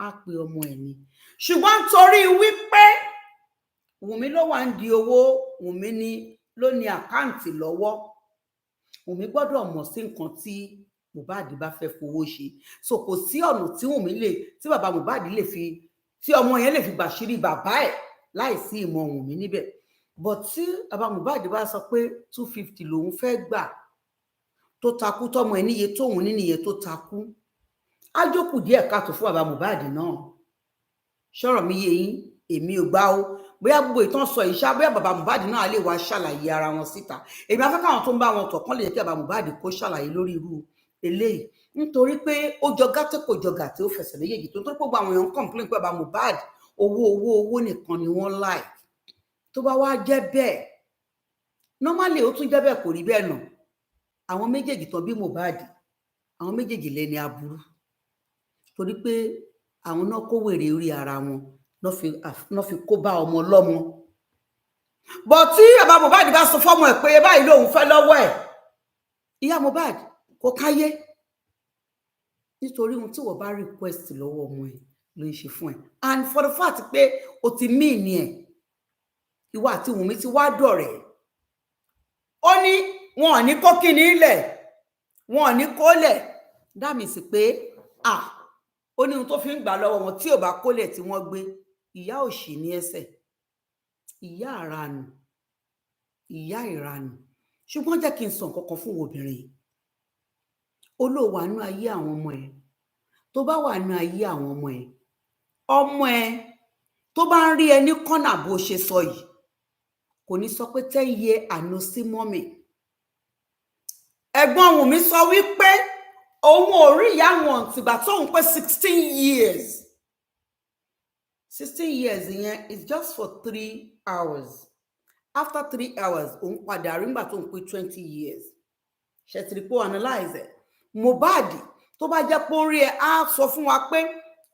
á pe ọmọ ẹ̀ ni ṣùgbọ́n torí wípé Wùnmí ló wà ń di owó Wùnmí ni ló ní àkáǹtì lọ́wọ́ Wùnmí gbọ́dọ̀ mọ̀ sí nǹkan tí Mohbad bá fẹ́ fowó ṣe so kò sí ọ̀nà tí Wùnmí tí bàbá Mohbad lè fi tí ọmọ yẹn lè fi gbàṣírí bàbá ẹ̀ láì sí ìmọ̀ Wùnmí níbẹ̀ but tí bàbá Mohbad bá sọ pé 250 lòun fẹ́ gbà tó takú tọmọ ẹ̀ níye tóun níye tó takú á jókòó díẹ̀ káàtó fún bàbá Mohbad náà ṣọ̀rọ̀ mi yé yín èmi ò gbà ó bóyá gbogbo ìtàn sọ ìṣá bóyá bàbá Mohbad náà lè wá ṣàlàyé ara wọn síta èmi afẹ́ káwọn tó ń bá wọn tọ̀ kán lè jẹ́ kí bàbá Mohbad kó ṣàlàyé lórí irú eléyìí nítorí pé ó jọ gàtẹ́ kò jọ gàtẹ́ ó fẹsẹ̀ méjèèjì tó ń tó gbogbo àwọn èèyàn complain pé bàbá Mohbad owó nìkan ni wọ́n like tó bá wá jẹ́ bẹ́ẹ̀ normally ó tún jẹ́ bẹ́ẹ̀ kò rí bẹ́ẹ̀ náà àwọn méjèèjì tán bí Mohbad àwọn méjèèjì lẹ́ni aburú torí pé àwọn náà kó wèrè orí ara wọn náà fi kó bá ọmọ lọ́mọ bọ̀ tí bàbá Mohbad bá sọ fọ́mọ ẹ̀ pé báyìí lòun fẹ́ lọ́wọ́ ẹ̀ ìyá Mohbad kò káyé nítorí ohun tí wọ́n bá request lọ́wọ́ ọmọ ẹ̀ ló ń ṣe fún ẹ̀ and for the fact pé o ti mean ẹ̀ ìwọ àti Wùnmí ti wá dọ̀rẹ́ ó ní wọn ò ní kó kíni ilẹ̀ wọn ò ní kólẹ̀ that means pé ó ní ohun tó fi ń gbà lọ́wọ́ wọn tí ò bá kólẹ̀ tí wọ́n gbé ìyá òṣì ní ẹsẹ̀ ìyá ìranù ìyá ìranù ṣùgbọ́n jẹ́ kí n sọ nǹkan kan fún obìnrin olóòwò àánú ayé àwọn ọmọ ẹ̀ tó bá wà nínú ayé àwọn ọmọ ẹ̀ tó bá ń rí ẹ ní kọ́nà bó ṣe sọ yìí kò ní sọ pé 10 years àná sí mọ́mì ẹ̀gbọ́n Wùnmí sọ wípé òun ò rí ìyá wọn tìgbà tóun pé 16 years 16 years yẹn is just for 3 hours after 3 hours òun padà rí nígbà tóun pé 20 years ṣètìlípò analyze ẹ̀ Mohbad tó bá jẹ́ pé ó rí ẹ á sọ fún wa pé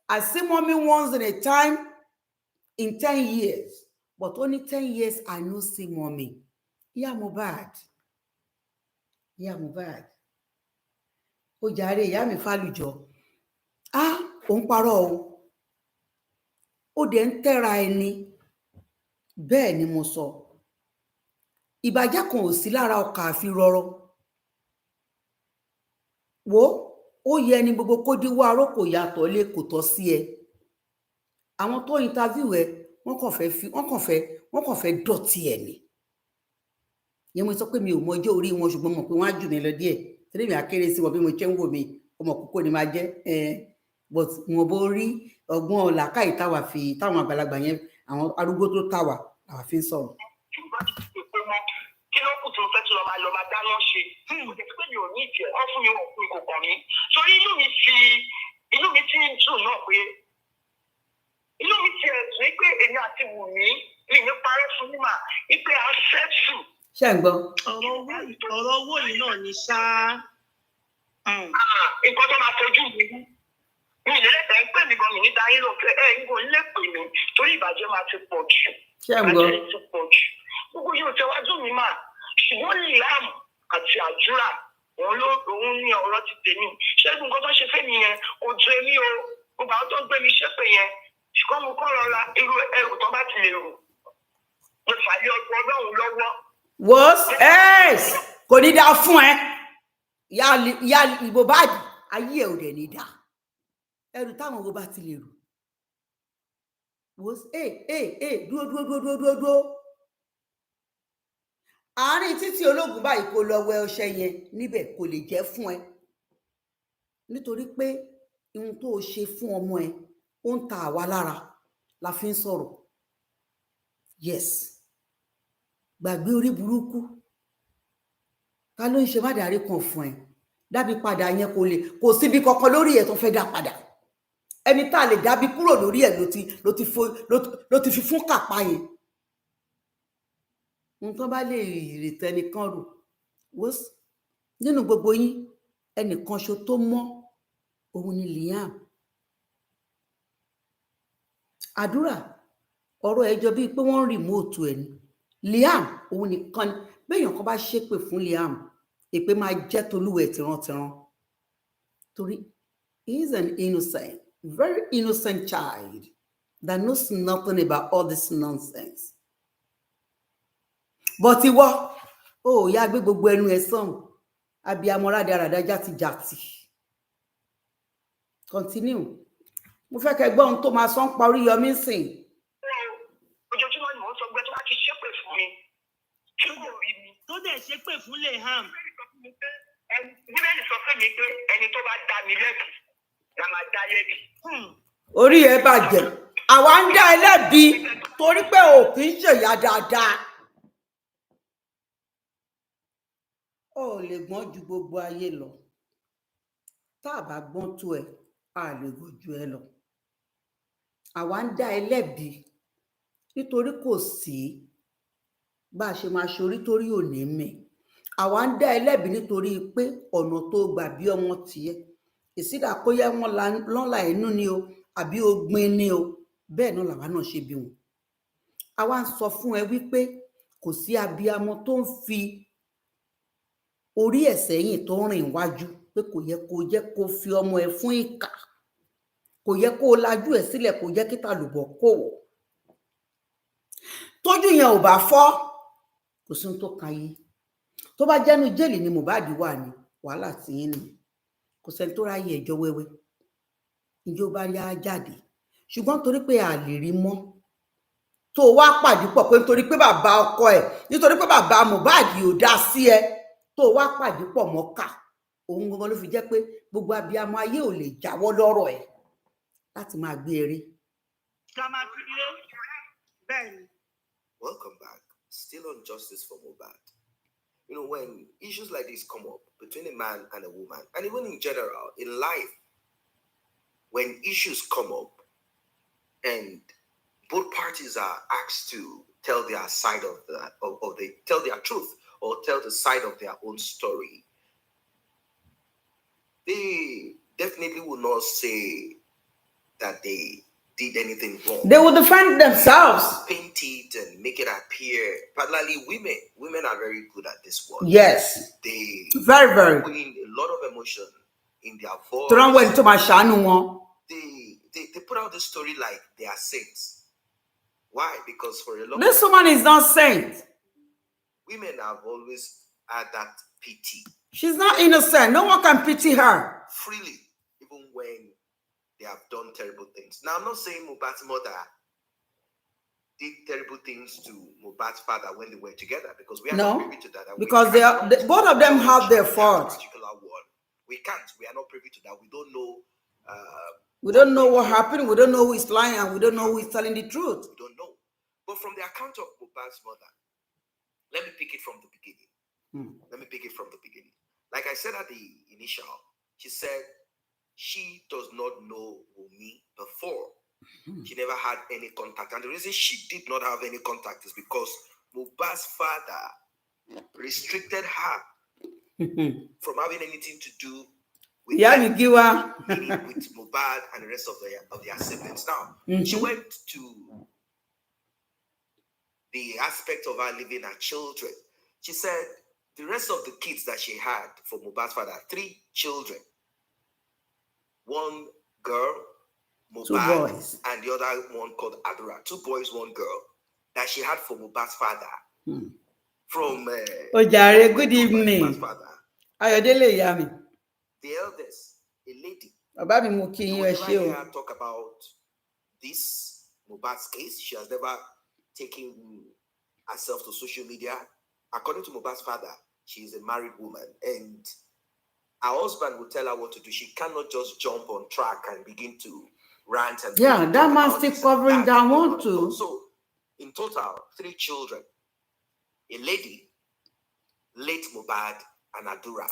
I see mommy once in a time in 10 years but only 10 years I no see mommy ìyá Mohbad ó jàre ìyá mi Fálùjọ òun parọ́ ó dẹ̀ ń tẹ́ra ẹni bẹ́ẹ̀ ni mo sọ ìbàjẹ́ kan ò sí lára ọkà àfi rọrọ wo ó yẹ ni gbogbo kó díwọ́ arókò yàtọ̀ lé kò tọ́ sí ẹ àwọn tó interview ẹ wọ́n kàn fẹ́ dọ̀tí ẹ ni yẹn mo sọ pé mi ò mọ ọjọ́ orí wọn ṣùgbọ́n mo pé wọ́n á jù mí lọ díẹ̀ tẹ́lẹ̀ mi àkéré sí wọn bí mo ṣe ń wò mí ọmọ kókó ni máa jẹ́ but wọn bó rí ọgbọ́n làákàyè táwa fi táwọn àgbàlagbà yẹn àwọn arúgbó tó táwa làwa fi ń sọ̀rọ̀. Kí ló kù tí mo fẹ́ tí lọ máa dáná ṣe? Kò jẹ́ pé mi ò ní ìjẹ́ ọ́ fún mi wọ̀ fún ìkòkò mi. Torí inú mi ti ń dùn náà pé inú mi ti ẹ̀sùn pé èmi àti Wùmí mi ní parẹ́ fún mímà wípé a ṣẹ́tù. Ṣé ń gbọ́? Ọ̀rọ̀ owó yìí náà ni ṣá. Nǹkan tó máa tọ́jú mi. Mi ì lẹ́tẹ̀ẹ́ ń pè mí gan mi ní dáyé lò pé ń kò lè pè mí torí ìbàjẹ́ máa ti pọ̀ jù. Ṣé ń gbọ́? Ìbàjẹ́ ti pọ̀ jù. Gbogbo yóò tẹwájú mi mà ṣùgbọ́n Liam àti àdúrà òun ní ọ̀rọ̀ ti tèmi. Ṣẹ́gun nǹkan tó ṣe fẹ́ mi yẹn kò ju èmi o. Gbogbo àwọn tó ń gbé mi ṣépè yẹn ṣùgbọ́n mo kọ́ lọ́la irú ẹrù tó bá ti lè rù. Mo fàlẹ́ ọgbọ́n Ọlọ́run lọ́wọ́. Kò ní dáa fún ẹ. Ìyá Mohbad ayé ẹ̀ ò dẹ̀ ní dáa. Ẹrù táwọn owó bá ti lè rù. Dúró. Àárín títí ológun báyìí kò lọ wẹ ọṣẹ yẹn níbẹ̀ kò lè jẹ́ fún ẹ. Nítorí pé ohun tó o ṣe fún ọmọ ẹ ó ń ta àwa lára la fi ń sọ̀rọ̀. Yes. Gbàgbé orí burúkú. Ká ló ń ṣe má dàrí kan fún ẹ. Dábì padà yẹn kò síbi kankan lórí ẹ tó fẹ́ dá padà. Ẹni tá a lè dábì kúrò lórí ẹ ló ti fi fún kàpá yẹn. Nǹkan bá lè rètè ẹnìkan rò nínú gbogbo yín ẹnìkan ṣo tó mọ́ òun ni Liam. Àdúrà ọ̀rọ̀ ẹjọ́ bíi pé wọ́n ń rìmóòtù ẹ̀ ni. Liam òun nìkan ni béèyàn kan bá ṣépè fún Liam èpè máa jẹ́ tolúwẹ̀ tìrantìran torí he is an innocent, very innocent child that knows nothing about all this nonsense. But ìwọ ya gbé gbogbo ẹnu ẹ sàn abiyamọ rádaràdá játijàti. Continue. Mo fẹ́ kẹ́ gbọ́ ohun tó máa sọ ń pa Oríyọmí sìn. Ojoojúmọ́ ni mò ń sọ pé tó bá ti ṣépè fún mi tí kò rí mi. Tó dẹ̀ ṣépè fún Liam. Bíbélì sọ fún mi pé ẹni tó bá dá mi lẹ́bi la máa dá lẹ́bi. Orí ẹ bàjẹ́. Àwa ń dá ẹ lẹ́bi torí pé ò kì í ṣèyá dáadáa. Ó lè gbọ́n ju gbogbo ayé lọ. Tá a bá gbọ́n tó ẹ, a lè gbọ́n ju ẹ lọ. Àwa ń dá ẹ lẹ́bi nítorí kò sí bá a ṣe máa ṣorí torí òní mi. Àwa ń dá ẹ lẹ́bi nítorí pé ọ̀nà tó gbà bí ọmọ tiẹ̀. Ìsídà kó yẹ wọn lọ́la inú ni o àbí ogbin ni o. Bẹ́ẹ̀ náà làwa náà ṣe bí wọn. Àwa ń sọ fún ẹ wípé kò sí abiyamọ tó ń fi orí ẹ̀ sẹ́yìn tó rìn wájú pé kò yẹ kó jẹ́ kó fi ọmọ ẹ fún ìkà. Kò yẹ kó lajú ẹ̀ sílẹ̀ kó jẹ́ kí tàlùbọ̀ kó wọ̀. Tójú yẹn ò bá fọ́ kò sí ohun tó kan yín. Tó bá jẹ́nu jẹ́lì ni Mohbad wà ní wàhálà tí yín ni. Kò sẹ́ni tó ráyè ẹjọ́ wẹ́wẹ́. Ìjọba yá jáde. Ṣùgbọ́n torí pé a lè rí mọ́. Tó wá pàdé pọ̀ pé nítorí pé bàbá ọkọ ẹ̀ nítorí pé bàbá Mohbad ò dá sí ẹ. Tó wá pàdé pọ̀ mọ́kà. Òun gangan ló fi jẹ́ pé gbogbo abiyamọ ayé ò lè jáwọ́ lọ́rọ̀ ẹ̀ láti máa gbé eré. Welcome back. Still on justice for Mohbad. You know, when issues like this come up between a man and a woman, and even in general, in life, when issues come up and both parties are asked to tell their side of tell their truth or tell the side of their own story, they definitely will not say that they did anything wrong. They will defend themselves. Paint it and make it appear. Particularly women. Women are very good at this work. Yes. They very put in a lot of emotion in their voice. They put out the story like they are saints. Why? Because for a long time, this woman is not saint. Women have always had that pity. She's not innocent. No one can pity her. Freely, even when they have done terrible things. Now, I'm not saying Mohbad's mother did terrible things to Mohbad's father when they were together, because we are not privy to that. Because both of them have their faults. Particular one. We can't. We are not privy to that. We don't know. We don't know what happened. We don't know who is lying, and we don't know who is telling the truth. We don't know. But from the account of Mohbad's mother, let me pick it from the beginning. Like I said at the initial, she said she does not know Wunmi before. She never had any contact. And the reason she did not have any contact is because Mohbad's father restricted her from having anything to do with Meaning with Mohbad and the rest of their siblings. Now, she went to the aspect of her leaving her children. She said the rest of the kids that she had for Mohbad's father, 3 children, 1 girl, Mohbad, 2 boys, and the other one called Adura. 2 boys, 1 girl that she had for Mohbad's father. From Ojare, good evening. Ayodele Yami. The eldest, a lady. Baba mi mo ki yin, ẹ Whenever ṣé I o. hear her talk about this Mohbad's case, she has never taken herself to social media. According to Mohbad's father, she is a married woman, and her husband will tell her what to do. She cannot just jump on track and begin to rant and that man still covering that one too. So, in total, 3 children: a lady, late Mohbad, and Adura.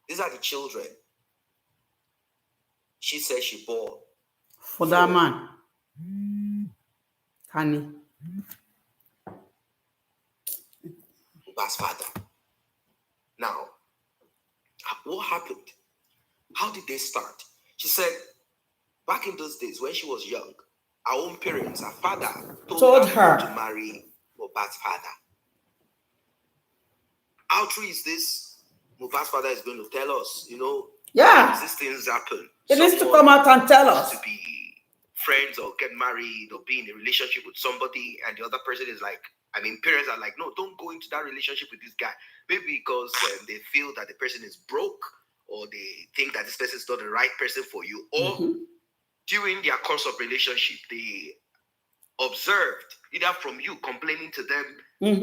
These are the children she says she bore for that man. Honey. Mohbad's father. Now, what happened? How did they start? She said, back in those days when she was young, her own parents, her father, told her to marry Mohbad's father. How true is this? Mohbad's father is going to tell us, these things happen. It needs to come out and tell us. To be friends or get married or be in a relationship with somebody, and the other person is like, parents are like, no, don't go into that relationship with this guy. Maybe because they feel that the person is broke, or they think that this person is not the right person for you, or during their course of relationship, they observed either from you complaining to them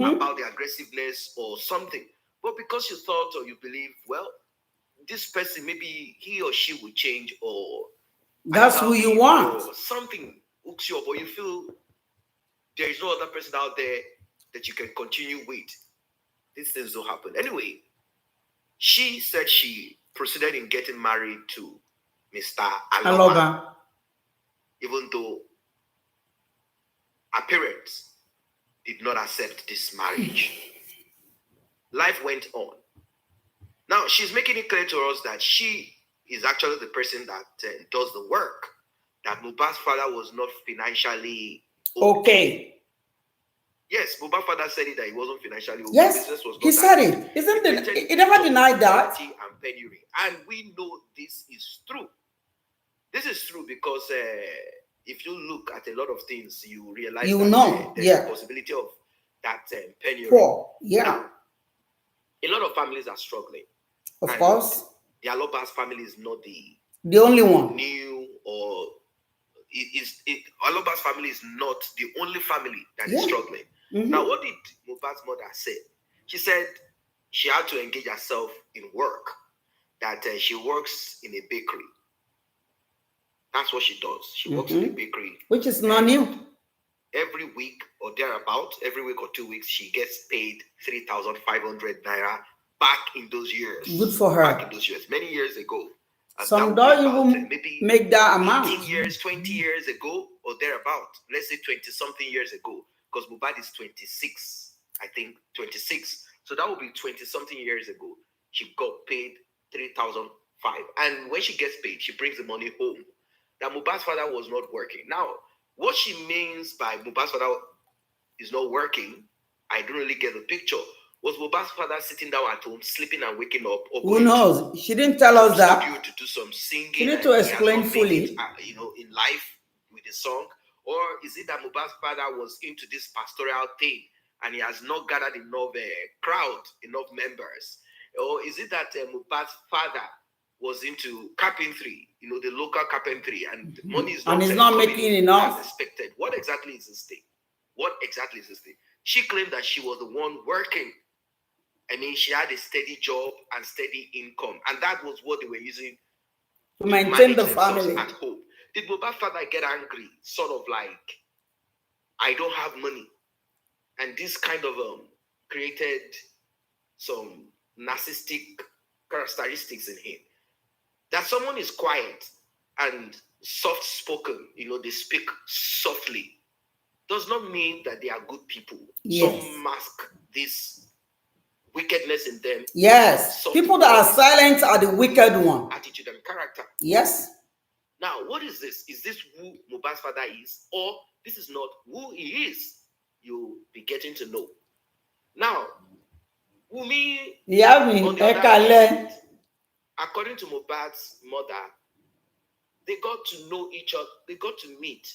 about the aggressiveness or something. But because you thought or you believe, well, this person, maybe he or she will change, or that's who you want, or something hooks you up, or you feel there is no other person out there that you can continue with. These things don't happen. Anyway, she said she proceeded in getting married to Mr. Aloba, even though her parents did not accept this marriage. Life went on. Now, she's making it clear to us that she is actually the person that does the work, that Mohbad's father was not financially okay. Yes, Mohbad's father said it, that he wasn't financially okay. Yes, he said it. Isn't it? He never denied that. And penury. And we know this is true. This is true because if you look at a lot of things, you realize there's a possibility of that penury. Poor. Yeah. Now, a lot of families are struggling. Of course. The Aloba's family is not the only one. New, or Aloba's family is not the only family that is struggling. Now, what did Mohbad's mother say? She said she had to engage herself in work, that she works in a bakery. That's what she does. She works in a bakery. Which is not new. Every week or thereabout, every week or 2 weeks, she gets paid 3,500 naira back in those years. Good for her. Back in those years, many years ago. Some don't even maybe make that amount. 18 years, 20 years ago, or thereabout. Let's say 20-something years ago, because Mohbad is 26, I think, 26. So that would be 20-something years ago. She got paid 3,500. And when she gets paid, she brings the money home. That Mohbad's father was not working. Now, what she means by Mohbad's father is not working, I don't really get the picture. Was Mohbad's father sitting down at home, sleeping and waking up? Or who knows? She didn't tell us that. To do some singing. She need to explain fully. In life with the song. Or is it that Mohbad's father was into this pastoral thing and he has not gathered enough crowd, enough members? Or is it that Mohbad's father was into carpentry, the local carpentry, and money is not, and he's not making enough as expected? What exactly is this thing? She claimed that she was the one working. She had a steady job and steady income, and that was what they were using to maintain the family at home. Did Mohbad's father get angry? Sort of like, I don't have money. And this kind of created some narcissistic characteristics in him. That someone is quiet and soft-spoken, they speak softly, does not mean that they are good people. Yes. Some mask this wickedness in them. Yes. People that are silent are the wicked one. Attitude and character. Yes. Now, what is this? Is this who Mohbad's father is? Or this is not who he is? You'll be getting to know. Now, Wunmi, on the other hand, according to Mohbad's mother, they got to know each other. They got to meet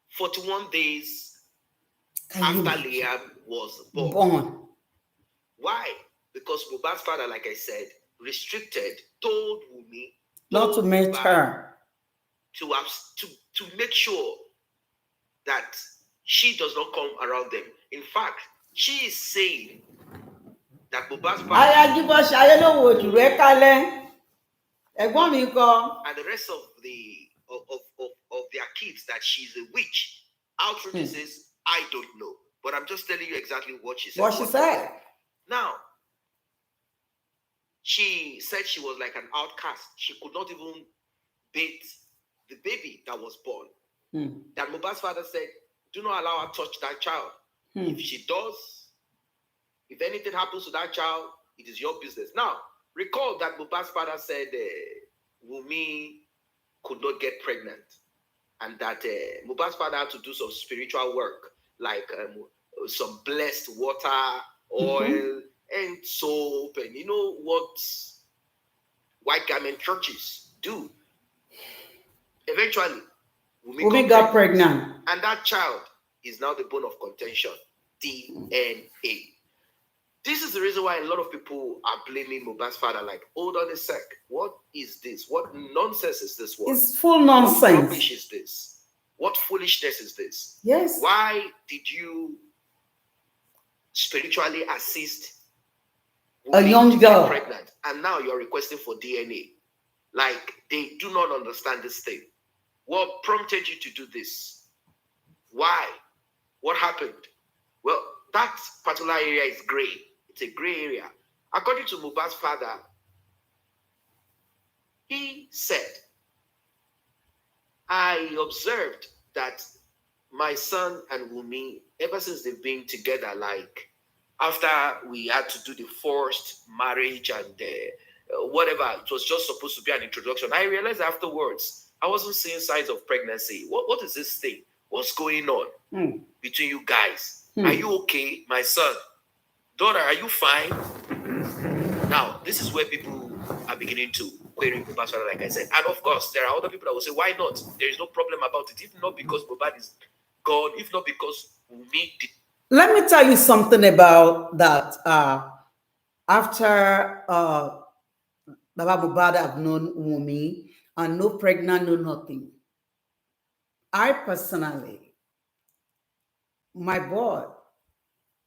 41 days after Liam was born. Why? Because Mohbad's father, like I said, told Wunmi not to meet her, to make sure that she does not come around them. In fact, she is saying that Mohbad's father and the rest of their kids, that she's a witch. Outwardly says, I don't know. But I'm just telling you exactly what she said. Now, she said she was like an outcast. She could not even bathe the baby that was born. That Mohbad's father said, do not allow her to touch that child. If she does, if anything happens to that child, it is your business. Now, recall that Mohbad's father said Wunmi could not get pregnant, and that Mohbad's father had to do some spiritual work, like some blessed water, oil, and soap, and you know what white garment churches do. Eventually, Wunmi got pregnant, and that child is now the bone of contention, DNA. This is the reason why a lot of people are blaming Mohbad's father, like, hold on a sec, what is this? What nonsense is this one? It's full nonsense. What rubbish is this? What foolishness is this? Yes. Why did you spiritually assist a young girl pregnant, and now you're requesting for DNA? Like, they do not understand this thing. What prompted you to do this? Why? What happened? Well, that particular area is gray. It's a gray area. According to Mohbad's father, he said, I observed that my son and Wunmi, ever since they've been together, like after we had to do the forced marriage and whatever, it was just supposed to be an introduction. I realized afterwards, I wasn't seeing signs of pregnancy. What is this thing? What's going on between you guys? Are you okay, my son? Daughter, are you fine? Now, this is where people are beginning to query Mohbad's father, like I said. And of course, there are other people that will say, why not? There is no problem about it. If not because Mohbad is gone, if not because Wunmi did. Let me tell you something about that. After Baba Mohbad have known Wunmi, and no pregnant, no nothing. I personally, my boy,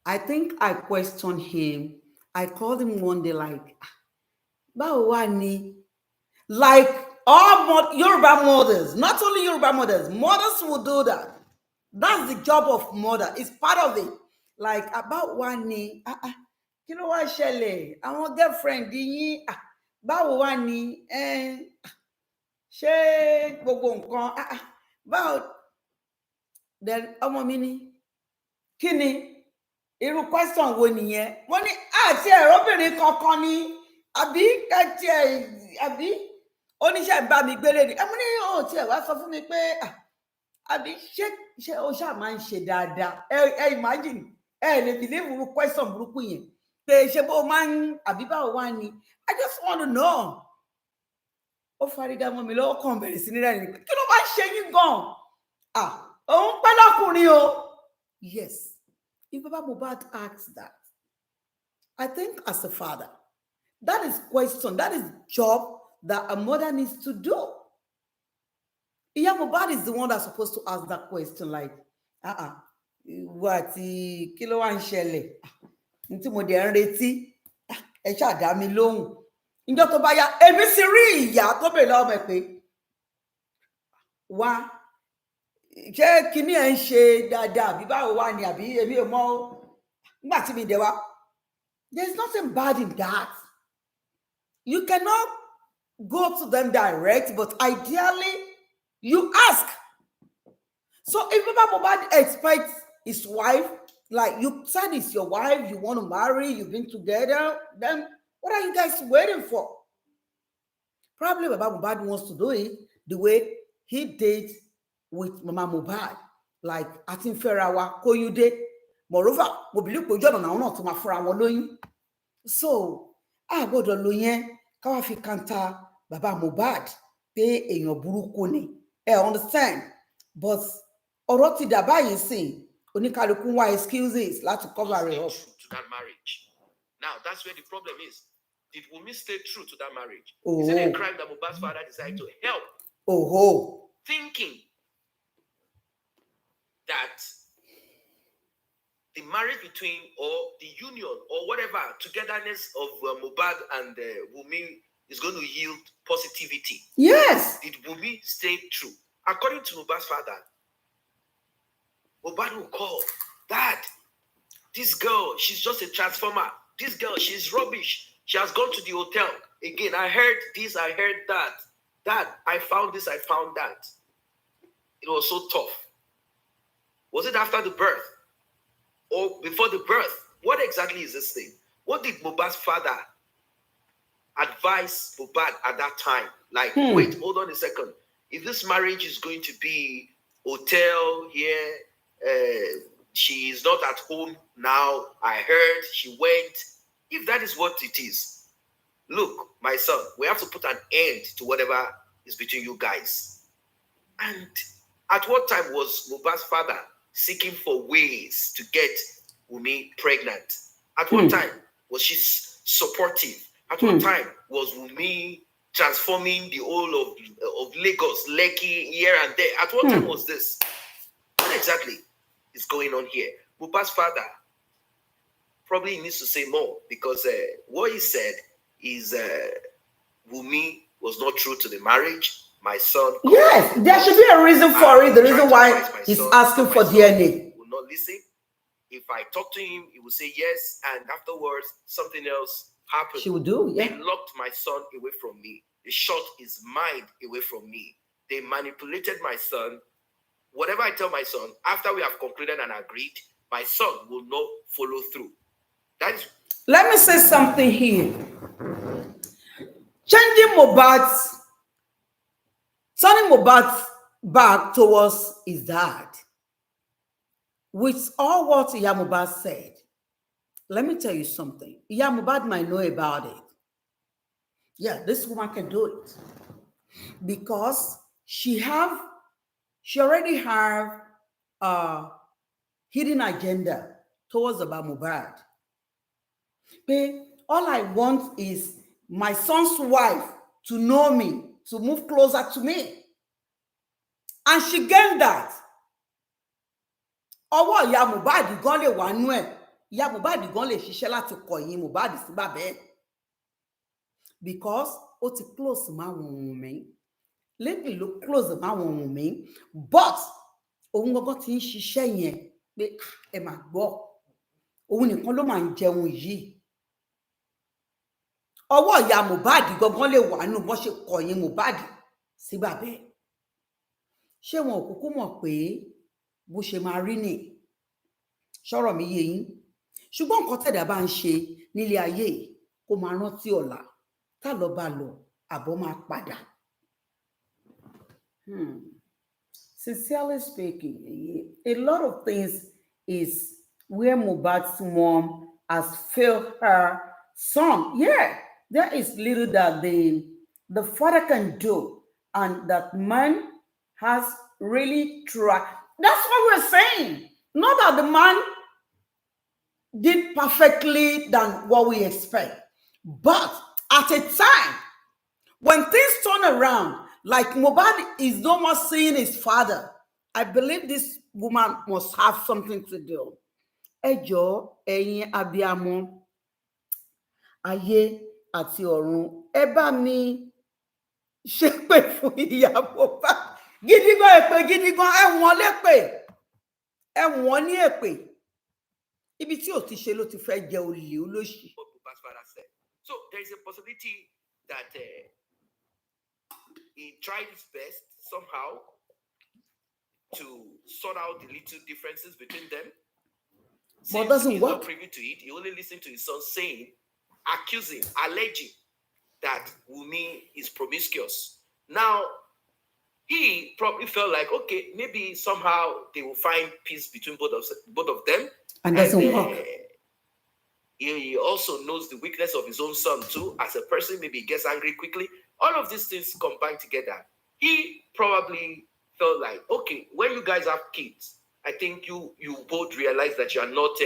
I think I questioned him. I called him one day like, Bawani, like all Yoruba mothers, not only Yoruba mothers will do that. That's the job of mother. It's part of it. Like, about Wani, you know what, Shelley? I want girlfriend, Bawani, she about then mini kini irú question wo nìyẹn wọ́n ní àti ẹ̀rọbìnrin kankan ni àbí kẹtì àbí oníṣẹ́ bá mi gbélé ni ẹmú ní ó tiẹ̀ wá sọ fún mi pé àbí ṣé ó ṣáà máa ń ṣe dáadáa ẹ imagine lè believe irú question burúkú yẹn pé ṣé bó máa ń àbí báwo wá ni. I just want to know. Ó fárígá mọ́ mi lọ́wọ́ kàn bẹ̀rẹ̀ sí ní rẹ̀ ni kí ló bá ṣe yín gan? Òun pẹ́ lọ́kùnrin o. Yes. If Baba Mohbad asks that, I think as a father, that is question, that is job that a mother needs to do. Iya Mohbad is the one that's supposed to ask that question, like, what kí ló wá ń ṣẹlẹ̀? Ntí mo dẹ̀ ń retí, ẹ ṣáà dá mi lóhùn. Ǹjọ́ tó bá yá, èmi sì rí ìyá tó bèrè lọ́wọ́ mi pé wá ṣé kíní ẹ̀ ń ṣe dáadáa àbí báwo wá ni àbí èmi ò mọ̀ nígbà tí mi dé wá. There's nothing bad in that. You cannot go to them direct, but ideally you ask. So if Baba Mohbad expects his wife, like you said it's your wife, you want to marry, you've been together, then what are you guys waiting for? Probably Baba Mohbad wants to do it the way he did with Mama Mohbad. Like, I think Ferawa, Koyude. Moreover, we believe we don't know to my friend. So, I go to Loyen, Kawafi Kanta, Baba Mohbad, pay in your burukuni. I understand. But, Oroti Dabayi sing, Onikalukunwa excuses, like to cover it up. To that marriage. Now, that's where the problem is. Did Wunmi stay true to that marriage? Oh. Is it a crime that Mohbad's father decided to help? Oh, Thinking that the marriage between, or the union, or whatever, togetherness of Mohbad and Wunmi is going to yield positivity. yes. Did Wunmi stay true? According to Mohbad's father, Mohbad will call, Dad, this girl, she's just a transformer. This girl, she's rubbish. She has gone to the hotel. Again, I heard this, I heard that. Dad, I found this, I found that. It was so tough. Was it after the birth? Or before the birth? What exactly is this thing? What did Mohbad's father advise Mohbad at that time? Like, wait, hold on a second. If this marriage is going to be hotel here, she is not at home now. I heard she went. If that is what it is, look, my son, we have to put an end to whatever is between you guys. And at what time was Mohbad's father seeking for ways to get Wunmi pregnant? At what time was she supportive? At what time was Wunmi transforming the whole of Lagos, Lekki, here and there? At what time was this? What exactly is going on here? Mohbad's father probably needs to say more, because what he said is Wunmi was not true to the marriage. My son. Yes, there should be a reason for it. The reason why he's asking for DNA. Will not listen. If I talk to him, he will say yes, and afterwards something else happened. She will do, yeah. They locked my son away from me. They shot his mind away from me. They manipulated my son. Whatever I tell my son, after we have concluded and agreed, my son will not follow through. That is. Let me say something here. Changing Mohbad's, turning Mohbad back towards his dad, with all what Iya Mohbad said, let me tell you something. Iya Mohbad might know about it. Yeah, this woman can do it. Because she already have a hidden agenda towards about Mohbad. But all I want is my son's wife to know me, to move closer to me. And she gained that. Ọwọ́ Ìyá Mohbad gan lè wà nú ẹ̀. Ìyá Mohbad gan lè ṣiṣẹ́ láti kọ̀yìn Mohbad sí bàbá ẹ̀. Because ó ti close máwọn Wunmi. Lately ló close máwọn Wunmi. But òun gangan ti ń ṣiṣẹ́ yẹn pé ẹ máa gbọ́. Òun nìkan ló máa ń jẹun yìí. Ọwọ́ Ìyá Mohbad gangan lè wà nú bọ́n ṣe kọ̀yìn Mohbad sí bàbá ẹ̀. Ṣé wọn ò kúkú mọ̀ pé bó ṣe máa rí ni? Ṣọ́rọ̀ mi yé yín. Ṣùgbọ́n nǹkan tẹ̀dá bá ń ṣe nílé ayé kó máa rántí ọ̀la. Tá lọ bá lọ, àbọ̀ máa padà. Sincerely speaking, a lot of things is where Mohbad's mom has failed her son. Yeah, there is little that the father can do, and that man has really tried. That's what we're saying. Not that the man did perfectly than what we expect, but at a time when things turn around, like Mohbad is no more seeing his father, I believe this woman must have something to do. Ẹjọ́ ẹ̀yin abiyamọ ayé àti ọ̀run, ẹ bá mi ṣépè fún Ìyá Mohbad. Gidi gan èpè, gidi gan ẹ̀wọ̀n lépè. Ẹ̀wọ̀n ní èpè. Ibi tí ò ti ṣe ló ti fẹ́ jẹ olè olóṣì. What Mohbad's father said. So there is a possibility that he tried his best somehow to sort out the little differences between them. But doesn't he's work. not privy to it, he only listened to his son saying, accusing, alleging that Wunmi is promiscuous. Now, he probably felt like, okay, maybe somehow they will find peace between both of them. And doesn't work. He also knows the weakness of his own son too. As a person, maybe he gets angry quickly. All of these things combined together. He probably felt like, okay, when you guys have kids, I think you both realize that you are not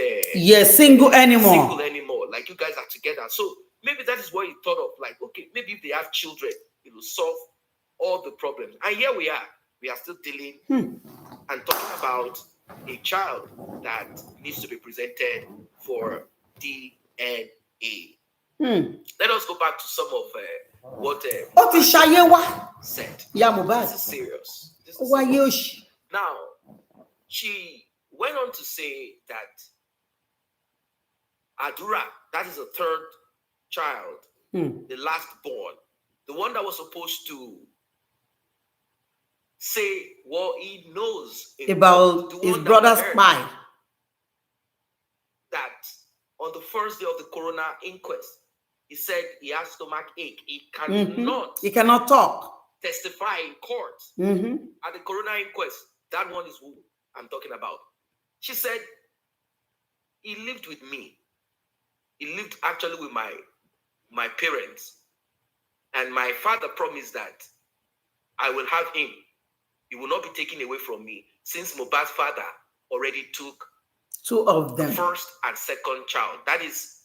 single anymore. Like you guys are together. So maybe that is what he thought of. Like, okay, maybe if they have children, it will solve all the problems. And here we are. We are still dealing and talking about a child that needs to be presented for DNA. Let us go back to some of what said. Yeah, Mohbad. This is serious. Now, she went on to say that Adura, that is a third child, the last born, the one that was supposed to say what he knows about his brother's spy. That on the first day of the coroner inquest, he said he has stomach ache. He cannot. He cannot talk. Testify in court at the coroner inquest. That one is who I'm talking about. She said he lived with me. He lived actually with my parents, and my father promised that I will have him. He will not be taken away from me, since Mohbad's father already took two of them, the first and second child. That is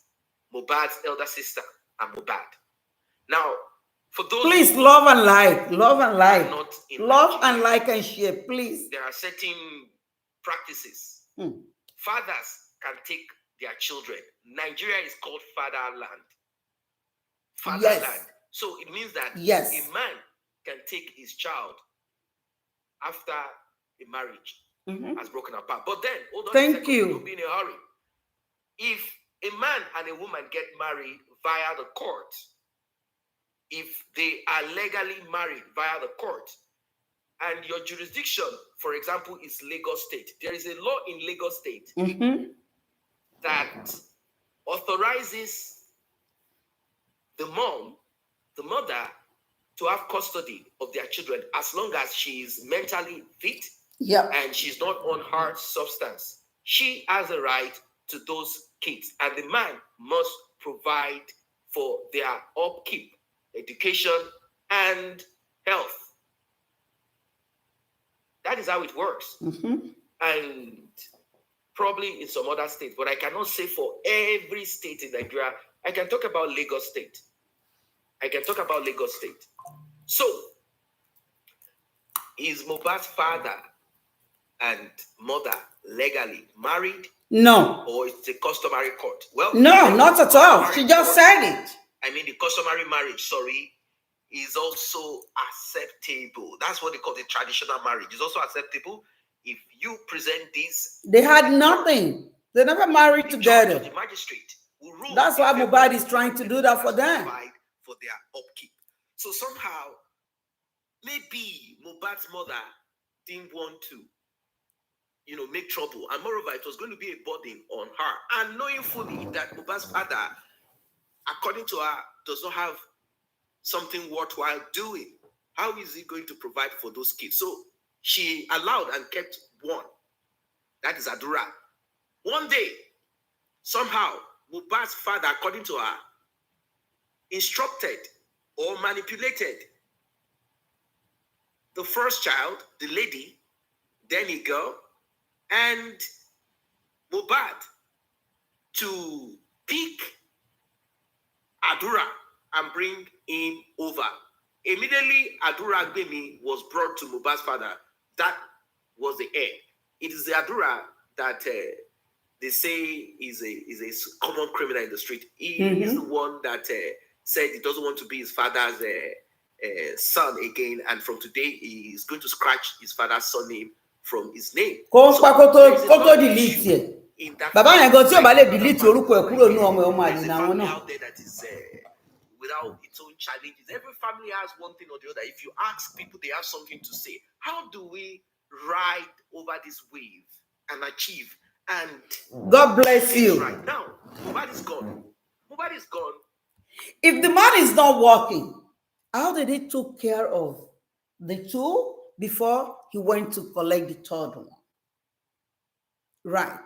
Mohbad's elder sister and Mohbad. Now, for those please love and like, love and like and share, please. There are certain practices. Fathers can take their children. Nigeria is called fatherland. Fatherland. Yes. So it means that yes, a man can take his child after a marriage has broken apart. But then, hold on Thank you. Don't be in a hurry. If a man and a woman get married via the court, if they are legally married via the court, and your jurisdiction, for example, is Lagos State, there is a law in Lagos State that authorizes the mother, to have custody of their children as long as she is mentally fit and she's not on hard substance. She has a right to those kids, and the man must provide for their upkeep, education, and health. That is how it works. And probably in some other states, but I cannot say for every state in Nigeria. I can talk about Lagos State. So, is Mohbad's father and mother legally married? No. Or it's a customary court? Well, no, not at all. She just said it. I mean, the customary marriage, is also acceptable. That's what they call the traditional marriage. It's also acceptable if you present this. They had nothing. They never married together. The magistrate will rule. That's why Mohbad is trying to do that for them. For their upkeep. So somehow, maybe Mohbad's mother didn't want to, make trouble. And moreover, it was going to be a burden on her. And knowing fully that Mohbad's father, according to her, does not have something worthwhile doing, how is he going to provide for those kids? So she allowed and kept one. That is Adura. One day, somehow, Mohbad's father, according to her, instructed or manipulated the first child, the lady, then a girl, and Mohbad to pick Adura and bring him over. Immediately, Adura Gbemi was brought to Mohbad's father. That was the heir. It is the Adura that they say is a common criminal in the street. He is the one that said he doesn't want to be his father's son again, and from today he is going to scratch his father's surname from his name. Kó pa kó there is a tó lot of delete issue ẹ̀. in that Bàbá yẹn gan tí ò bá lè delete family. orúkọ ẹ̀ kúrò ní ọmọ ẹ̀, ọmọ àlè There's a làwọn family náà. out there that is without its own challenges. Every family has one thing or the other. If you ask people, they have something to say. How do we ride over this wave and achieve? And God bless you. right now, Mohbad is gone. Mohbad is gone. If the man is not working, how did he took care of the two before he went to collect the third one? Right.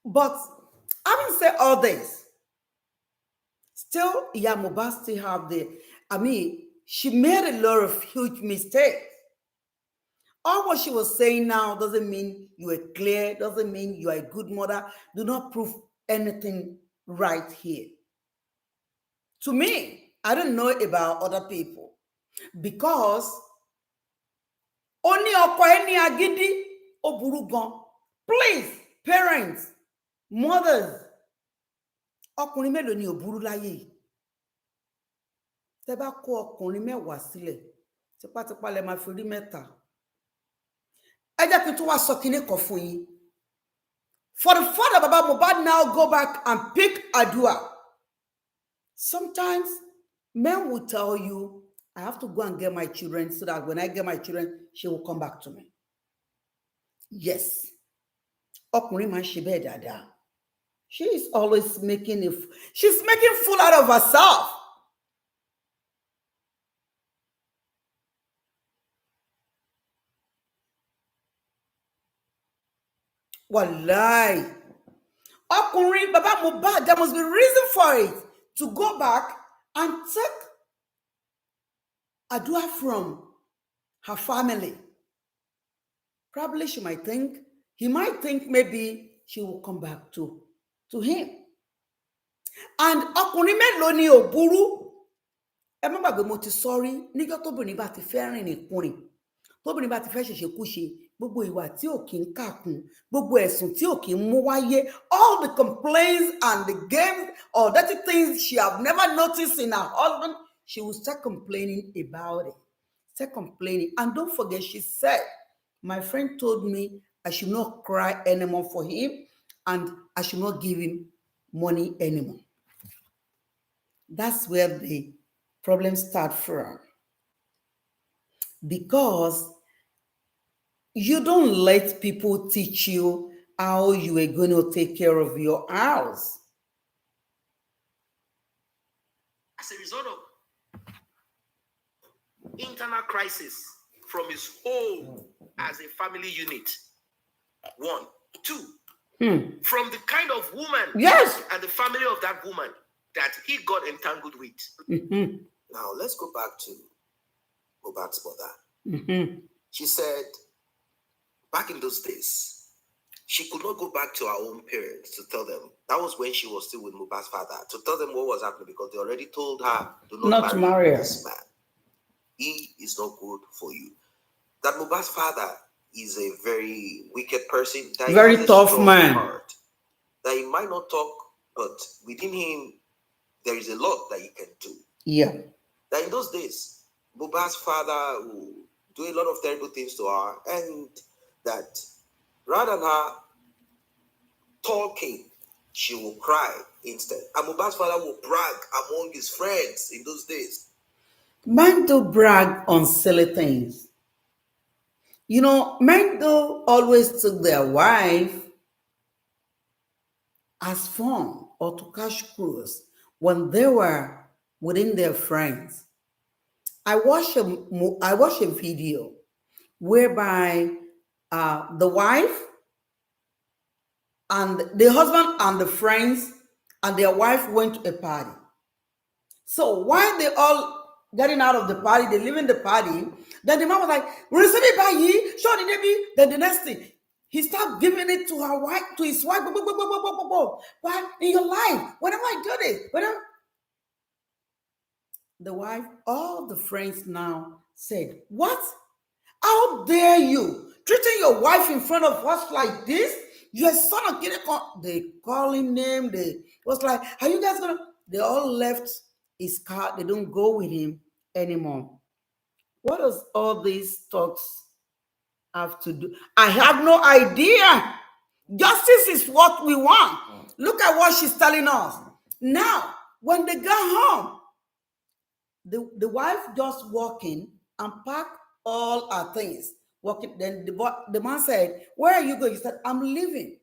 But having said all this, still, Mohbad still have she made a lot of huge mistakes. All what she was saying now doesn't mean you are clear, doesn't mean you are a good mother. Do not prove anything right here. To me, I don't know about other people because only any agidi oburugon. Please, parents, mothers, ọkùnrin mélòó ni òbúrú láyé yìí? Tẹ́ bá kó ọkùnrin mẹ́wàá sílẹ̀, tipátipá lẹ máa fi rí mẹ́ta. Ẹ jẹ́ kí n tún wá sọ kíní kan fún yín. For the father Baba Mohbad now go back and pick Adua. Sometimes men will tell you, I have to go and get my children so that when I get my children, she will come back to me. Yes. Ọkùnrin máa ń ṣe bẹ́ẹ̀ dáadáa. She is always she's making fool out of herself. Wallahi. Ọkùnrin Baba Mohbad, there must be a reason for it to go back and take Adua from her family. Probably he might think maybe she will come back to him. And ọkùnrin mélòó ni òbúrú? Ẹ má gbàgbé mo ti sọrí níjọ́ tóbìnrin bá ti fẹ́ rìn nìkùnrin, tóbìnrin bá ti fẹ́ ṣèṣekúṣe, gbogbo ìwà tí ò kí ń kàkún, gbogbo ẹ̀sùn tí ò kí ń mú wáyé, all the complaints and the games or dirty things she have never noticed in her husband, she will start complaining about it. Start complaining. And don't forget, she said, my friend told me I should not cry anymore for him and I should not give him money anymore. That's where the problem starts from. Because you don't let people teach you how you are going to take care of your house. As a result of internal crisis from his home as a family unit. 1, 2. From the kind of woman and the family of that woman that he got entangled with. Now, let's go back to Mohbad's mother. She said, back in those days, she could not go back to her own parents to tell them. That was when she was still with Mohbad's father, to tell them what was happening because they already told her, do not marry this man. He is not good for you. That Mohbad's father is a very wicked person. That very tough man. Heart, that he might not talk, but within him, there is a lot that he can do. Yeah. That in those days, Mohbad's father will do a lot of terrible things to her, and that rather than her talking, she will cry instead. And Mohbad's father will brag among his friends in those days. Men do brag on silly things. You know, men do always took their wife as fun or to cash cruise when they were within their friends. I watched a video whereby the wife and the husband and the friends and their wife went to a party. So while they all getting out of the party, they leaving the party, then the man was like, receive it by ye, show the baby. Then the next thing, he started giving it to her wife, to his wife. Why in your life? Whenever I do this, whenever the wife, all the friends now said, what? How dare you treating your wife in front of us like this? Your son of Kineko. They call him name. They was like, are you guys gonna? They all left his car. They don't go with him anymore. What does all these talks have to do? I have no idea. Justice is what we want. Look at what she's telling us. Now, when they got home, the wife just walked in and packed all her things. Walking, then the man said, "Where are you going?" He said, "I'm leaving."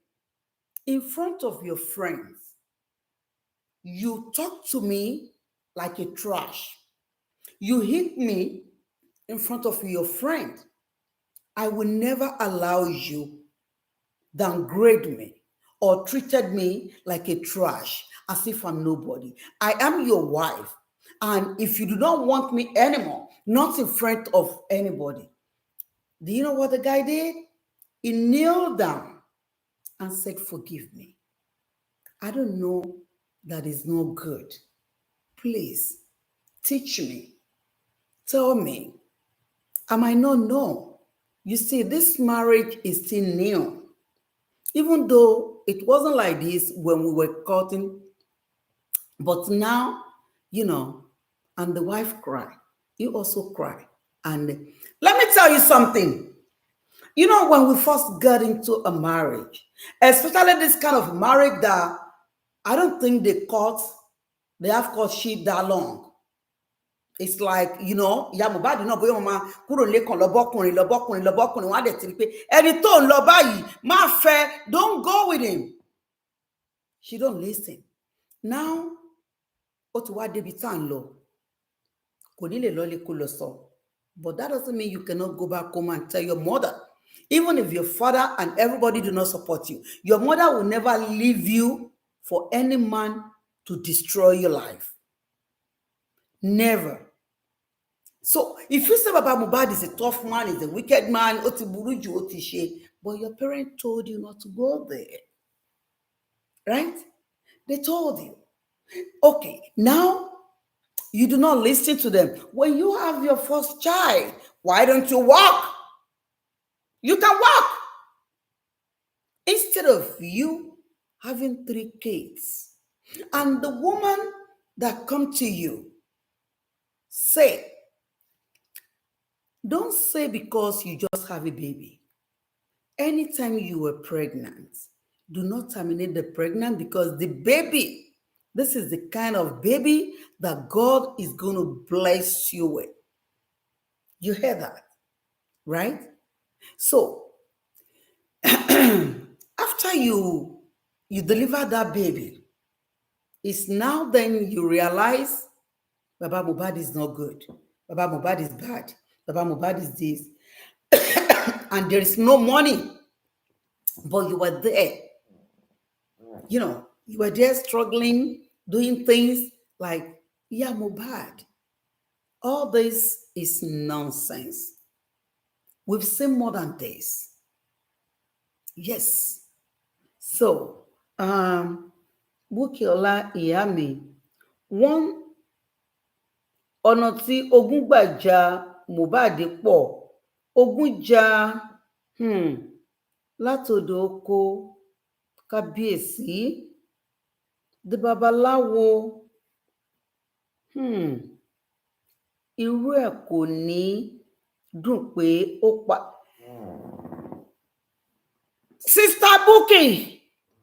In front of your friends, you talk to me like a trash. You hit me in front of your friend. I will never allow you downgrade me or treated me like a trash, as if I'm nobody. I am your wife. And if you do not want me anymore, not in front of anybody. Do you know what the guy did? He kneeled down and said, "Forgive me. I don't know that is no good. Please teach me. Tell me. I might not know." You see, this marriage is still new. Even though it wasn't like this when we were courting, but now, and the wife cried. You also cry. And let me tell you something. When we first got into a marriage, especially this kind of marriage that I don't think they have courtship that long. It's like, ìyá Mohbad náà bóyá wọn máa kúrò lẹ́kàn lọ́bọ́kùnrin wọn á dẹ̀ ti rí pé ẹni tó ń lọ báyìí máa fẹ́, don't go with him. She don't listen. Now, ó ti wá débi tá à ń lọ, kò ní lè lọlé kó lọ sọ. But that doesn't mean you cannot go back home and tell your mother. Even if your father and everybody do not support you, your mother will never leave you for any man to destroy your life. Never. So if you say Baba Mohbad is a tough man, is a wicked man, but your parent told you not to go there. Right? They told you. Okay, now you do not listen to them. When you have your first child, why don't you walk? You can walk. Instead of you having 3 kids. And the woman that come to you, say, don't say because you just have a baby. Anytime you were pregnant, do not terminate the pregnant, because the baby, this is the kind of baby that God is going to bless you with. You hear that, right? So, after you deliver that baby, it's now then you realize Baba Mohbad is not good. Baba Mohbad is bad. Baba Mohbad is this. And there is no money. But you were there. You were there struggling, doing things like, yeah, Mohbad. All this is nonsense. We've seen more than this. Yes. So, Bukiola Iyami, one ọ̀nà tí ogun gbà jà Mohbad pọ̀, ogun jà látòdò oko kábíyèsí di babaláwo, irú ẹ̀ kò ní dùn pé ó pa. Sister Buki,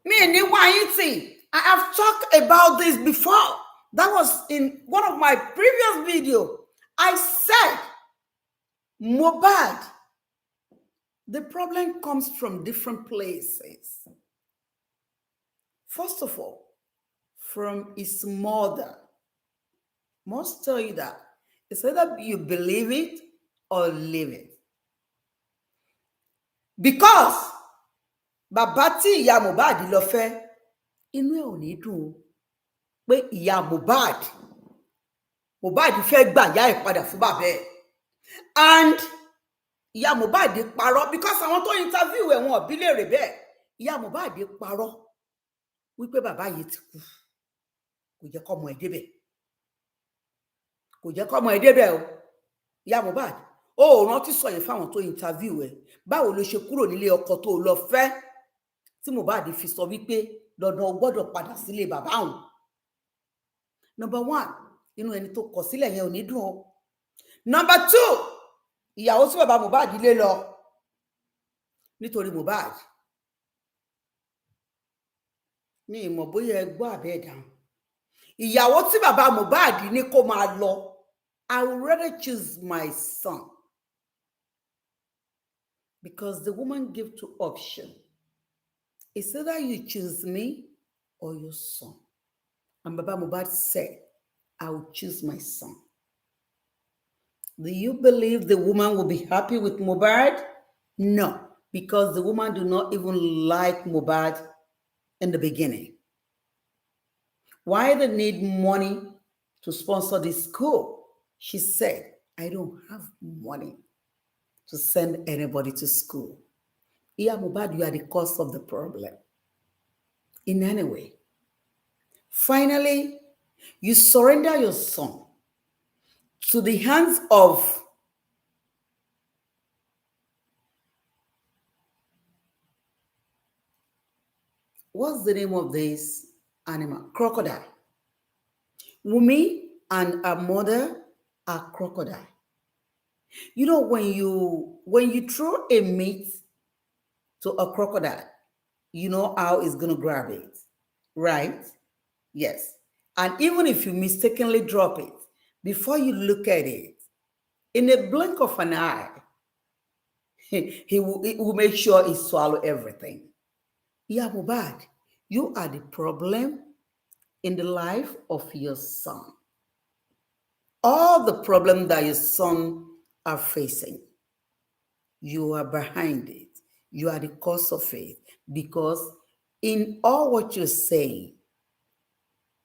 me and EYIN, I have talked about this before. That was in one of my previous videos. I said, Mohbad, the problem comes from different places. First of all, from his mother. Must tell you that. It's either you believe it or leave it. Because bàbá tí ìyá Mohbad lọ fẹ́, inú ẹ̀ ò ní dùn pé ìyá Mohbad fẹ́ gbà ìyá ẹ̀ padà fún bàbá ẹ̀. And ìyá Mohbad parọ́, because àwọn tó interview ẹ̀ wọn bí léèrè bẹ́ẹ̀. Ìyá Mohbad parọ́ wípé bàbá yìí ti kú, kò jẹ́ kọ́mọ ẹ̀ débẹ̀. Kò jẹ́ kọ́mọ ẹ̀ débẹ̀ o. Ìyá Mohbad, ó rántí sọ yẹn fáwọn tó interview ẹ̀. Báwo ló ṣe kúrò nílé ọkọ tó lọ fẹ́ tí Mohbad fi sọ wípé dandan o gbọ́dọ̀ padà sílé bàbá òun. Number 1, inú ẹni tó kọ sílẹ̀ yẹn ò ní dùn o. Number 2, ìyàwó tí bàbá Mohbad lé lọ nítorí Mohbad ní ìmọ̀ bóyá ẹ gbọ́ àbẹ́ ẹ̀dáhùn ìyàwó tí bàbá Mohbad ní kó máa lọ I would rather choose my son because the woman gave two options. It's either you choose me or your son. And Baba Mohbad said, I will choose my son. Do you believe the woman will be happy with Mohbad? No, because the woman do not even like Mohbad in the beginning. Why they need money to sponsor this school? She said, I don't have money to send anybody to school. Yeah, Mohbad, you are the cause of the problem. In any way. Finally, you surrender your son to the hands of what's the name of this animal? Crocodile. Wunmi and her mother are crocodile. You know, when you throw a meat to a crocodile, you know how it's going to grab it, right? Yes. And even if you mistakenly drop it, before you look at it, in a blink of an eye, he will make sure he swallow everything. Yeah, Mohbad, you are the problem in the life of your son. All the problems that your son are facing, you are behind it. You are the cause of it. Because in all what you're saying,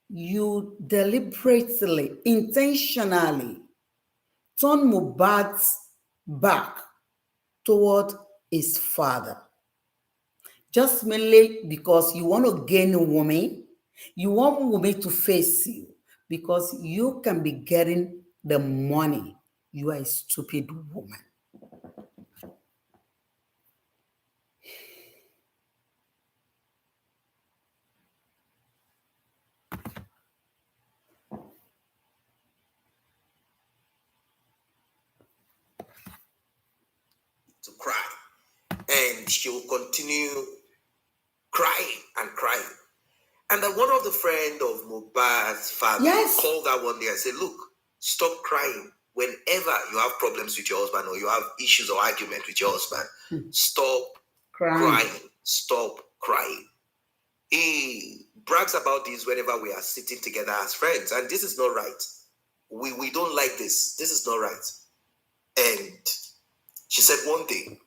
you deliberately, intentionally turn Mohbad's back toward his father. Just mainly because you want to gain a woman, you want Wunmi to face you because you can be getting the money. You are a stupid woman. To cry, and she will continue crying and crying. And then one of the friends of Mohbad's father called her one day and said, look, stop crying. Whenever you have problems with your husband or you have issues or argument with your husband, stop crying. Stop crying. He brags about this whenever we are sitting together as friends, and this is not right. We don't like this. This is not right. And she said one thing.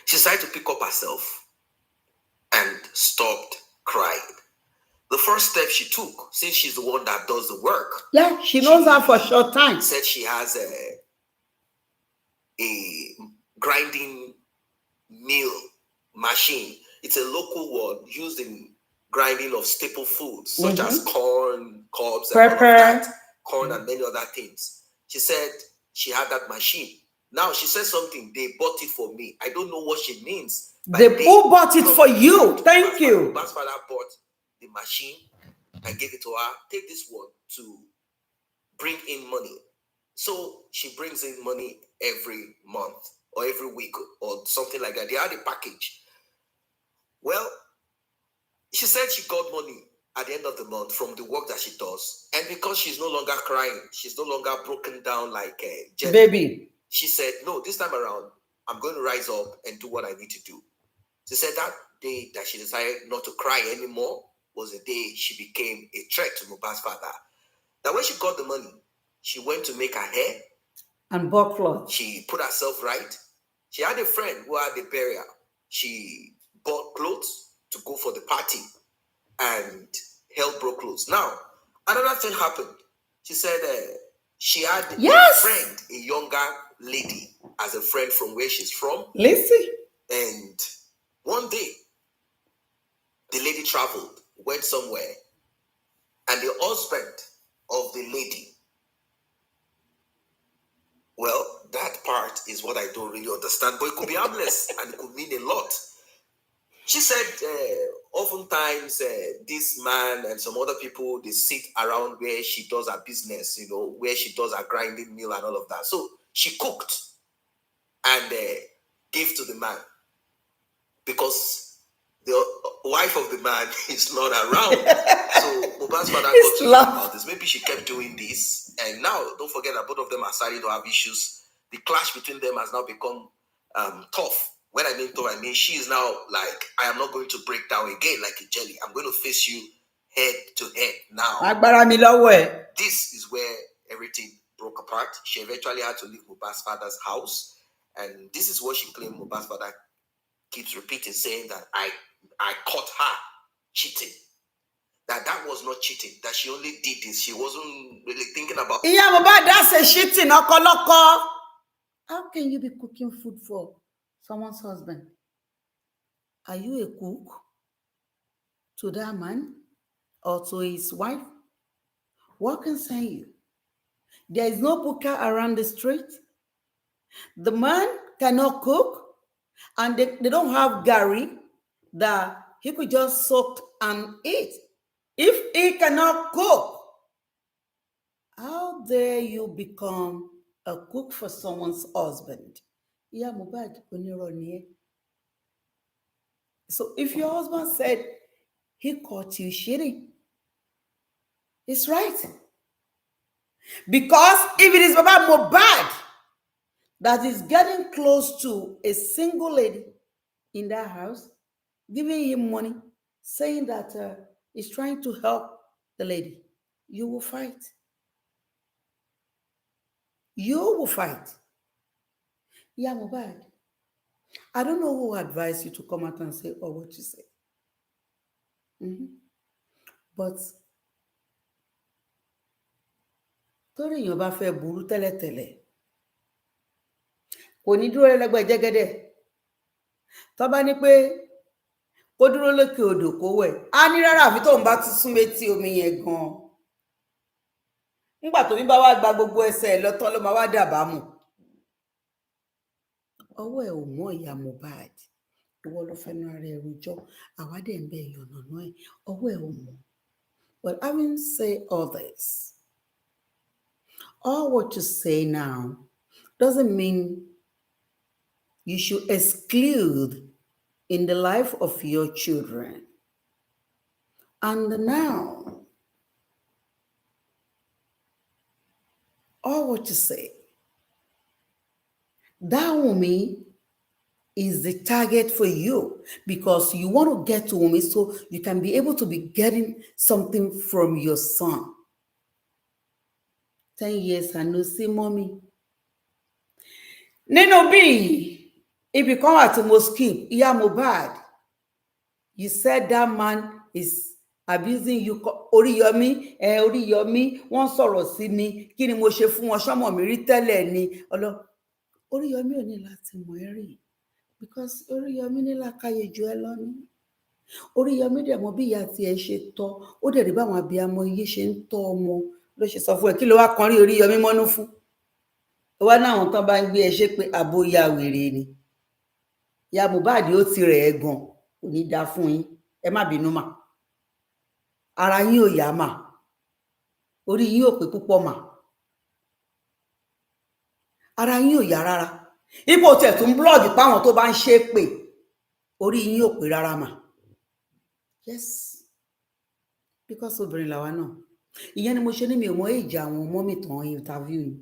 She decided to pick up herself and stopped crying. The first step she took, since she's the one that does the work. Yeah, she knows her for a short time. Said she has a grinding mill machine. It's a local one used in grinding of staple foods, such as corn, cobs, and all of that, corn and many other things. She said she had that machine. Now she said something, they bought it for me. I don't know what she means. Who bought it for you? Thank you. Bas father bought the machine and gave it to her. Take this one to bring in money. So she brings in money every month or every week or something like that. They had a package. Well, she said she got money at the end of the month from the work that she does. And because she's no longer crying, she's no longer broken down like a baby. She said, no, this time around, I'm going to rise up and do what I need to do. She said that day that she decided not to cry anymore was the day she became a threat to Mohbad's father. Now, when she got the money, she went to make her hair. And bought clothes. She put herself right. She had a friend who had a burial. She bought clothes to go for the party and helped broke clothes. Now, another thing happened. She said she had a friend, a younger lady, as a friend from where she's from. Listen. And one day, the lady traveled, went somewhere, and the husband of the lady, well, that part is what I don't really understand, but it could be harmless and it could mean a lot. She said oftentimes this man and some other people, they sit around where she does her business, where she does her grinding mill and all of that. So she cooked and gave to the man because the wife of the man is not around. So Mohbad's father got to know about this. Maybe she kept doing this, and now don't forget that both of them are starting to have issues. The clash between them has now become tough. When I mean tough, I mean she is now like, I am not going to break down again like a jelly. I'm going to face you head to head now. This is where everything broke apart. She eventually had to leave Mohbad's father's house, and this is what she claimed Mohbad's father keeps repeating, saying that I caught her cheating. That was not cheating, that she only did this. She wasn't really thinking about... Yeah, Mohbad, that's a cheating. How can you be cooking food for someone's husband? Are you a cook to that man or to his wife? What concern you? There is no buka around the street. The man cannot cook, and they don't have gari that he could just soak and eat. If he cannot cook, how dare you become a cook for someone's husband? Yeah, Mohbad, so if your husband said he caught you cheating, it's right. Because if it is about Mohbad that is getting close to a single lady in that house, giving him money, saying that he's trying to help the lady, you will fight. You will fight. Yeah, Mohbad, I don't know who advised you to come out and say all what you say. But torí èèyàn bá fẹ́ burú tẹ́lẹ̀tẹ́lẹ̀ kò ní dúró lẹ́gbẹ̀ẹ́ jẹ́gẹ́dẹ́ tó bá ní pé kó dúró lókè odò kó wẹ̀ á ní rárá àfi tóun bá tún sún létí omi yẹn gan-an nígbà tómi bá wá gba gbogbo ẹsẹ̀ lọ́tọ́ ló máa wá dàbámù. Ọwọ́ ẹ̀ ò mọ́ ìyá Mohbad, ìwọ ló fẹ́nu ara ẹ̀ rojọ́, àwa dẹ̀ ń bẹ ìyànnàná ẹ̀, ọwọ́ ẹ̀ ò mọ́. But having said all this, all what you say now doesn't mean you should exclude in the life of your children. And now, all what you say, that Wunmi is the target for you because you want to get to Wunmi so you can be able to be getting something from your son. 10 years and no see mommy. Nino B, if you come at mosque, yeah, Mohbad, you said that man is abusing you. Oriyomi, wọ́n sọ̀rọ̀ sí mi, kí ni mo ṣe fún wọn, ṣọ́mọ mi rí tẹ́lẹ̀ ni. Oriyomi ò ní láti mọ̀ ẹ́ rí because Oriyomi ní làákàyè ju ẹ lọ ni. Oriyomi dẹ̀ mọ̀ bí ìyá tiẹ̀ ṣe tọ́, ó dẹ̀ rí báwọn abiyamọ iye ṣe ń tọ́ ọmọ ló ṣe sọ fún ẹ, kí ló wá kan rí Oriyomi mọ́nú fún? Wá náwọn tán bá ń gbé ẹ ṣe pé àbó ya wèrè ni. Ìyá Mohbad ó ti rẹ̀ ẹ́ gan, kò ní dá fún yín, ẹ má bínú mà. Ara yín ò yá mà, orí yín ò pé púpọ̀ mà. Ara yín ò yá rárá. Ipò tẹ̀ tún blọ́ọ̀gì páwọn tó bá ń ṣe pé orí yín ò pé rárá mà. Yes, because obìnrin làwa náà. Ìyẹn ni mo ṣe ní mi ò mọ èjì àwọn ọmọ mi tàn interview yìí.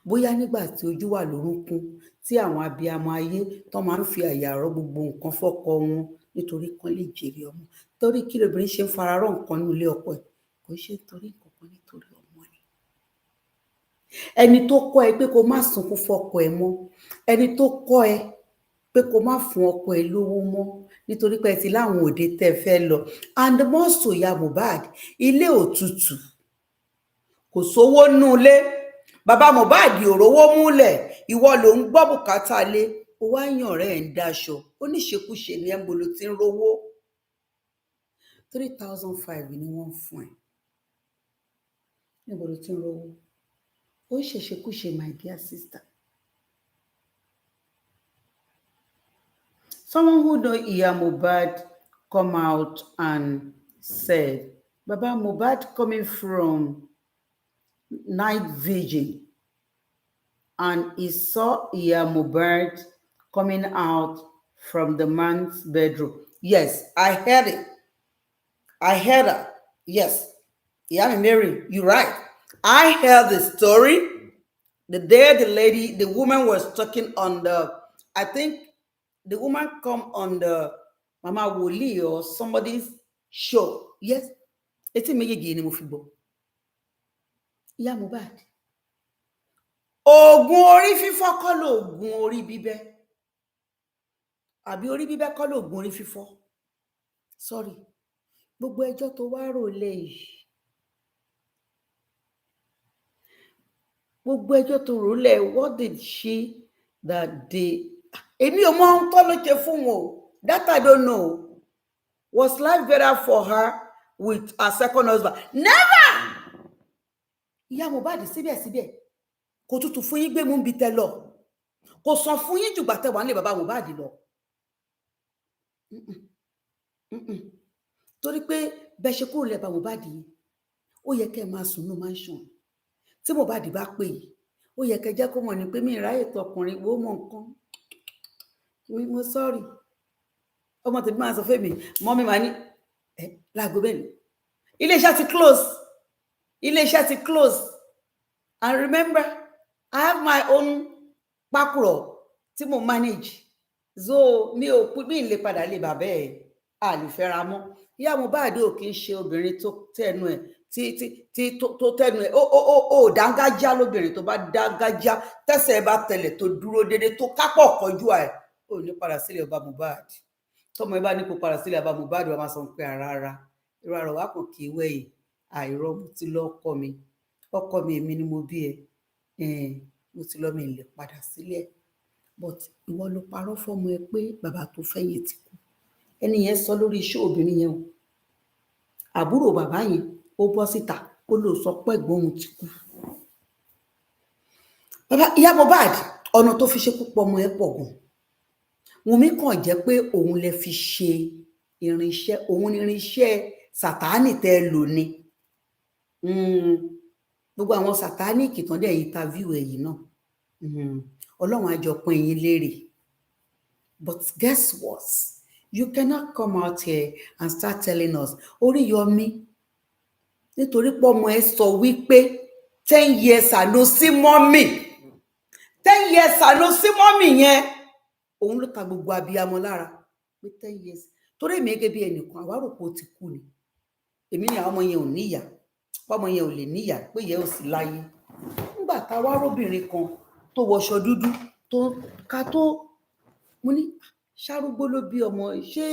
Bóyá nígbà tí ojú wà lórúnkún tí àwọn abiyamọ ayé tó máa ń fi àyà rọ gbogbo nǹkan fọ́kọ wọn nítorí kan lè jèrè ọmọ. Torí kí lóbìnrin ṣe ń fararọ́ nǹkan ní ilé ọkọ ẹ̀, kò ṣe torí nǹkan kan nítorí ọmọ ni. Ẹni tó kọ́ ẹ pé kó má sunkún fọ́kọ ẹ mọ́, ẹni tó kọ́ ẹ pé kó má fún ọkọ ẹ lówó mọ́ nítorí pé ẹ ti láwọn òde tẹ́ fẹ́ lọ. And more so, ya Mohbad, ilé òtútù, kò sówó nú ilé. Bàbá Mohbad ò rówó múlẹ̀, ìwọ ló ń gbọ́ bùkátà lé, ó wá yàn rẹ̀ ń daṣọ, ó ní ṣekúṣe ní ẹ̀mbò ló ti ń rówó. 3,500 ni wọ́n fún ẹ. Níbo ló ti ń rówó? Ó ṣekúṣe, my dear sister. Someone who know Iya Mohbad come out and said, Baba Mohbad coming from night vigil and he saw Iya Mohbad coming out from the man's bedroom. Yes, I heard it. I heard her. Yes. Yeah, Mary, you're right. I heard the story. The day the woman was talking on I think the woman come on the Mama Woli or somebody's show. Yes. It's méjèèjì ni mo fi gbọ́. Ìyá Mohbad. Oògùn orí fífọ́ kọ́ lóògùn orí bíbẹ́. Àbí orí bíbẹ́ kọ́ lóògùn orí fífọ́. Sorry. Gbogbo ẹjọ́ tó wá rò lẹ́yìn. Gbogbo ẹjọ́ tó rò lẹ̀, what did she that day? Èmi ò mọ ohun tó ló ṣe fún wọn o. That I don't know. Was life better for her with her second husband? Never! Ìyá Mohbad síbẹ̀síbẹ̀ kò tútù fún yín gbé mú bí tẹ lọ. Kò sàn fún yín jùgbà tẹ wà nílé bàbá Mohbad lọ. Torí pé bẹ́ ṣe kúrò lẹ́bàá Mohbad yìí, ó yẹ kẹ́ máa sùn ní mansion. Tí Mohbad bá pè yìí, ó yẹ kẹ́ jẹ́ kó mọ̀ ní pé mi ìráyè tọkùnrin wo mọ̀ nǹkan. Mo sorry. Ọmọ tèmi máa sọ fún mi, mọ́mí máa ní láago bẹ́ẹ̀ ni. Ilé-iṣẹ́ ti close. Ilé-iṣẹ́ ti close. And remember, I have my own pákúrọ̀ tí mo manage. So mi ò lè padà lé bàbá ẹ̀ a lè fẹ́ra mọ́. Ìyá Mohbad ò kì í ṣe obìnrin tó tẹnu ẹ̀ tó tẹnu ẹ̀ ó dángájá lóbìnrin tó bá dángájá tẹ́sẹ̀ bá tẹ̀lẹ̀ tó dúró déédéé tó kápọ̀ kọjú ẹ̀ ò ní padà sílé ọba Mohbad. Tọ́mọ ẹ bá ní kó padà sílé ọba Mohbad wà máa sọ pé rárá irú àrò wa kò kí wẹ̀yìn àìrọ́ mo ti lọ ọkọ mi èmi ni mo bí ẹ mo ti lọ mi lè padà sílé but ìwọ ló parọ́ fọ́mọ ẹ pé bàbá tó fẹ́yìn ti kú. Ẹni yẹn sọ lórí iṣẹ́ obìnrin yẹn o. Àbúrò bàbá yẹn ó bọ́ síta ó lọ sọ pé ẹ̀gbọ́n òun ti kú. Bàbá ìyá Mohbad ọ̀nà tó fi ṣe púpọ̀ ọmọ ẹ pọ̀ gan. Wùnmí kàn jẹ́ pé òun lè fi ṣe irinṣẹ́ òun irinṣẹ́ sàtáánì tẹ́ lò ní. Gbogbo àwọn sàtáánìkì tán dẹ̀ interview ẹ̀yìn náà. Ọlọ́run á jọ pín yín lérè. But guess what? You cannot come out here and start telling us, Oriyomi, nítorí pé ọmọ ẹ sọ wípé 10 years àló sí mọ́mì. 10 years àló sí mọ́mì yẹn. Òun ló ta gbogbo abiyamọ lára pé 10 years. Torí èmi gẹ́gẹ́ bí ẹnìkan àwárò pé ó ti kú ni. Èmi ni àwọn ọmọ yẹn ò níyà. Ọmọ yẹn ò lè níyà pé ìyẹn ò sí láyé. Nígbà tá a wá róbìnrin kan tó wọṣọ dúdú tó ká tó mo ní ṣárúgbó ló bí ọmọ ṣé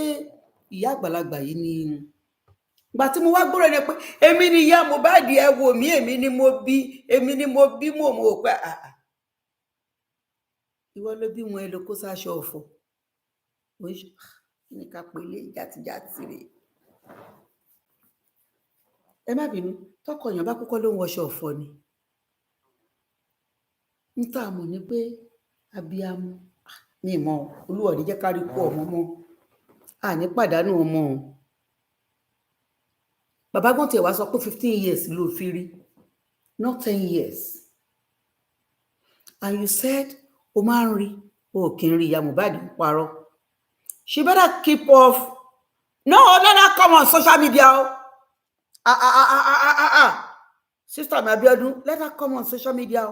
ìyá àgbàlagbà yìí ni. Ìgbà tí mo wá gbọ́rọ̀ ni pé èmi ni ìyá Mohbad ẹ wò mí èmi ni mo bí mo pé ìwọ ló bí wọn ẹ ló kó sáṣọ ọ̀fọ̀ ní ká pè lé játijàti rè. Ẹ má bínú tọkọ yàn bá kọ́kọ́ ló ń wọṣọ ọ̀fọ̀ ni. Ń tà mọ̀ ní pé abiyamọ ní ìmọ̀ Olúwa ní jẹ́ ká rí kú ọmọ mọ́ àní pàdánù ọmọ. Bàbá gan tiẹ̀ wá sọ pé 15 years ló fi rí not 10 years. And you said o máa ń rí o kì í rí ìyá Mohbad ń parọ́. She better keep off. No, let her come on social media. Sister mi Abiodun, let her come on social media.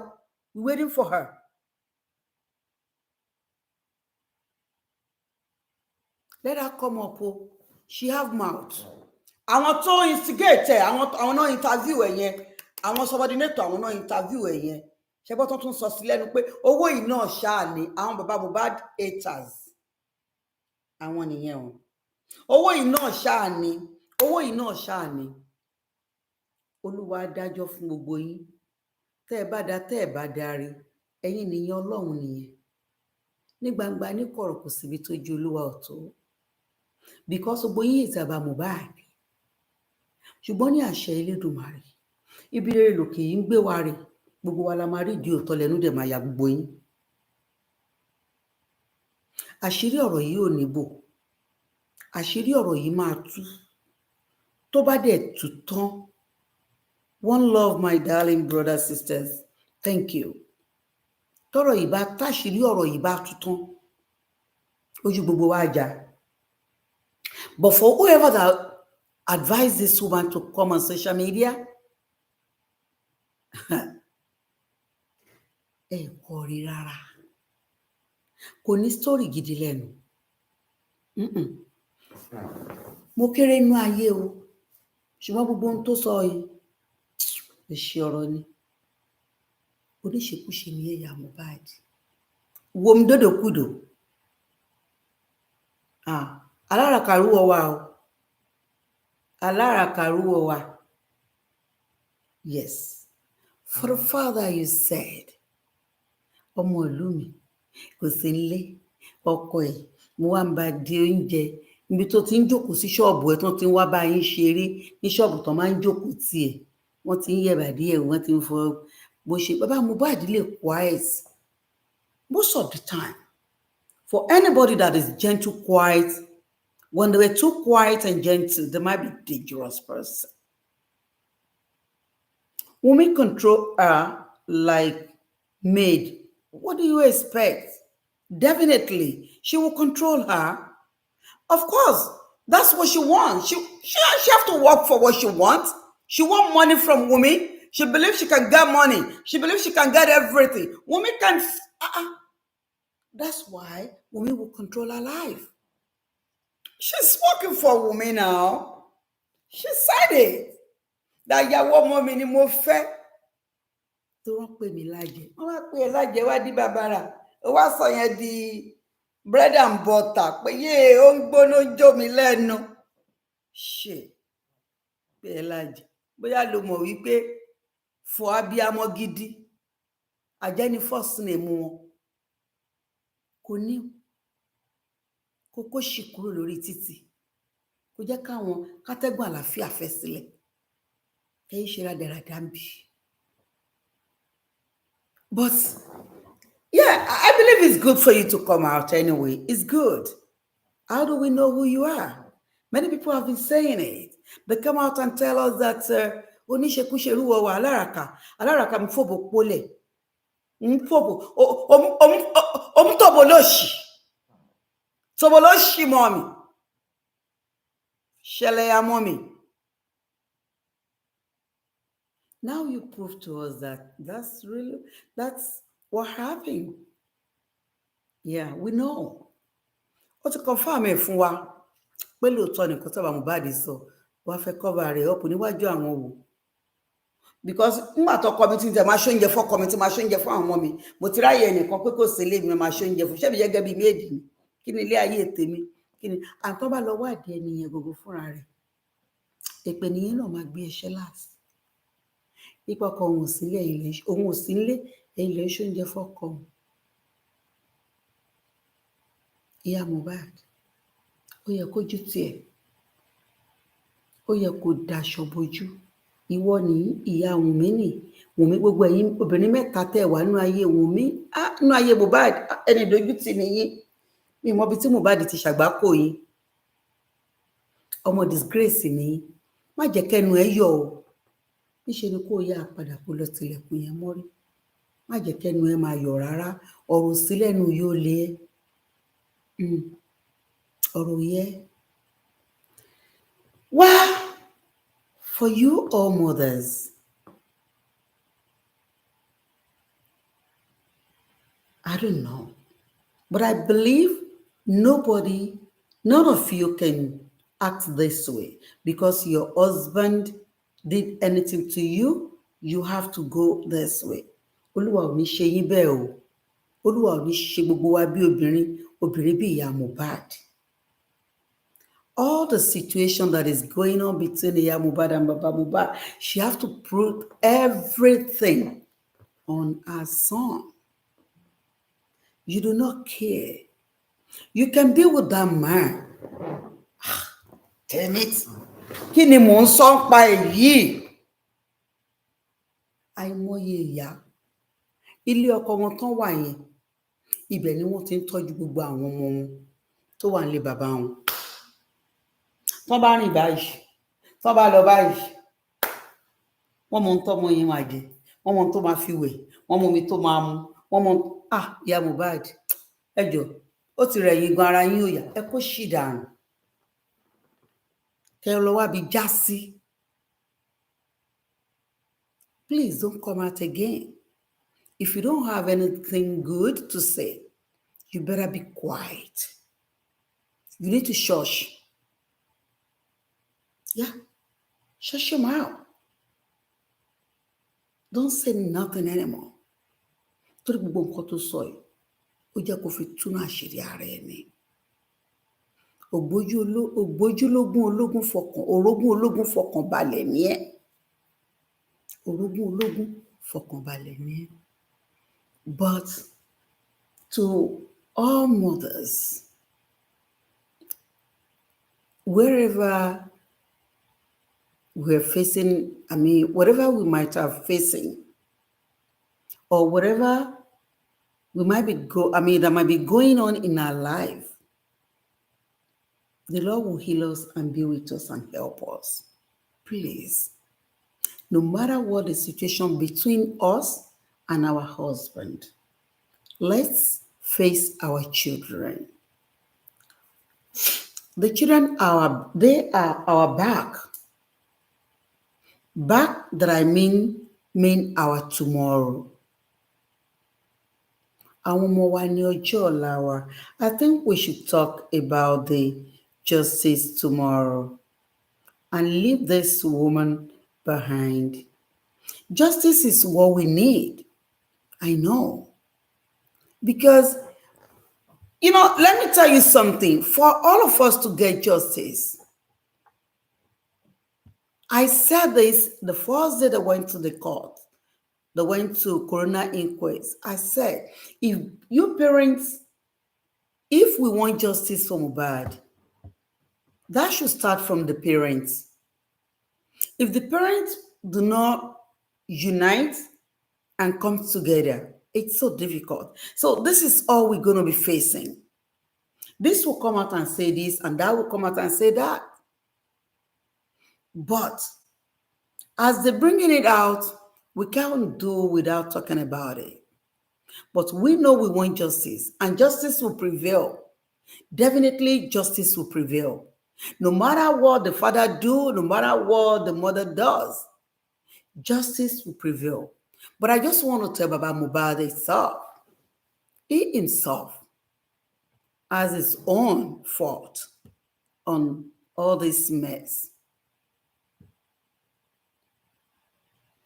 We're waiting for her. Let her come up. She have mouth. Àwọn tó instigate àwọn náà interview ẹ yẹn. Àwọn subordinator àwọn náà interview ẹ yẹn. Ṣé bọ́ tó tún sọ sí lẹ́nu pé owó yìí náà ṣáà ni àwọn bàbá Mohbad haters. Àwọn nìyẹn o. Owó yìí náà ṣáà ni. Olúwa dájọ́ fún gbogbo yín. Tẹ́ ẹ bá dá tẹ́ ẹ bá darí ẹ̀yin nìyẹn Ọlọ́run nìyẹn. Ní gbangba ní kọ̀rọ̀ kò síbi tó ju Olúwa ọ̀tọ̀. Because gbogbo yín ètò àbá Mohbad. Ṣùgbọ́n ní àṣẹ Elédùmarè ibi rere lòkè yìí ń gbé wa rè gbogbo wa la máa rí ìdí òótọ́ lẹ́nu dẹ̀ máa ya gbogbo yín. Àṣírí ọ̀rọ̀ yìí ò ní bò. Àṣírí ọ̀rọ̀ yìí máa tú. Tó bá dẹ̀ tú tán. One love, my darling brothers, sisters. Thank you. tọ́rọ̀ yìí bá táṣìírí ọ̀rọ̀ yìí bá tuntun ojú gbogbo wa jà. But for whoever that advised this woman to come on social media, ẹ kò rí rárá, kò ní story gidi lẹ́nu. Mo kéré inú ayé o, ṣùgbọ́n gbogbo ohun tó sọ yìí èsì ọ̀rọ̀ ni. Oníṣekúṣe ni ẹ̀yà Mohbad. Wo mi dòdò kúdò. Aláràkàrú ọwà o. Aláràkàrú ọwà. Yes. For the father you said, ọmọ ìlú mi kò sí nílé, ọkọ ẹ̀ mo wá ń bá di oúnjẹ níbi tó ti ń jókòó sí ṣọ́ọ̀bù ẹ̀ tó ti ń wá bá yín ṣeré ní ṣọ́ọ̀bù tó máa ń jókòó tiẹ̀, wọ́n ti ń yẹ̀bàdí ẹ̀, wọ́n ti ń fọ bó ṣe. Bàbá Mohbad lè quiet most of the time. For anybody that is gentle, quiet, when they were too quiet and gentle, they might be a dangerous person. Wunmi control her like maid. What do you expect? Definitely, she will control her. Of course, that's what she wants. She have to work for what she wants. She wants money from Wunmi. She believes she can get money. She believes she can get everything. Wunmi can. That's why Wunmi will control her life. She's working for Wunmi now. She said it. That ìyàwó ọmọ mi ni mo fẹ́. Tó wọ́n pè mí lájẹ. Wọ́n wá pè é lájẹ wá di bàbàrà. Ó wá sọ yẹn di bread and butter. Pé yé ó ń gbóná jó mi lẹ́nu. Ṣé pè é lájẹ. Bóyá lo mọ̀ wípé fún abiyamọ gidi. Àjẹ́ ni first name wọn. Kò ní kókó ṣì kúrò lórí títì. Kò jẹ́ káwọn kátẹ́gùn àlàáfíà fẹ́ sílẹ̀. But yeah, I believe it's good for you to come out anyway. It's good. How do we know who you are? Many people have been saying it. They come out and tell us that oníṣekúṣe rúwọ wà aláràkà mfòbò pólẹ̀ mfòbò tòbòlóṣì mọ́mì ṣẹlẹ̀ ya mọ́mì. Now you prove to us that that's what happened. Yeah, we know. Ó ti confirm ẹ̀ fún wa pé lóòótọ́ nìkan tí bàbá Mohbad sọ wá fẹ́ cover rẹ̀ up níwájú àwọn wò. Because nígbà tó committee tẹ̀ máa ṣóúnjẹ fún committee máa ṣóúnjẹ fún àwọn ọmọ mi. Mo ti ráyè ẹnìkan pé kò sí ilé mi máa ṣóúnjẹ fún. Ṣé mi gẹ́gẹ́ bí méjì ni? Kí ni ilé ayé tèmi? Kí ni àtọ́ bá lọ wádìí ẹni yẹn gbogbo fúnra rẹ̀. Èpè nìyẹn náà máa gbé ẹṣẹ́ láti. Ipa ọkọ òun ò sí nílé ilẹ̀ ṣóúnjẹ fọ́kọ. Ìyá Mohbad ó yẹ kójú tiẹ̀, ó yẹ kó daṣọ bojú. Ìwọ ní ìyá Wunmi nì Wunmi gbogbo ẹ̀yin obìnrin mẹ́ta tẹ́ wà nínú ayé Wunmi nínú ayé Mohbad ẹni dójútì nìyí. Mi mọ ibi tí Mohbad ti ṣàgbákò yín. Ọmọ disgrace nìyí. Má jẹ́ kẹ́nu ẹ yọ o. Níṣe ni kó yá padà kó lọ tilẹ̀kùn yẹn mọ́rí. Má jẹ́ kẹ́nu ẹ máa yọ̀ rárá. Ọ̀rọ̀ sí lẹ́nu yóò lé ẹ́. Ọ̀rọ̀ yẹ. Well, for you all mothers, I don't know. But I believe none of you can act this way because your husband did anything to you, you have to go this way. Olúwa ò ní ṣe yín bẹ́ẹ̀ o. Olúwa ò ní ṣe gbogbo wa bí obìnrin bí ìyá Mohbad. All the situation that is going on between ìyá Mohbad and Baba Mohbad, she have to put everything on her son. You do not care. You can be with that man. Damn it. Kí ni mò ń sọ pa èyí? Àìmọye ìyá. Ilé ọkọ wọn tán wà yẹn. Ibẹ̀ ni wọ́n ti ń tọ́jú gbogbo àwọn ọmọ wọn tó wà nílé bàbá wọn. Tán bá rìn báyìí. Tán bá lọ báyìí. Wọ́n mọ ohun tọ́mọ yẹn máa jẹ. Wọ́n mọ ohun tó máa fi wẹ̀. Wọ́n mọ omi tó máa mu. 1 month. Ìyá Mohbad, ẹ jọ̀ọ́, ó ti rẹ̀ yín gan, ara yín ò yá, ẹ kó ṣì dànù. Kẹ́ lọ wá bí já sí. Please don't come out again. If you don't have anything good to say, you better be quiet. You need to shush. Yeah, shush your mouth. Don't say nothing anymore. Torí gbogbo nǹkan tó sọ yìí, ó jẹ́ kó fi túnú àṣírí ara ẹ̀ ni. Ògbójúlógún ológun fọkàn balẹ̀ ní ẹ̀. Orogún ológun fọkàn balẹ̀ ní ẹ̀. But to all mothers, wherever we're facing, whatever we might have facing, or whatever we might be that might be going on in our life, the Lord will heal us and be with us and help us. Please, no matter what the situation between us and our husband, let's face our children. The children they are our back. Back that I mean our tomorrow. Àwọn ọmọ wa ní ọjọ́ ọ̀la wa. I think we should talk about the justice tomorrow and leave this woman behind. Justice is what we need. I know. Because, let me tell you something. For all of us to get justice, I said this the first day they went to the court. They went to coroner inquest. I said, if you parents, if we want justice for Mohbad, that should start from the parents. If the parents do not unite and come together, it's so difficult. So this is all we're going to be facing. This will come out and say this, and that will come out and say that. But as they're bringing it out, we can't do without talking about it. But we know we want justice, and justice will prevail. Definitely justice will prevail. No matter what the father do, no matter what the mother does, justice will prevail. But I just want to tell about Mohbad himself. He himself has his own fault on all this mess.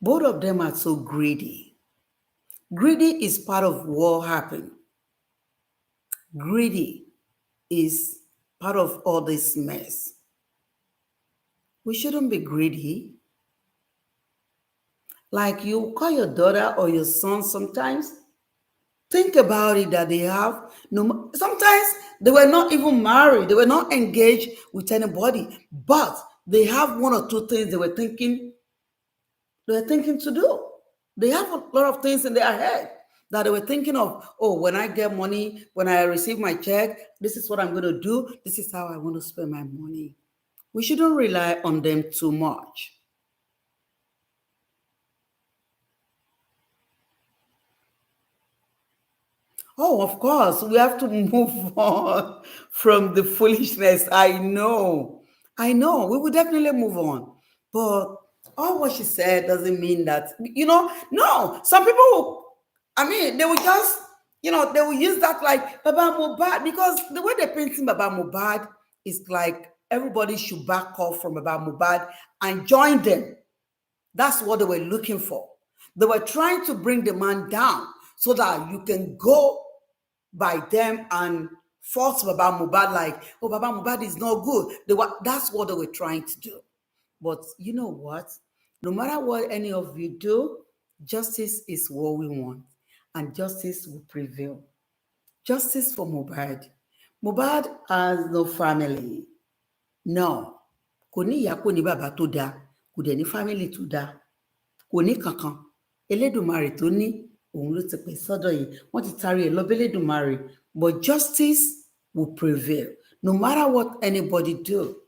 Both of them are so greedy. Greedy is part of what happened. Greedy is part of all this mess. We shouldn't be greedy. Like you call your daughter or your son sometimes, think about it that they have, sometimes they were not even married, they were not engaged with anybody, but they have one or two things they were thinking to do. They have a lot of things in their head that they were thinking of. Oh, when I get money, when I receive my check, this is what I'm going to do. This is how I want to spend my money. We shouldn't rely on them too much. Oh, of course, we have to move on from the foolishness. I know. We will definitely move on. But all what she said doesn't mean that, no. Some people, they will just, they will use that like Baba Mohbad, because the way they're painting Baba Mohbad is like everybody should back off from Baba Mohbad and join them. That's what they were looking for. They were trying to bring the man down so that you can go by them and force Baba Mohbad like, oh, Baba Mohbad is not good. That's what they were trying to do. But you know what? No matter what any of you do, justice is what we want. And justice will prevail. Justice for Mohbad. Mohbad has no family. No. Kò ní ìyá, kò ní bàbá tó dáa, kò dẹ̀ ní family tó dáa, kò ní kankan. Elédùmarè tó ní, òun ló ti pè sọ́dọ̀ yìí. Wọ́n ti tarí ẹ̀ lọ bá Elédùmarè. But justice will prevail. No matter what anybody do,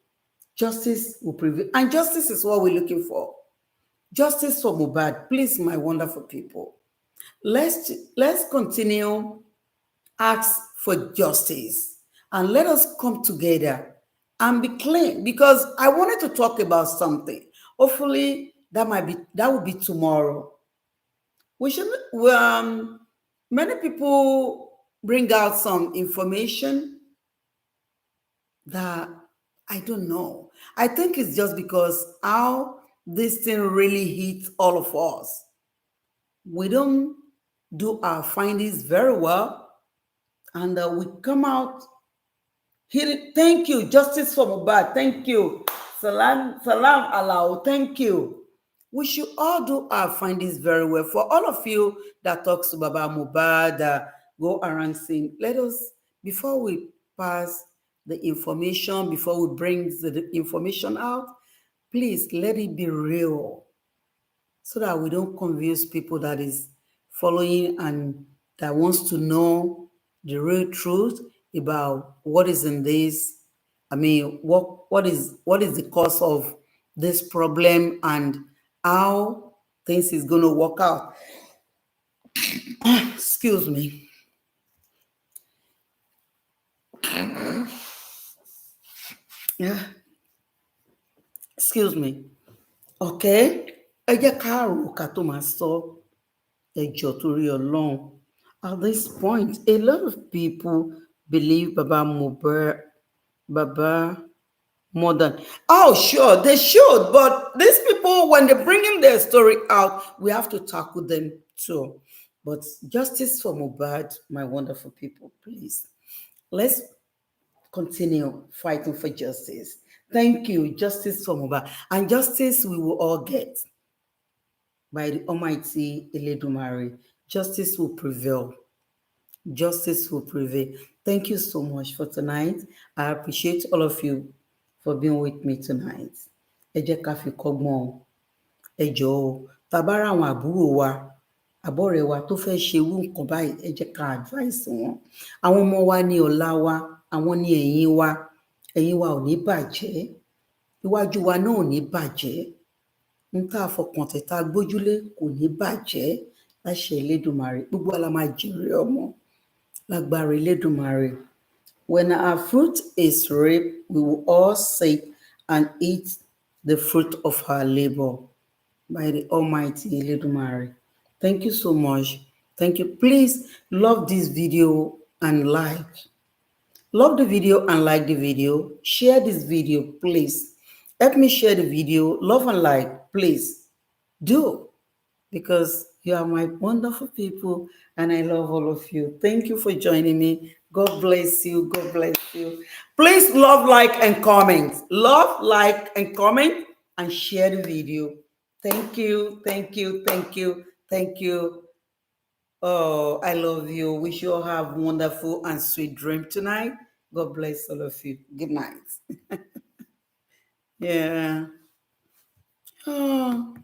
justice will prevail. And justice is what we're looking for. Justice for Mohbad. Please, my wonderful people, let's continue ask for justice, and let us come together and be clean, because I wanted to talk about something. Hopefully that will be tomorrow. We should many people bring out some information that I don't know. I think it's just because how this thing really hits all of us. We don't do our findings very well, and we come out here. Thank you, Justice for Mohbad. Thank you, Salam Alao. Thank you. We should all do our findings very well. For all of you that talks about Mohbad, go around saying, let us, before we pass the information, before we bring the information out, please let it be real, so that we don't confuse people that is following and that wants to know the real truth about what is in this. I mean, what is the cause of this problem and how things is going to work out. Excuse me. Yeah. Excuse me. Okay. Ẹ jẹ́ ká rò ká tó máa sọ. Ẹ jọ̀ọ́ torí Ọlọ́run. At this point, a lot of people believe Baba Mohbad, Baba more than. Oh, sure, they should. But these people, when they're bringing their story out, we have to tackle them too. But justice for Mohbad, my wonderful people, please. Let's continue fighting for justice. Thank you, justice for Mohbad. And justice we will all get by the Almighty Eledumare. Justice will prevail. Justice will prevail. Thank you so much for tonight. I appreciate all of you for being with me tonight. Ẹ jẹ́ ká fi kọ́gbọ́n o. Ẹ jọ̀ọ́, tá bá ra àwọn àbúrò wa, àbọ̀rẹ́ wa tó fẹ́ ṣe irú nǹkan báyìí, ẹ jẹ́ ká advice wọn. Àwọn ọmọ wa ní ọ̀la wa, àwọn ní ẹ̀yìn wa. Ẹ̀yìn wa ò ní bàjẹ́. Iwájú wa náà ò ní bàjẹ́. N tá fọkàn tẹ̀ tá gbójúlé kò ní bàjẹ́. Láṣẹ Elédùmarè, gbogbo wa la máa jèrè ọmọ. Lágbára Elédùmarè. When our fruit is ripe, we will all sit and eat the fruit of our labor by the Almighty Eledumare. Thank you so much. Thank you. Please love this video and like. Love the video and like the video. Share this video, please. Help me share the video. Love and like, please. Do. Because you are my wonderful people and I love all of you. Thank you for joining me. God bless you. God bless you. Please love, like, and comment. Love, like, and comment and share the video. Thank you. Thank you. Thank you. Thank you. Oh, I love you. Wish you all have wonderful and sweet dream tonight. God bless all of you. Good night. Yeah. Oh.